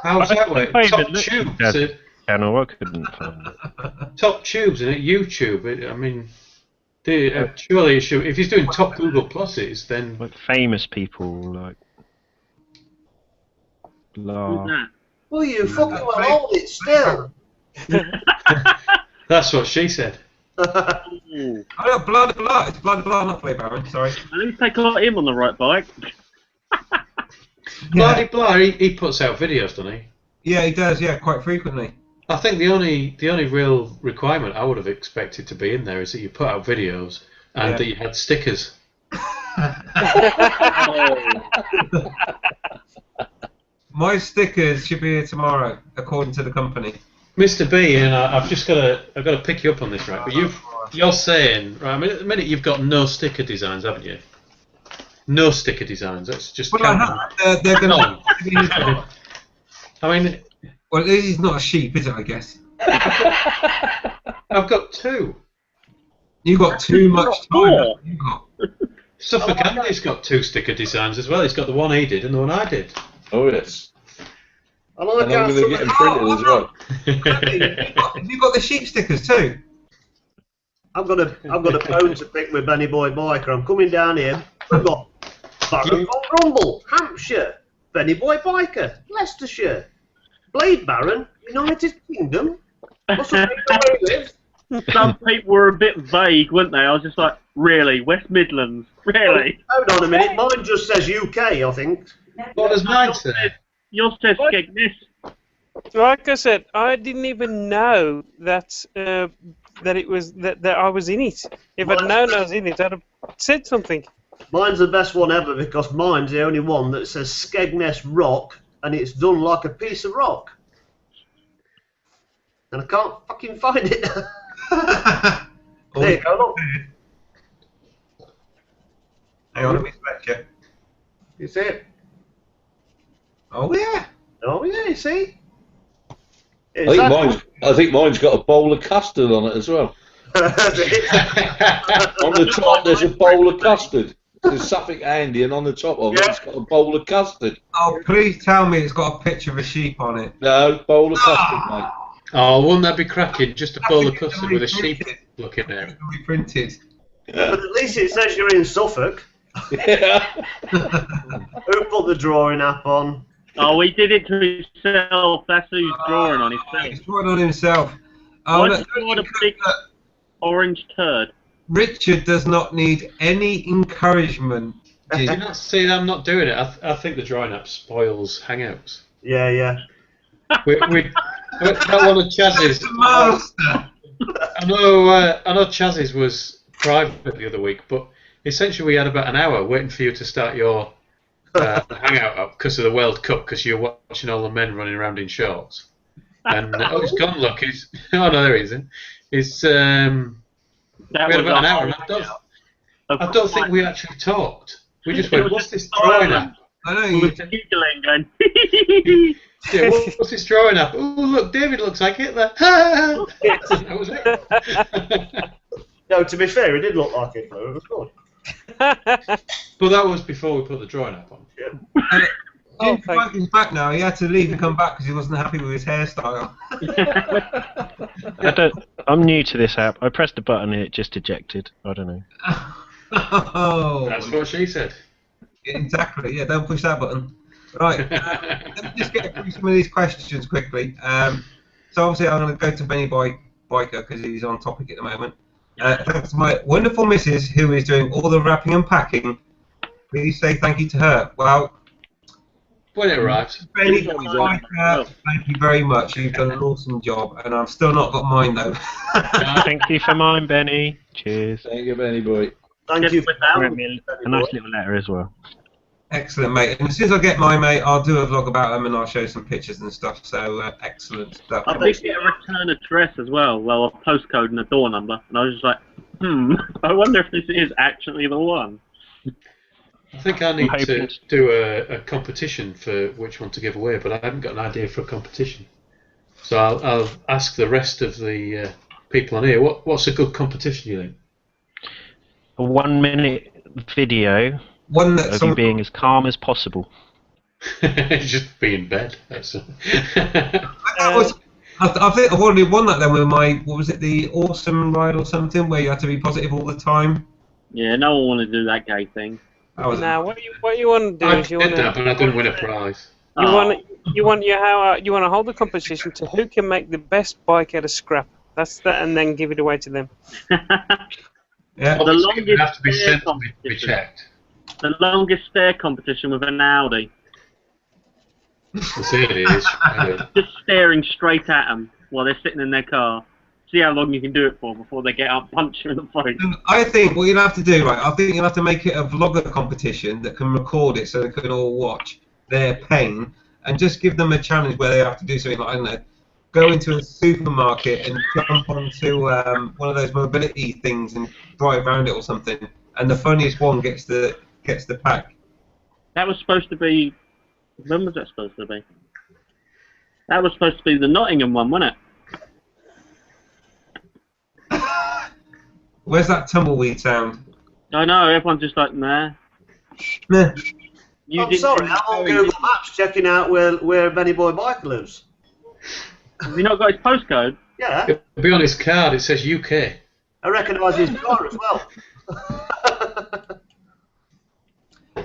How's that way? I Top even looked tubes. at that channel, I couldn't find it. Top tubes and YouTube. I mean, surely it should, if he's doing top Google Pluses, then Like famous people, like... Who's Blah. that? Well, you fucking well hold it still. that's what she said. Ooh. Oh, no, blah, blah. It's blah, blah, not play Baron. Sorry. At least take a lot of him on the right bike. Bloody blah, he puts out videos, doesn't he? Yeah, he does. Yeah, quite frequently. I think the only real requirement I would have expected to be in there is that you put out videos and that you had stickers. My stickers should be here tomorrow, according to the company. Mr. B, and I've got to pick you up on this, right? But you're saying, right? I mean, at the minute you've got no sticker designs, haven't you? No sticker designs. That's just. Well, they're going to. I mean, well, this is not a sheep, is it? I guess. I've got two. You got too much time. You got. Suffolk Andy's got two sticker designs as well. He's got the one he did and the one I did. Oh yes. I like And I'm going to get them printed as well. Have you got the sheep stickers too? I've got a bone to pick with Benny Boy Biker. I'm coming down here. We've got Baron von Rumble, Hampshire. Benny Boy Biker, Leicestershire. Blade Baron, United Kingdom. What's up, where he lives? Some people were a bit vague, weren't they? I was just like, really? West Midlands? Really? Hold on a minute, mine just says UK, I think. What does mine say? Yours says Skegness. Like I said, I didn't even know that that it was that I was in it. If I'd known I was in it, I'd have said something. Mine's the best one ever because mine's the only one that says Skegness Rock and it's done like a piece of rock. And I can't fucking find it. There you go, look. Hang on, let me stretch you. You see it? Oh yeah. Oh yeah, you see? I think mine's got a bowl of custard on it as well. On the top, there's a bowl of custard. There's Suffolk Andy, and on the top of it, it's got a bowl of custard. Oh, please tell me it's got a picture of a sheep on it. No, bowl of custard, mate. Oh, wouldn't that be cracking? Just a bowl of custard with a sheep looking at it. Reprinted. But at least it says you're in Suffolk. Yeah. Who put the drawing app on? Oh, he did it to himself. That's who he's drawing on himself. He's drawing on himself. Oh, Why look, did you draw a big orange turd? Richard does not need any encouragement. Do you not see? I'm not doing it. I think the drawing app spoils Hangouts. Yeah, yeah. That one of Chaz's. I know Chaz's was private the other week, but essentially we had about an hour waiting for you to start your Hangout up because of the World Cup, because you're watching all the men running around in shorts. And he's gone. Look, oh no, there he is. We had about an hour. And I don't think we actually talked. We just went, "What's this drawing app?" I know We you. were giggling, going. Yeah, what's this drawing app? Oh, look, David looks like Hitler. That was it. No, to be fair, it did look like it, though. It was good. But that was before we put the drawing app on. He's back now. He had to leave and come back because he wasn't happy with his hairstyle. I'm new to this app. I pressed the button and it just ejected. I don't know. Oh, That's what she said. exactly. Yeah, don't push that button. Right. Let me just get through some of these questions quickly. So obviously I'm going to go to Benny Biker because he's on topic at the moment. Thanks to my wonderful missus who is doing all the wrapping and packing. Please say thank you to her. Well, When it arrives. Benny Biker, thank you very much. You've done an awesome job, and I've still not got mine though. Thank you for mine, Benny. Cheers. Thank you, Benny boy. Thank you for Wrote me a nice little letter as well. Excellent, mate. And as soon as I get mine, mate, I'll do a vlog about them and I'll show some pictures and stuff. So excellent stuff. I did get a return address as well, a postcode and a door number, and I was just like, I wonder if this is actually the one. I think I need to do a competition for which one to give away, but I haven't got an idea for a competition. So I'll ask the rest of the people on here, what's a good competition, you think? A 1 minute video of you being as calm as possible. Just be in bed. That's I think I've already won that then with my, what was it, the Awesome Ride or something, where you had to be positive all the time. Yeah, no one wanted to do that gay thing. Now, what you want to do is you want that, but I didn't win a prize. You want to hold the competition to who can make the best bike out of scrap. That's that, and then give it away to them. Yeah. Well, the longest have to be sent to be checked. The longest stair competition with an Audi. Mercedes. Just staring straight at them while they're sitting in their car. See how long you can do it for before they get up, punch you in the face. I think what you'll have to do, right, I think you'll have to make it a vlogger competition that can record it so they can all watch their pain, and just give them a challenge where they have to do something like, I don't know, go into a supermarket and jump onto one of those mobility things and drive around it or something, and the funniest one gets the pack. That was supposed to be... When was that supposed to be? That was supposed to be the Nottingham one, wasn't it? Where's that tumbleweed sound? I know, everyone's just like, nah. Nah. I'm sorry, I'm on Google Maps checking out where Benny Boy Biker lives. Have you not got his postcode? Yeah. It'll be on his card, it says UK. I recognise his car as well.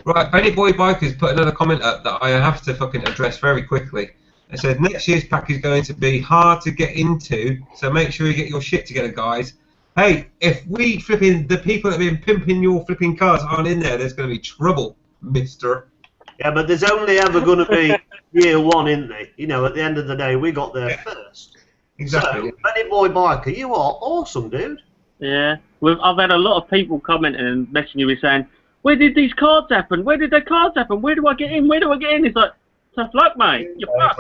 Right, Benny Boy Bikers put another comment up that I have to fucking address very quickly. It said, next year's pack is going to be hard to get into, so make sure you get your shit together, guys. Hey, if the people that have been pimping your flipping cars aren't in there, there's going to be trouble, mister. Yeah, but there's only ever going to be year one, isn't there? You know, at the end of the day, we got there first. Exactly. So, Benny Boy Biker, you are awesome, dude. Yeah. I've had a lot of people commenting and messaging me saying, where did these cards happen? Where did the cards happen? Where do I get in? Where do I get in? It's like, tough luck, mate. You're fucked.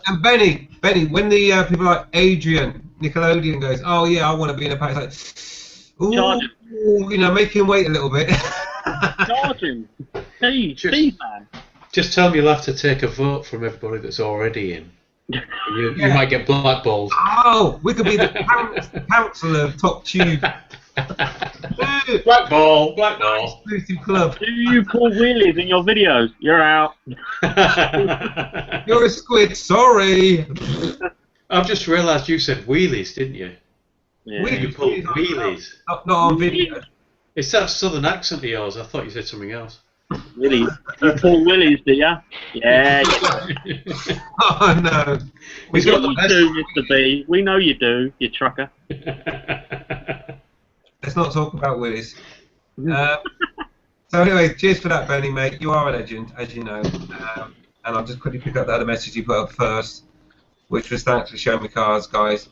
And Benny, when the people like Adrian, Nickelodeon goes, oh yeah, I want to be in a pack, it's like, ooh, you know, make him wait a little bit. Charge him. Please, man. Just tell him you'll have to take a vote from everybody that's already in. You might get blackballed. Oh, we could be the council of Top Tube. Blackball. Exclusive club. Do you pull wheelies in your videos? You're out. You're a squid, sorry. I've just realised you said wheelies, didn't you? Yeah. You pulled wheelies. Not on video. It's that southern accent of yours. I thought you said something else. Willies. You pull willies, do ya? Yeah. Oh no. He's got the best. Do, Mr. B. We know you do, you trucker. Let's not talk about Willis. So anyway, cheers for that, Benny, mate. You are a legend, as you know. And I'll just quickly pick up the other message you put up first, which was thanks for showing me cars, guys.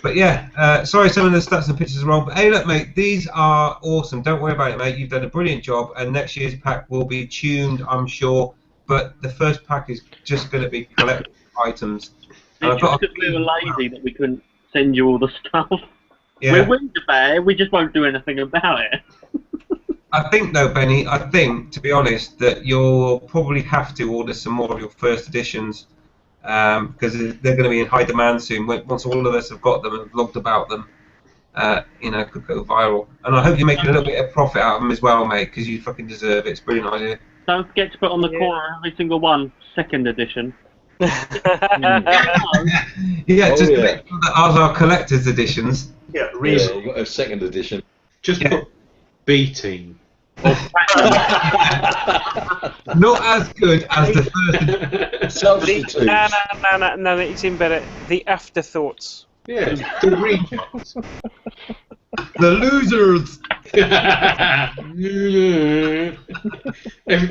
But yeah, sorry some of the stats and pictures are wrong. But hey, look, mate, these are awesome. Don't worry about it, mate. You've done a brilliant job. And next year's pack will be tuned, I'm sure. But the first pack is just going to be collectible items. It's just because we were lazy that we couldn't send you all the stuff. Yeah. We're willing to pay, we just won't do anything about it. I think, though, Benny, to be honest, that you'll probably have to order some more of your first editions. Because they're going to be in high demand soon. Once all of us have got them and vlogged about them, you know, could go viral. And I hope you're making a little bit of profit out of them as well, mate, because you fucking deserve it. It's a brilliant idea. Don't forget to put on the corner every single one, second edition. Yeah, just make sure that ours are collector's editions. Yeah, really. You've got a second edition. Just put B team. Not as good as the first edition. No, it's in better. The afterthoughts. Yeah, the rejects. The losers.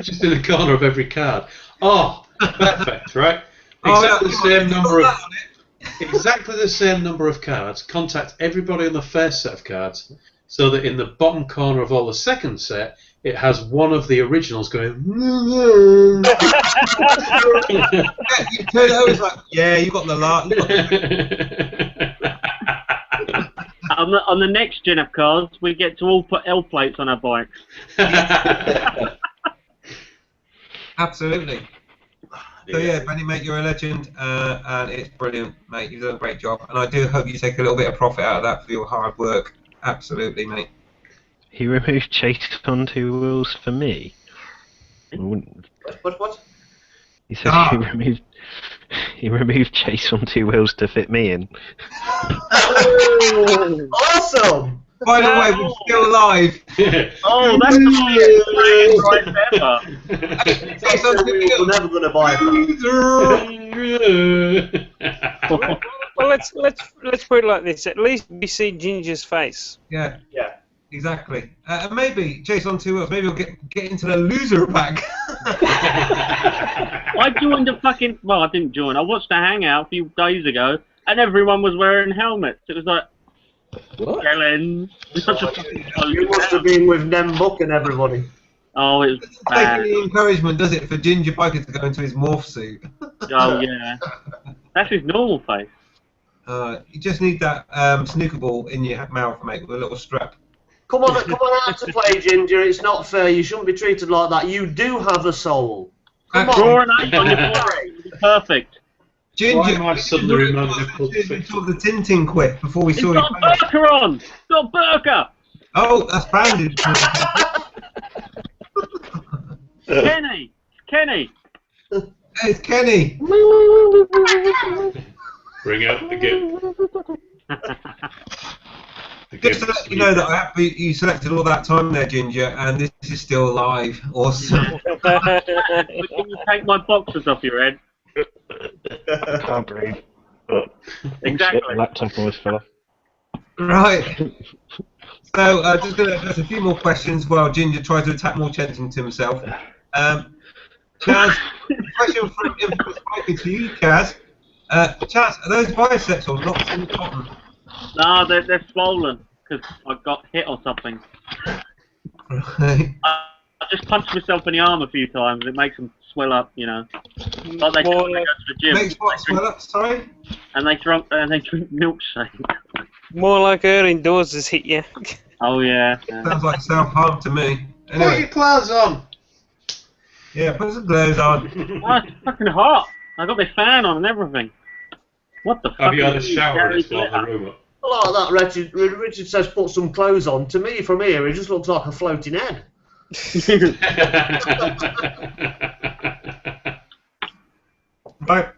Just in the corner of every card. Oh, perfect, right? Exactly the same number of cards. Contact everybody on the first set of cards, so that in the bottom corner of all the second set, it has one of the originals going. Yeah, you turn it over, it's like, yeah, you got the lot. On the next gen of cars, we get to all put L plates on our bikes. Absolutely. So yeah, Benny, mate, you're a legend, and it's brilliant, mate. You've done a great job, and I do hope you take a little bit of profit out of that for your hard work. Absolutely, mate. He removed chase on 2 wheels for me. I wouldn't- What? He said he removed chase on 2 wheels to fit me in. Awesome! By the way, we're still live. Oh, that's the right ever. We're never going to buy that. Well, let's put it like this. At least we see Ginger's face. Yeah. Exactly. And maybe chase on 2 wheels. Maybe we'll get into the loser pack. I joined a fucking. Well, I didn't join. I watched a hangout a few days ago, and everyone was wearing helmets. It was like. What? Helen. You must have been with Nembuk and everybody. Oh, it was Doesn't take bad. any encouragement, does it, for Ginger Biker to go into his morph suit? Oh yeah, that's his normal face. You just need that snooker ball in your mouth, mate, with a little strap. Come on out to play, Ginger. It's not fair. You shouldn't be treated like that. You do have a soul. Come Draw on. an 8 on your forehead. Perfect. Ginger, Why am I suddenly reminded of Pulp we Fiction? saw the Tintin quip before we He's saw got you. a burqa on. He's got a burqa. Oh, that's banded. Kenny. Hey, it's Kenny. Bring out the gift. Just to let you know that you selected all that time there, Ginger, and this is still live. Awesome. Can you take my boxes off your head? I can't breathe. Exactly. The laptop always fell off. Right. So, just going to address a few more questions while Ginger tries to attack more attention to himself. Chaz, question from Infamous Biker to you, Chaz. Chaz, are those biceps or not in cotton? No, they're swollen because I got hit or something. Right. I just punched myself in the arm a few times. It makes them swell up, you know. Like they go to the gym. Makes what swell up, sorry? And they drink milkshake. More like her indoors has hit you. Oh yeah. Sounds like self-harm to me. Put your Anyway, clothes on. yeah, put some clothes on. Oh, it's fucking hot. I got my fan on and everything. What the fuck? Have you had a is shower Gary and it's got the Glitter? room up? I like that. Richard says put some clothes on. To me, from here, it just looks like a floating head. Right.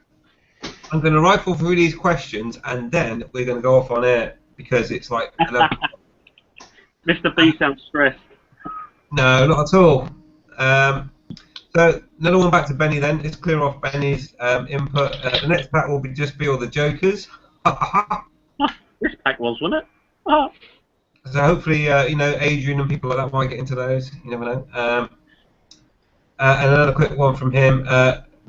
I'm going to rifle through these questions and then we're going to go off on air because it's like 11. Mr. B sounds stressed. No, not at all. So another one back to Benny then. Let's clear off Benny's input. The next pack will be all the Jokers. This pack was, wasn't it? Oh. So hopefully, Adrian and people like that might get into those. You never know. And another quick one from him.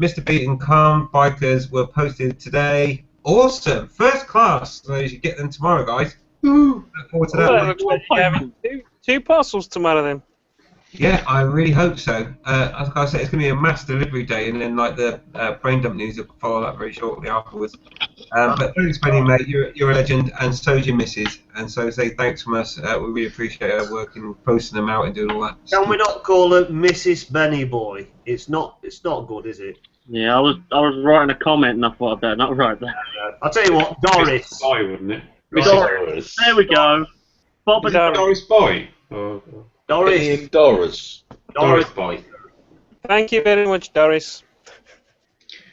Mr. Beat and Calm Bikers were posted today. Awesome. First class. So you should get them tomorrow, guys. Woo. Look forward to that. Well, looks like you're having two parcels tomorrow then. Yeah, I really hope so. As I said, it's going to be a mass delivery day, and then like the brain dump news will follow that very shortly afterwards. But thanks, Benny, mate. You're a legend, and so's your missus. And so say thanks from us. We really appreciate her work in posting them out and doing all that. Can we not call her Mrs. Benny Boy? It's not good, is it? Yeah, I was writing a comment and I thought I better not write that. I'll tell you what, Doris. Boy, wouldn't it? Doris. There we go. Bob and Doris Boy. Doris. Doris. Doris Boy. Thank you very much, Doris.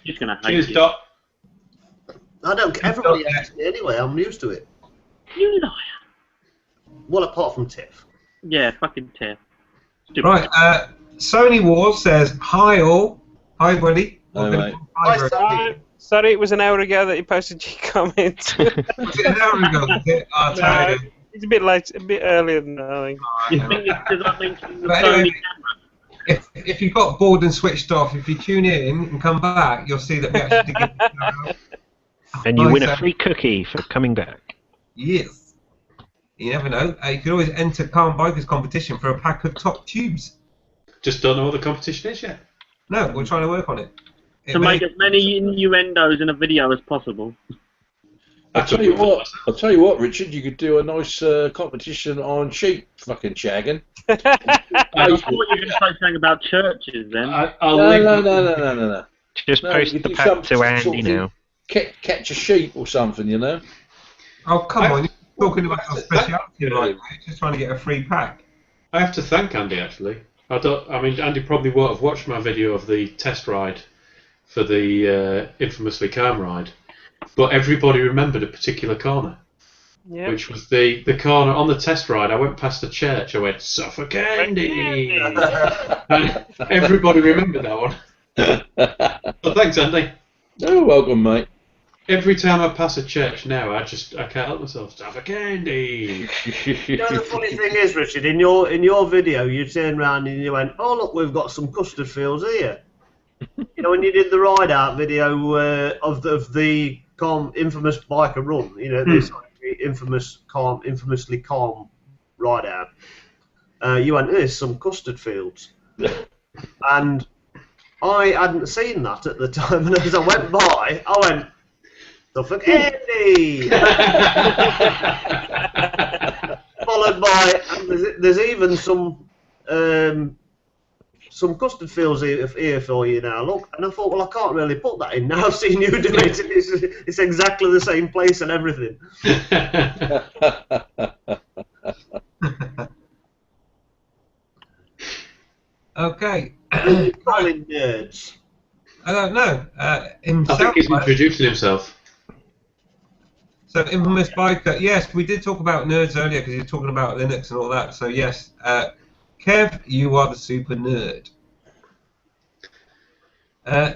She's gonna hate Cheers, you. Dot. I don't care. Everybody hates me anyway. I'm used to it. You liar. Well, apart from Tiff. Yeah, fucking Tiff. Stupid. Right. Sony Wars says hi all. Hi, buddy. Hi, mate. Hi, bro. Sandy. Sorry, it was an hour ago that you posted your comment. Was it an hour ago? Was it? I'll tell you. It's a bit late, a bit earlier than that, I think. You think it's because I mentioned the But Sony anyway, camera? if you got bored and switched off, if you tune in and come back, you'll see that we actually did. And you win a free cookie for coming back. Yes. You never know. You could always enter Calm Bikers competition for a pack of top tubes. Just don't know what the competition is yet. No, we're trying to work on it. To make as many innuendos in a video as possible. I'll tell you what, Richard, you could do a nice competition on sheep fucking shagging. I thought you were going to say something about churches then. No. Just post the pack to Andy now. Catch a sheep or something, you know. Oh, come on. You're talking about your speciality, right? You're just trying to get a free pack. I have to thank Andy, actually. I mean, Andy probably won't have watched my video of the test ride for the infamously calm ride, but everybody remembered a particular corner, which was the corner on the test ride. I went past the church, I went, Suffolk Andy! And everybody remembered that one. So thanks, Andy. Oh, welcome, mate. Every time I pass a church now, I can't help myself. Suffolk Andy! You know, the funny thing is, Richard, in your video, you turned around and you went, "Oh look, we've got some custard fields here." You know, when you did the ride out video of the infamous biker run, you know, this infamously calm ride out, you went, "There's some custard fields," and I hadn't seen that at the time, and as I went by, I went, Suffolk Andy! Followed by, and there's even some custard fields here for you now, look. And I thought, well, I can't really put that in now. I've seen you do it. It's exactly the same place and everything. Okay. Calling nerds. I don't know. Himself, I think he's introducing himself. So, infamous biker. Yes, we did talk about nerds earlier because you were talking about Linux and all that. So, yes. Kev, you are the super nerd.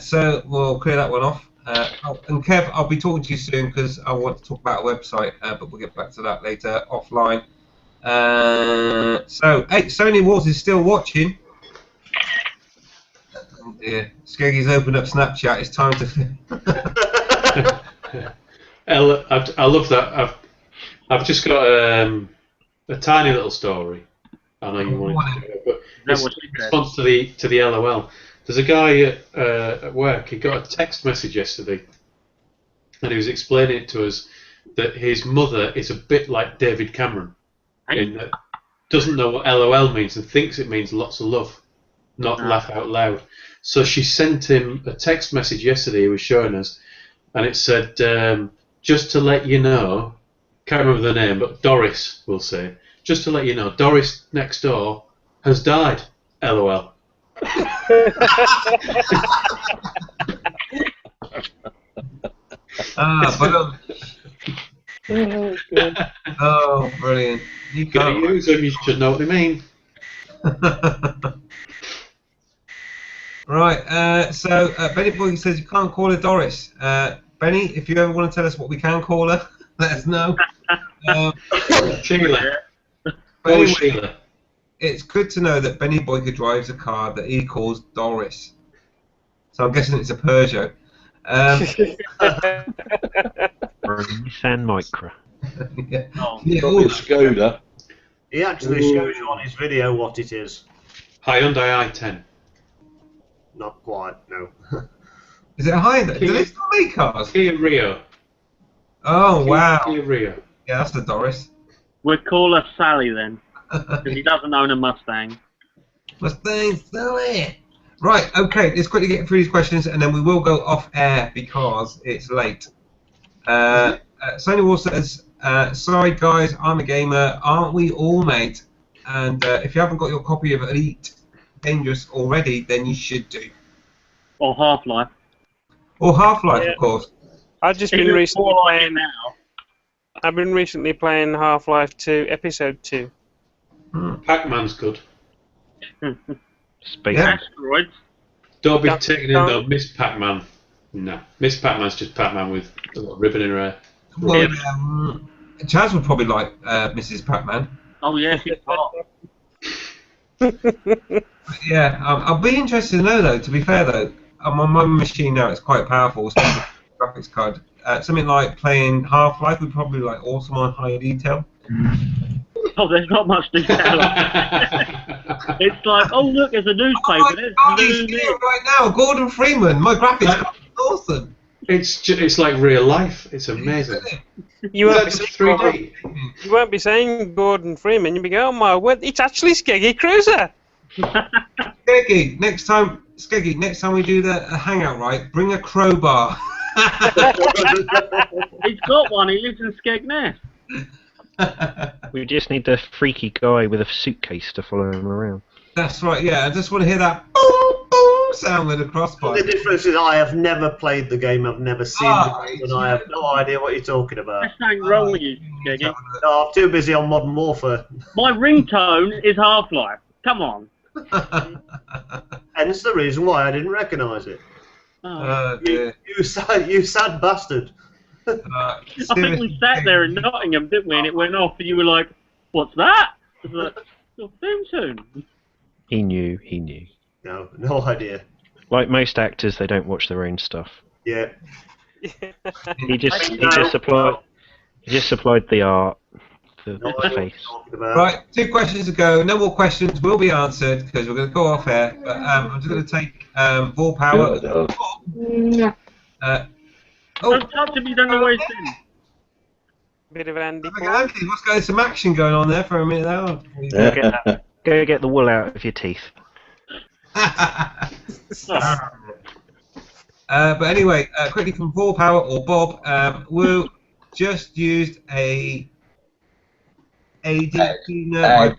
So we'll clear that one off. And Kev, I'll be talking to you soon because I want to talk about a website, but we'll get back to that later offline. So, hey, Sony Wars is still watching. Oh dear, Skeggy's opened up Snapchat. It's time to. I love that. I've just got a tiny little story. I know you wanted to do it, but it's in response to the LOL. There's a guy at work. He got a text message yesterday, and he was explaining it to us that his mother is a bit like David Cameron, in that doesn't know what LOL means and thinks it means lots of love, not laugh out loud. So she sent him a text message yesterday. He was showing us, and it said, "Just to let you know," can't remember the name, but Doris will say. Just to let you know, Doris next door has died. LOL. Oh, brilliant. You gotta use them, you should know what they mean. Right, so Benny Boy says you can't call her Doris. Benny, if you ever want to tell us what we can call her, let us know. Sheila. Anyway, it's good to know that Benny Boyker drives a car that he calls Doris. So I'm guessing it's a Peugeot. Or a Nissan Micra. Yeah. Probably a Skoda. He actually shows you on his video what it is. Hyundai i10. Not quite, no. Is it a Hyundai? Do they still make cars? Kia Rio. Oh, wow. Kia Rio. Yeah, that's the Doris. We'll call her Sally then, because he doesn't own a Mustang. Mustang Sally. Right, okay, let's quickly get through these questions and then we will go off air because it's late. Sony Wall says, sorry guys, I'm a gamer, aren't we all, mate? And if you haven't got your copy of Elite Dangerous already, then you should do. Or Half-Life. Or Half-Life, of course. I've just been recently playing now. I've been recently playing Half-Life 2, Episode 2. Pac-Man's good. Space. Yeah. Asteroids. Don't be taken in though, Miss Pac-Man. No, Miss Pac-Man's just Pac-Man with a little ribbon in her hair. Well, Chaz would probably like Mrs. Pac-Man. Oh yeah, she's hot. Yeah, I'll be interested to know though, to be fair though, on my machine now it's quite powerful, especially graphics card. Something like playing Half-Life would probably like awesome on high detail. Oh, there's not much detail. It's like, oh look, there's a newspaper. Oh There's my God, the he's news. here right now. Gordon Freeman. My graphics are awesome. It's like real life. It's amazing. You won't, be Is that saying, 3D? you won't be saying Gordon Freeman. You'll be going, oh my word, it's actually Skeggy Cruiser. Skeggy, next time we do the hangout, right? Bring a crowbar. He's got one. He lives in Skegness. We just need the freaky guy with a suitcase to follow him around. That's right. Yeah, I just want to hear that boom boom sound with a crossbar. The difference is I have never played the game, I've never seen the game, and I have no idea what you're talking about. There's something wrong with you, Skeggy. No, I'm too busy on Modern Warfare. My ringtone is Half-Life. Come on. Hence the reason why I didn't recognise it. Oh. Dear. You sad bastard. I think we sat there in Nottingham, didn't we? And it went off, and you were like, "What's that?" I was like, "Your theme tune." He knew. No idea. Like most actors, they don't watch their own stuff. Yeah. He just supplied the art, the face. Right, 2 questions to go. No more questions will be answered because we're going to go off air. But I'm just going to take ball power. Don't touch him. You don't know where he's been. Bit of Andy. Andy, what's going? Some action going on there for a minute now. Go get the wool out of your teeth. But anyway, quickly from Ball Power or Bob, we just used a AD cleaner.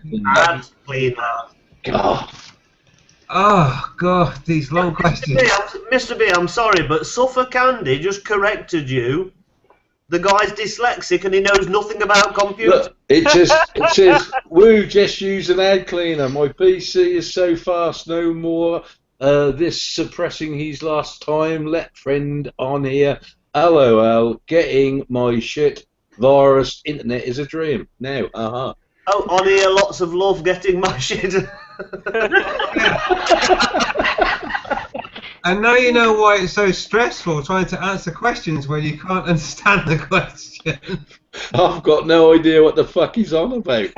Oh God, these long questions. Mr. B, I'm sorry, but Suffolk Andy just corrected you. The guy's dyslexic and he knows nothing about computers. Look, it says, "Woo, just use an ad cleaner. My PC is so fast, no more. This suppressing his last time. Let friend on here. LOL. Getting my shit. Virus. Internet is a dream. Now, Oh, on here, lots of love getting my shit. And now you know why it's so stressful trying to answer questions when you can't understand the question. I've got no idea what the fuck he's on about."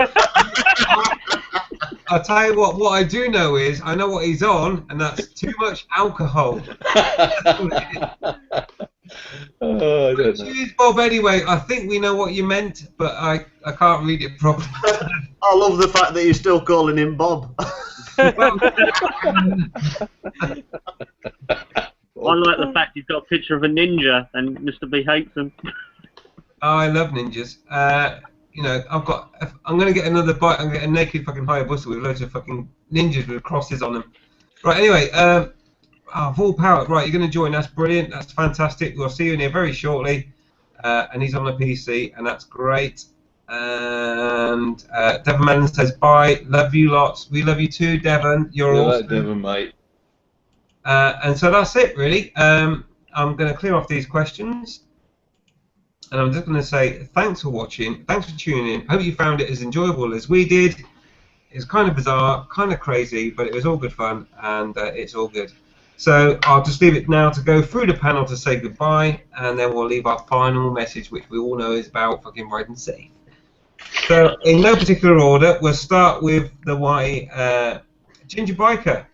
I'll tell you what I do know is, I know what he's on, and that's too much alcohol. Oh, I don't know. Cheers, Bob, anyway. I think we know what you meant, but I can't read it properly. I love the fact that you're still calling him Bob. I like the fact he's got a picture of a ninja, and Mr. B hates him. Oh, I love ninjas. You know, I'm gonna get another bike. I'm gonna get a naked fucking Hayabusa with loads of fucking ninjas with crosses on them. Right. Anyway, full power. Right, you're gonna join. That's brilliant. That's fantastic. We'll see you in here very shortly. And he's on a PC, and that's great. And Devon Mellon says bye. Love you lots. We love you too, Devon. You're awesome. Devon, mate. And so that's it, really. I'm going to clear off these questions. And I'm just going to say thanks for watching. Thanks for tuning in. Hope you found it as enjoyable as we did. It's kind of bizarre, kind of crazy, but it was all good fun, and it's all good. So I'll just leave it now to go through the panel to say goodbye, and then we'll leave our final message, which we all know is about fucking riding safe. So, in no particular order, we'll start with the white Ginger Biker.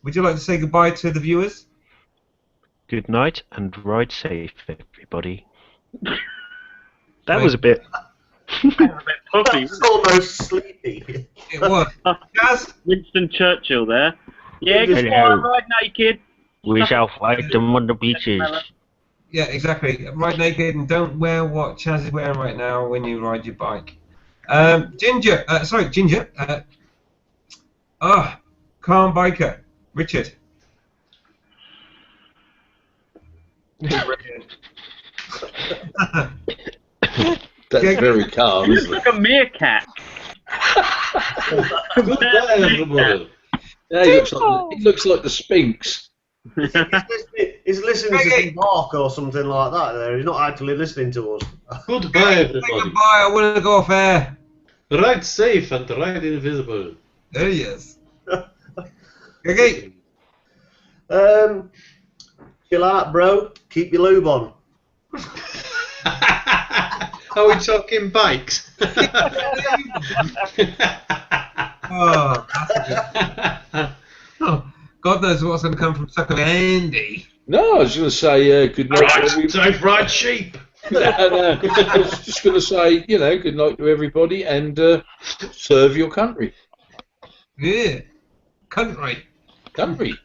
Would you like to say goodbye to the viewers? Good night and ride safe, everybody. That was a bit. Puffy. That's almost sleepy. It was. Jazz? Winston Churchill there. Yeah, goodbye, Hello. ride naked. We shall fight them on the beaches. Yeah, exactly. Ride naked and don't wear what Chaz is wearing right now when you ride your bike. Ginger. Calm Biker. Richard. That's very calm, You isn't look it? like a meerkat. Goodbye, everybody. Yeah, he looks like the Sphinx. He's listening to some bark or something like that there. He's not actually listening to us. Goodbye, Say everybody. goodbye. I want to go off air. Ride safe and ride invisible. There he is. Okay. Chill out, bro. Keep your lube on. Are we talking bikes? Oh, that's a good. Oh, God knows what's going to come from Sucker Andy. No, I was going to say good night to everybody. So fried sheep. No, I was just going to say, good night to everybody and serve your country. Yeah. Country. Country.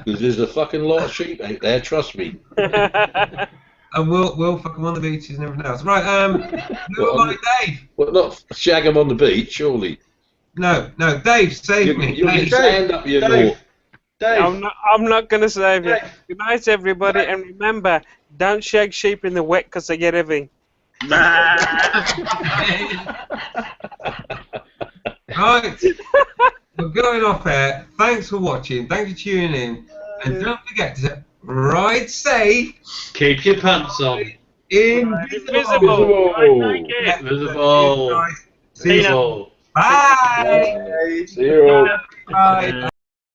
Because there's a fucking lot of sheep out there, trust me. And we'll fuck them on the beaches and everything else. Right, who am I, Dave? Well, not shag them on the beach, surely. No, Dave, save me. You'll Dave. get sand up your Dave. door. Dave. I'm not going to save you. Dave. Good night, everybody, and remember, don't shag sheep in the wet because they get heavy. Right, we're going off air. Thanks for watching. Thanks for tuning in. And don't forget to ride safe. Keep your pants on. Invisible. Visible. See you. Visible. Bye. See you all. Bye.